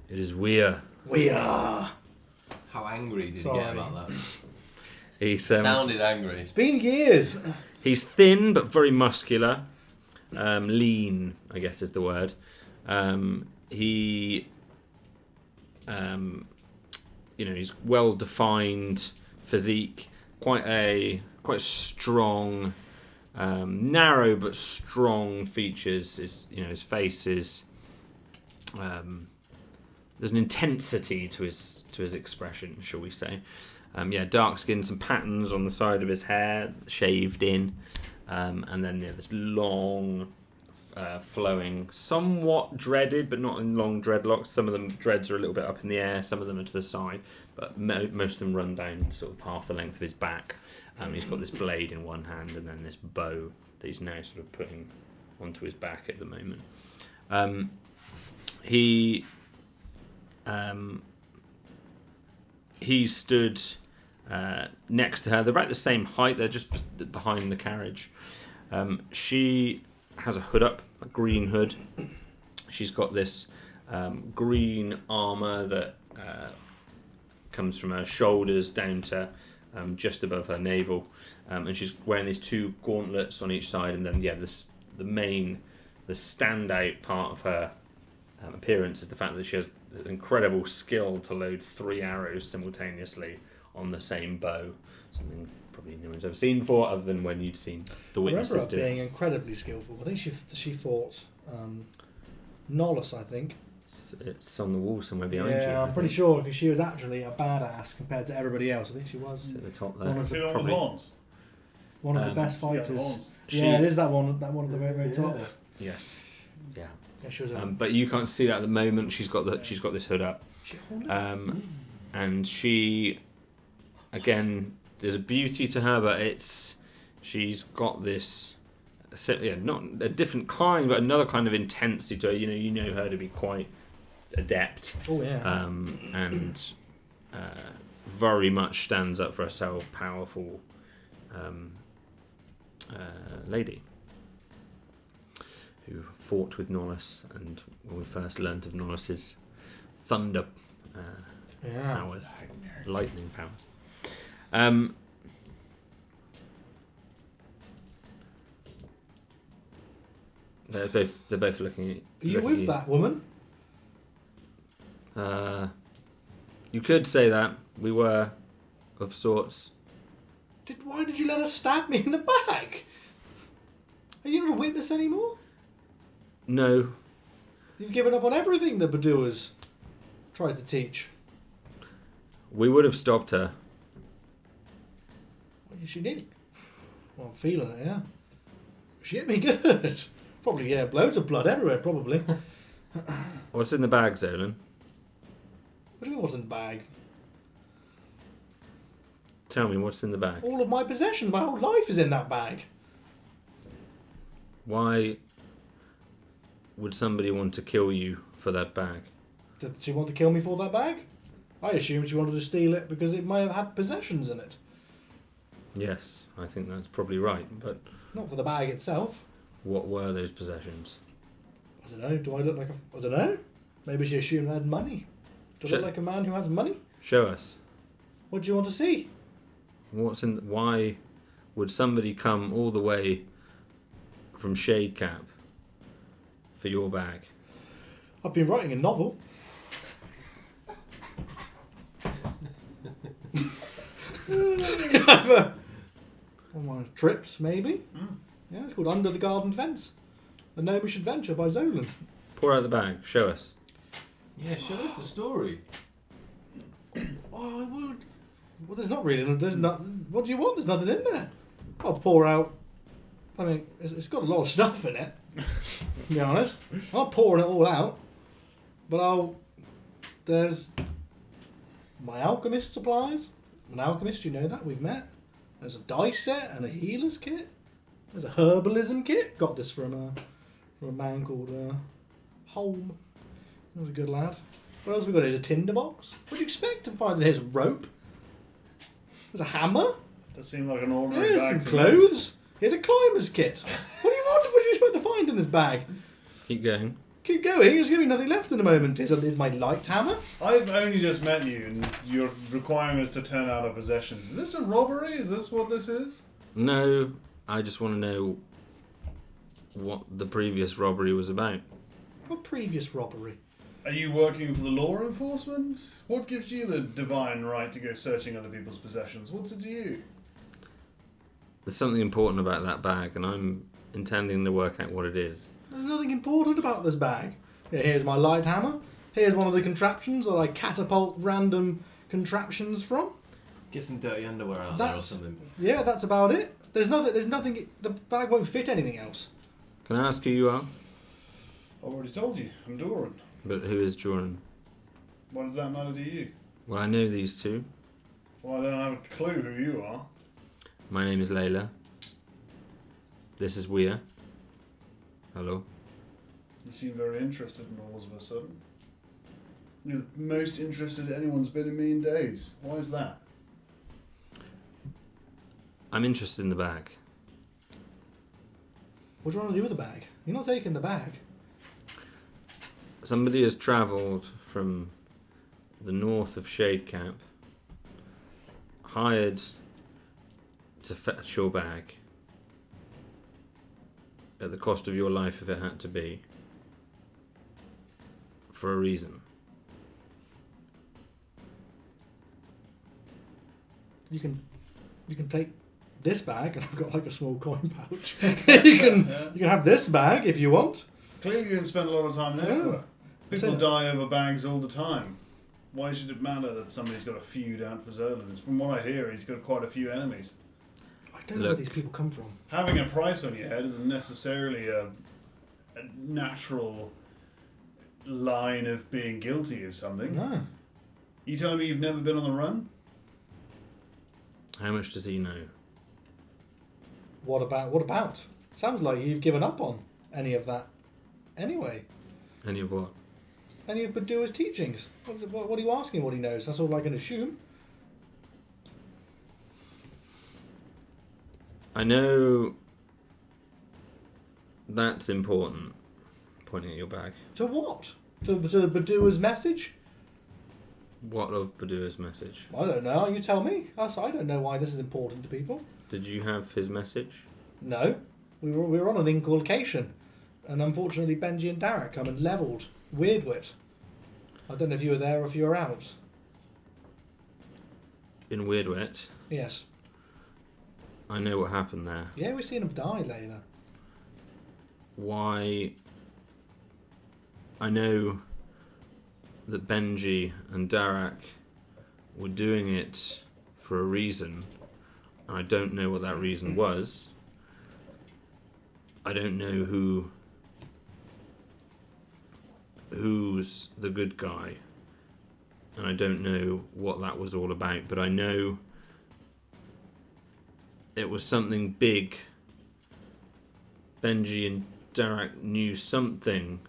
It is Weir. We are. How angry did he Sorry. get about that? He's Sounded angry. It's been years. he's thin but very muscular. Lean, I guess is the word. He, he's well defined physique, quite strong, narrow but strong features. His face is. There's an intensity to his expression, shall we say? Dark skin, some patterns on the side of his hair, shaved in, and then this long, flowing, somewhat dreaded, but not in long dreadlocks. Some of them dreads are a little bit up in the air, some of them are to the side, but most of them run down sort of half the length of his back. He's got this blade in one hand and then this bow that he's now sort of putting onto his back at the moment. He stood next to her. They're about the same height. They're just behind the carriage. She has a hood up, a green hood. She's got this green armour that comes from her shoulders down to just above her navel. And she's wearing these 2 gauntlets on each side. And then, the standout part of her appearance is the fact that she has incredible skill to load 3 arrows simultaneously on the same bow. Something probably no one's ever seen before, other than when you'd seen the I remember witnesses her do it. being incredibly skillful. I think she fought Nolus, I think. It's on the wall somewhere behind you. Yeah, I'm pretty sure because she was actually a badass compared to everybody else. I think she was At the top One there. of Feel on the Probably. horns. one of the best Yeah, fighters. horns. Yeah, it is that one. That one at the very, very top. Yes. Yeah. Yeah, she was. But you can't see that at the moment. She's got this hood up. And she, again, there's a beauty to her, but she's got this, not a different kind, but another kind of intensity to her. You know her to be quite adept, Oh yeah. and very much stands up for herself, powerful lady who fought with Nolus, and when we first learnt of Nolus's thunder Yeah. powers, lightning powers. They're both looking at. Are you looking with at that woman? You could say that we were, of sorts. Why did you let her stab me in the back? Are you not a witness anymore? No, You've given up on everything the Baduas tried to teach. we would have stopped her. What did she did? Well, I'm feeling it, yeah. She hit me good. Probably, yeah, loads of blood everywhere, probably. What What's in the bag, Zolan? do you mean what's in the bag? Tell me what's in the bag. All of my possessions, my whole life is in that bag. Why would somebody want to kill you for that bag? Did she want to kill me for that bag? I assumed she wanted to steal it because it may have had possessions in it. Yes, I think that's probably right. But Not for the bag itself. what were those possessions? I don't know. Do I look like a... I don't know. Maybe she assumed I had money. Do I look Shit. like a man who has money? Show us. What do you want to see? What's in? Why would somebody come all the way from Shadecap for your bag? I've been writing a novel. On my trips, maybe. Yeah, it's called Under the Garden Fence. A Gnomish Adventure by Zolan. Pour out the bag. Show us. Yeah, show us the story. Oh, I would. Well, there's not really. There's not. What do you want? There's nothing in there. I'll pour out. I mean, it's got a lot of stuff in it. To be honest, I'm not pouring it all out, but there's my alchemist supplies. I'm an alchemist, you know that, we've met. There's a dice set and a healer's kit. There's a herbalism kit. Got this from a man called Holm. He was a good lad. What else have we got? Here's a tinder box. What do you expect to find? There's a rope. There's a hammer. Does seem like an ordinary Here's bag some to me. clothes. Here's a climber's kit. What do you want? What do you expect to find in this bag? Keep going. Keep going. There's going to be nothing left in a moment. Here's my light hammer. I've only just met you, and you're requiring us to turn out our possessions. Is this a robbery? Is this what this is? No, I just want to know what the previous robbery was about. What previous robbery? Are you working for the law enforcement? What gives you the divine right to go searching other people's possessions? What's it to you? There's something important about that bag, and I'm intending to work out what it is. There's nothing important about this bag. Yeah, here's my light hammer. Here's one of the contraptions that I catapult random contraptions from. Get some dirty underwear out there or That's something. yeah. That's about it. There's nothing. The bag won't fit anything else. Can I ask who you are? I already told you. I'm Doran. But who is Joran? What does that matter to you? Well, I know these two. Well, I don't have a clue who you are. My name is Layla. This is Weir. Hello. You seem very interested in all of a sudden. You're the most interested anyone's been in me in days. Why is that? I'm interested in the bag. What do you want to do with the bag? You're not taking the bag. Somebody has travelled from the north of Shadecap, hired to fetch your bag at the cost of your life if it had to be, for a reason. You can take this bag, and I've got like a small coin pouch. you can have this bag if you want. Clearly you didn't spend a lot of time there. Yeah. People So- die over bags all the time. Why should it matter that somebody's got a feud out for Zerland? From what I hear, he's got quite a few enemies. I don't know where Look. these people come from. Having a price on your head isn't necessarily a natural line of being guilty of something. No. You telling me you've never been on the run? How much does he know? What about? Sounds like you've given up on any of that. Anyway, Any of what? any of Badua's teachings. What are you asking? What he knows? That's all I can assume. I know that's important. Pointing at your bag. To what? To Badua's message? What of Badua's message? I don't know. You tell me. I don't know why this is important to people. Did you have his message? No, we were on an inculcation, and unfortunately Benji and Darek come and levelled Weirdwit. I don't know if you were there or if you were out. In Weirdwit, Yes. I know what happened there. Yeah, we've seen him die later. Why? I know that Benji and Darak were doing it for a reason. I don't know what that reason was. I don't know who's the good guy, and I don't know what that was all about, but I know it was something big. Benji and Darak knew something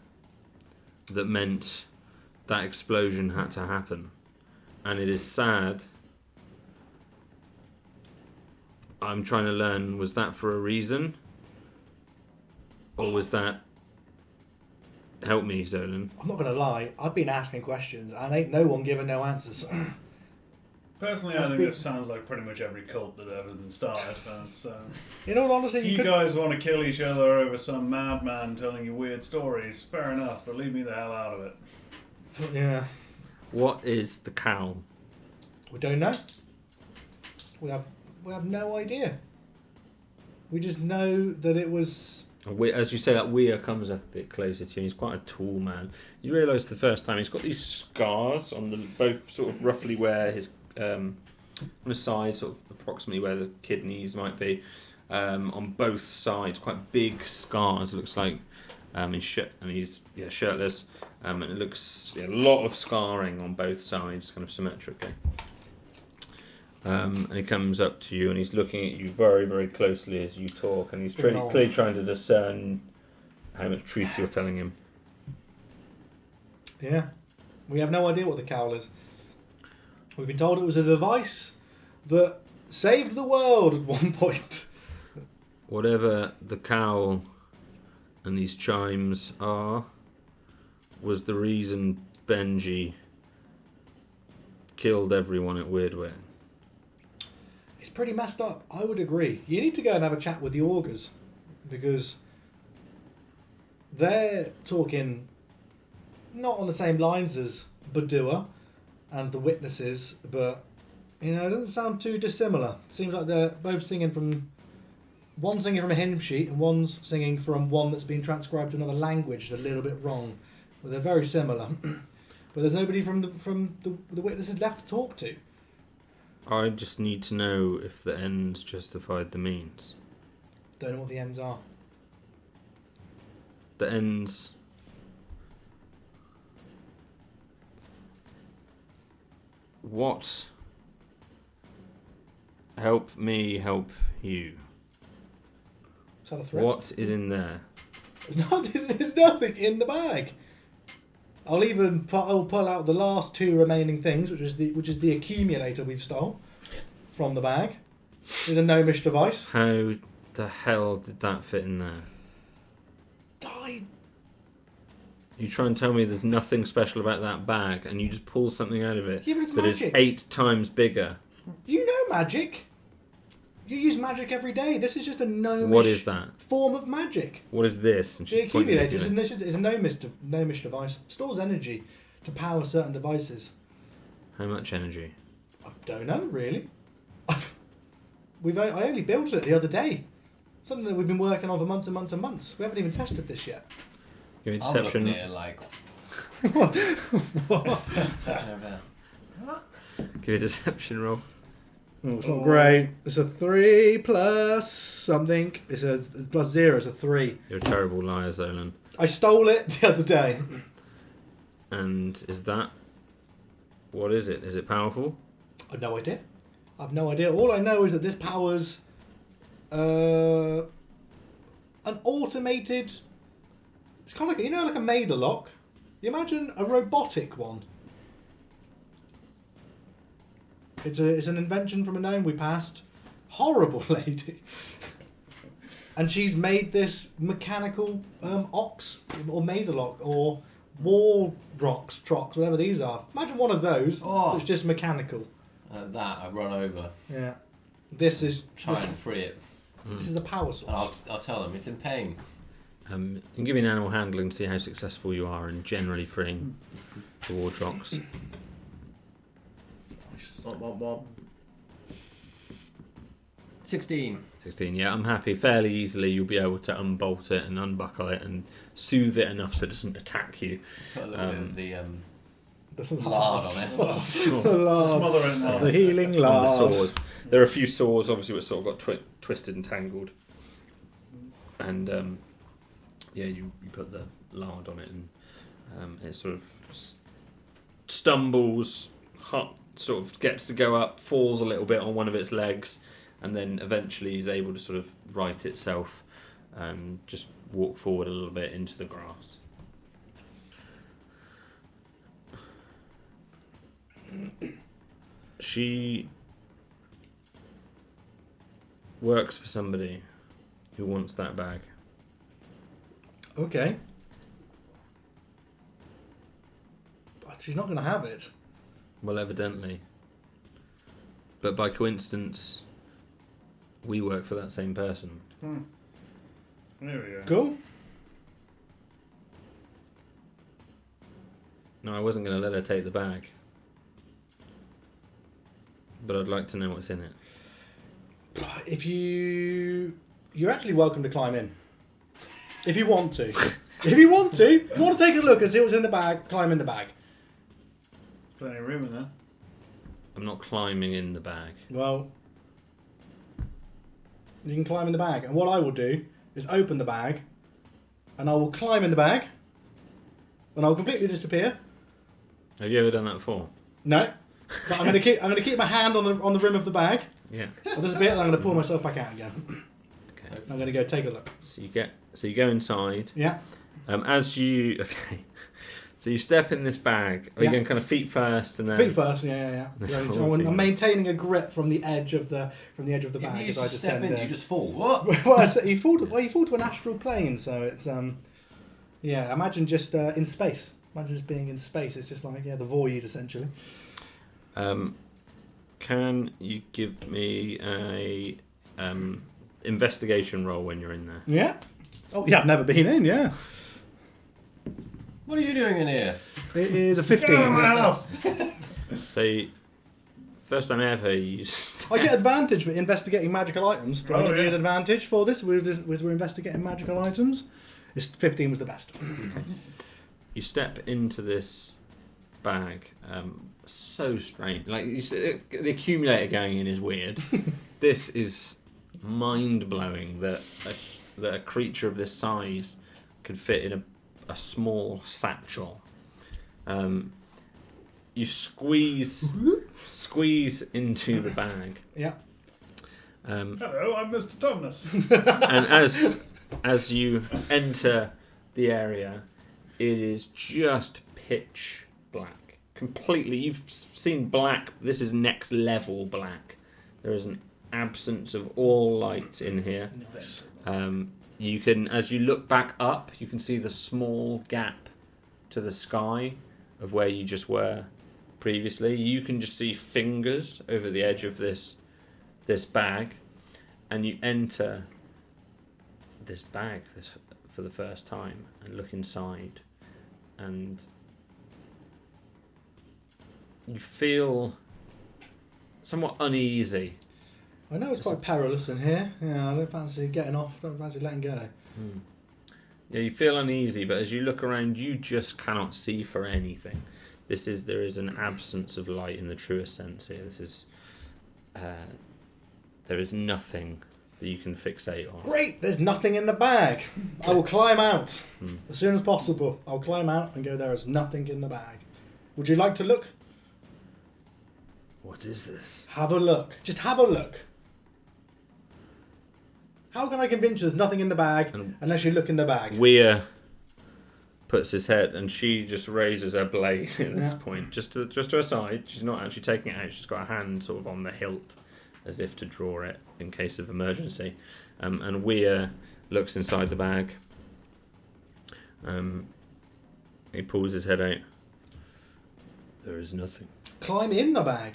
that meant that explosion had to happen, and it is sad. I'm trying to learn, was that for a reason? Or was that... Help me, Zolan. I'm not going to lie, I've been asking questions and ain't no one giving no answers. Personally, I think this sounds like pretty much every cult that ever been started. In all honesty, If you you could... guys want to kill each other over some madman telling you weird stories, fair enough, but leave me the hell out of it. Yeah, What is the cowl? we don't know. We have no idea. We just know that it was... As you say, that Weir comes up a bit closer to you. He's quite a tall man. You realise the first time he's got these scars on the both sort of roughly where his on the side, sort of approximately where the kidneys might be, on both sides, quite big scars. It looks like he's shirtless, and it looks a lot of scarring on both sides, kind of symmetrically. And he comes up to you and he's looking at you very, very closely as you talk, and he's clearly trying to discern how much truth you're telling him. Yeah. We have no idea what the cowl is. We've been told it was a device that saved the world at one point. Whatever the cowl and these chimes are, was the reason Benji killed everyone at Weirdwit. It's pretty messed up. I would agree. You need to go and have a chat with the augurs, because they're talking not on the same lines as Badua and the witnesses, but it doesn't sound too dissimilar. Seems like they're both singing from... One singing from a hymn sheet and one's singing from one that's been transcribed to another language, a little bit wrong. But they're very similar. But there's nobody from the witnesses left to talk to. I just need to know if the ends justified the means. Don't know what the ends are. The ends... What? Help me help you. Is that a threat? What is in there? There's nothing in the bag. I'll pull out the last two remaining things, which is the accumulator we've stole from the bag. There's a gnomish device. How the hell did that fit in there? Die. You try and tell me there's nothing special about that bag, and you just pull something out of it Yeah, but it's that is magic. 8 times bigger. You know magic. You use magic every day. This is just a gnomish What is that? form of magic. What is this? And The she's pointing at accumulator it. is a gnomish device. Stores energy to power certain devices. How much energy? I don't know, really. I only built it the other day. Something that we've been working on for months and months and months. We haven't even tested this yet. Give me a I'm looking deception. here like... What? over there. Give me a deception roll. Oh, it's not great. It's a 3 plus something. It's plus 0. It's a 3. You're a terrible liar, Zolan. I stole it the other day. And is that... What is it? Is it powerful? I've no idea. I've no idea. All I know is that this powers an automated... It's kind of like, like a Maid-a-Lock. You imagine a robotic one. It's an invention from a gnome we passed. Horrible lady. And she's made this mechanical ox or Maid-a-Lock or wall rocks, trocks, whatever these are. Imagine one of those Oh. that's just mechanical. That I run over, Yeah. This is try and free it, this is a power and source. I'll tell them it's in pain. You can give me an animal handling to see how successful you are in generally freeing the Wardrocks. What? 16. 16, yeah, I'm happy. Fairly easily you'll be able to unbolt it and unbuckle it and soothe it enough so it doesn't attack you. Put a little bit of the The lard on it. The lard. Smother it in The lard. healing On the lard. saws. There are a few saws, obviously, which sort of got twisted and tangled. And, yeah, you put the lard on it and it sort of stumbles, sort of gets to go up, falls a little bit on one of its legs, and then eventually is able to sort of right itself and just walk forward a little bit into the grass. She works for somebody who wants that bag. Okay. But she's not going to have it. Well, evidently. But by coincidence, we work for that same person. There we go. Cool. No, I wasn't going to let her take the bag. But I'd like to know what's in it. If you're actually welcome to climb in. If you want to. If you want to take a look and see what's in the bag, climb in the bag. Plenty of room in there. I'm not climbing in the bag. Well, you can climb in the bag. And what I will do is open the bag, and I will climb in the bag, and I'll completely disappear. Have you ever done that before? No. But I'm gonna keep my hand on the rim of the bag. Yeah. I'll disappear, and I'm gonna pull myself back out again. Okay. I'm gonna go take a look. So you go inside. Yeah. So you step in this bag. Are you Yeah. going kind of feet first and then Feet first, yeah. So I'm maintaining a grip from the edge of the If bag you as I just step descend. in, you just fall. What? You fall to an astral plane, so it's yeah. Imagine just in space. Imagine just being in space. It's just like the void essentially. Can you give me a investigation roll when you're in there? Yeah. Oh yeah, I've never been in. Yeah. What are you doing in here? It is a 15. Get out of my house! So, first time ever, I get advantage for investigating magical items. Do I Oh, get yeah. advantage for this? We're investigating magical items. 15 was the best. you step into this bag. So strange. Like the accumulator going in is weird. This is mind blowing that a creature of this size could fit in a small satchel. You squeeze into the bag. Yeah. Hello, I'm Mr. Thomas. And as you enter the area, it is just pitch black. Completely. You've seen black. This is next level black. There is an absence of all light in here. You can, as you look back up, you can see the small gap to the sky of where you just were previously. You can just see fingers over the edge of this bag, and you enter this bag for the first time and look inside, and you feel somewhat uneasy. I know it's quite perilous in here. Yeah, I don't fancy getting off. Don't fancy letting go. Yeah, you feel uneasy, but as you look around, you just cannot see for anything. There is an absence of light in the truest sense here. There is nothing that you can fixate on. Great, there's nothing in the bag. I will climb out as soon as possible. I'll climb out and go, there is nothing in the bag. Would you like to look? What is this? Have a look. Just have a look. How can I convince you there's nothing in the bag unless you look in the bag? Weir puts his head, and she just raises her blade at this point, just to her side. She's not actually taking it out. She's got her hand sort of on the hilt, as if to draw it in case of emergency. And Weir looks inside the bag. He pulls his head out. There is nothing. Climb in the bag.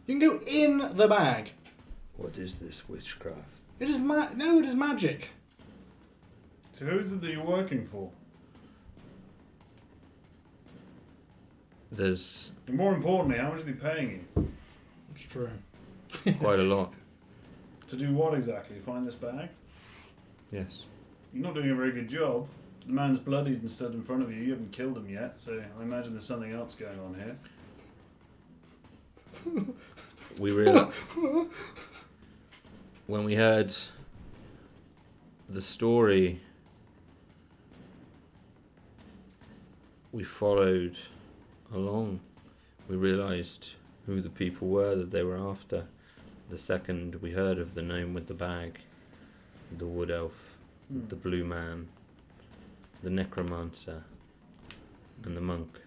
You can go in the bag. What is this witchcraft? It is no, it is magic. So who is it that you're working for? There's And more importantly, how much are they paying you? It's true. quite a lot. To do what exactly? Find this bag? Yes. You're not doing a very good job. The man's bloodied and stood in front of you. You haven't killed him yet, so I imagine there's something else going on here. We realized when we heard the story, we followed along. We realized who the people were that they were after. The second we heard of the gnome with the bag, the wood elf, the blue man, the necromancer, and the monk.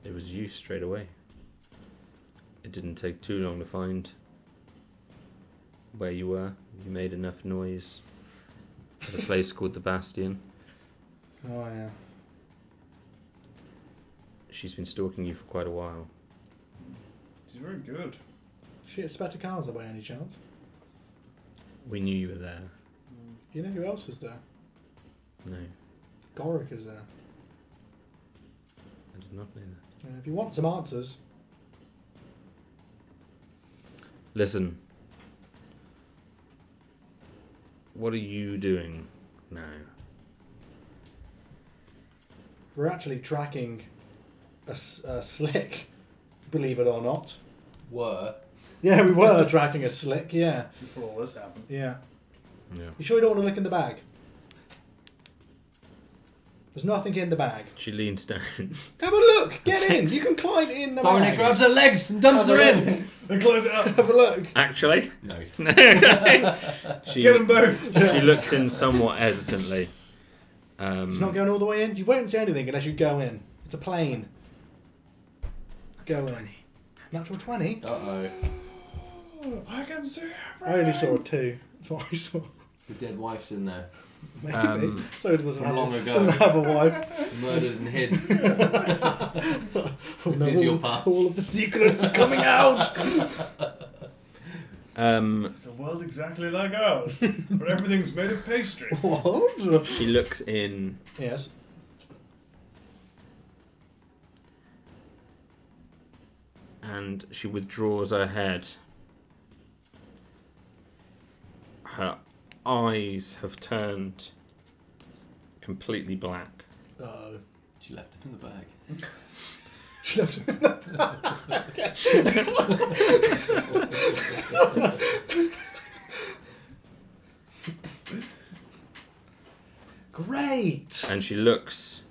It was you straight away. It didn't take too long to find where you were. You made enough noise at a place called the Bastion. Oh yeah. She's been stalking you for quite a while. She's very good. She at Spectacaza by any chance? We knew you were there. You know who else is there? No, Goric is there. I did not know that. If you want some answers, Listen. What are you doing now? we're actually tracking a slick, believe it or not. Were. Yeah, we were tracking a slick, yeah. Before all this happened. Yeah. Yeah. You sure you don't want to look in the bag? There's nothing in the bag. She leans down. Have a look! Get in! You can climb in the Dominic bag. grabs her legs and dumps her in. Then close it up. Have a look. Actually, No. she Get them both. she looks in somewhat hesitantly. It's not going all the way in. You won't see anything unless you go in. It's a plane. Go in. Natural 20? Uh-oh. I can see I only saw a 2. That's what I saw. The dead wife's in there. Maybe. So it doesn't From have, long a, ago. doesn't have a wife. Murdered and hid. Oh, This is your past. all of the secrets are coming out. It's a world exactly like ours, but everything's made of pastry. What? She looks in. Yes. And she withdraws her head. Her eyes have turned completely black. Uh-oh. She left him in the bag. She left him in the Great. And she looks,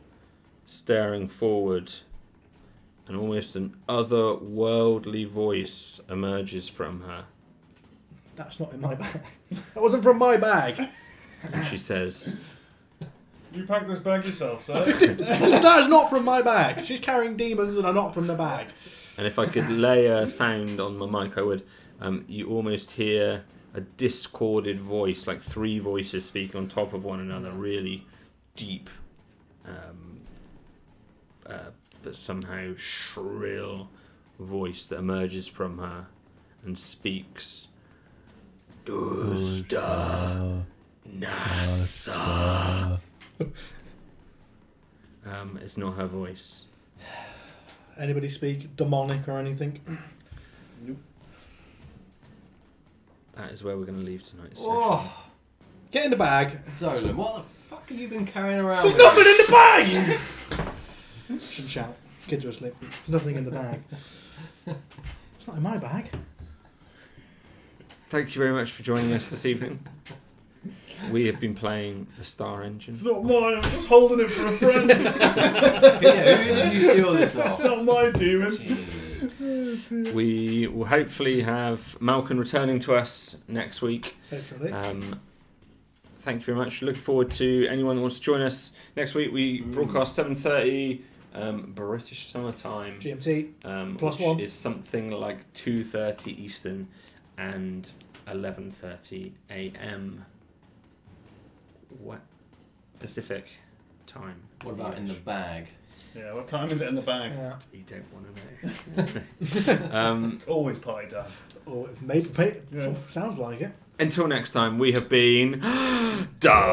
staring forward, and almost an otherworldly voice emerges from her. That's not in my bag. That wasn't from my bag. And she says, You packed this bag yourself, sir? That is not from my bag. She's carrying demons that are not from the bag. and if I could lay a sound on my mic, I would. You almost hear a discorded voice, like three voices speaking on top of one another, really deep, but somehow shrill voice that emerges from her and speaks. Dusta Nasa. It's not her voice. Anybody speak demonic or anything? Nope. That is where we're going to leave tonight's session. Oh, Get in the bag. Zolan, what the fuck have you been carrying around with? Nothing in the bag! Shouldn't shout. Kids are asleep. There's nothing in the bag. It's not in my bag. Thank you very much for joining us this evening. We have been playing the Star Engine. It's not mine, I'm just holding it for a friend. Yeah, who did you steal this It's off? not my demon. Jeez. We will hopefully have Malcolm returning to us next week. Hopefully. Thank you very much. Looking forward to anyone that wants to join us next week. We broadcast 7:30 British Summer Time, GMT. Plus which one. is something like 2:30 Eastern and 11:30 a.m. Pacific time. What about in the bag? Yeah, what time is it in the bag? Yeah. You don't want to know. It's always party time. Or maybe Yeah. sounds like it. Until next time, we have been Done.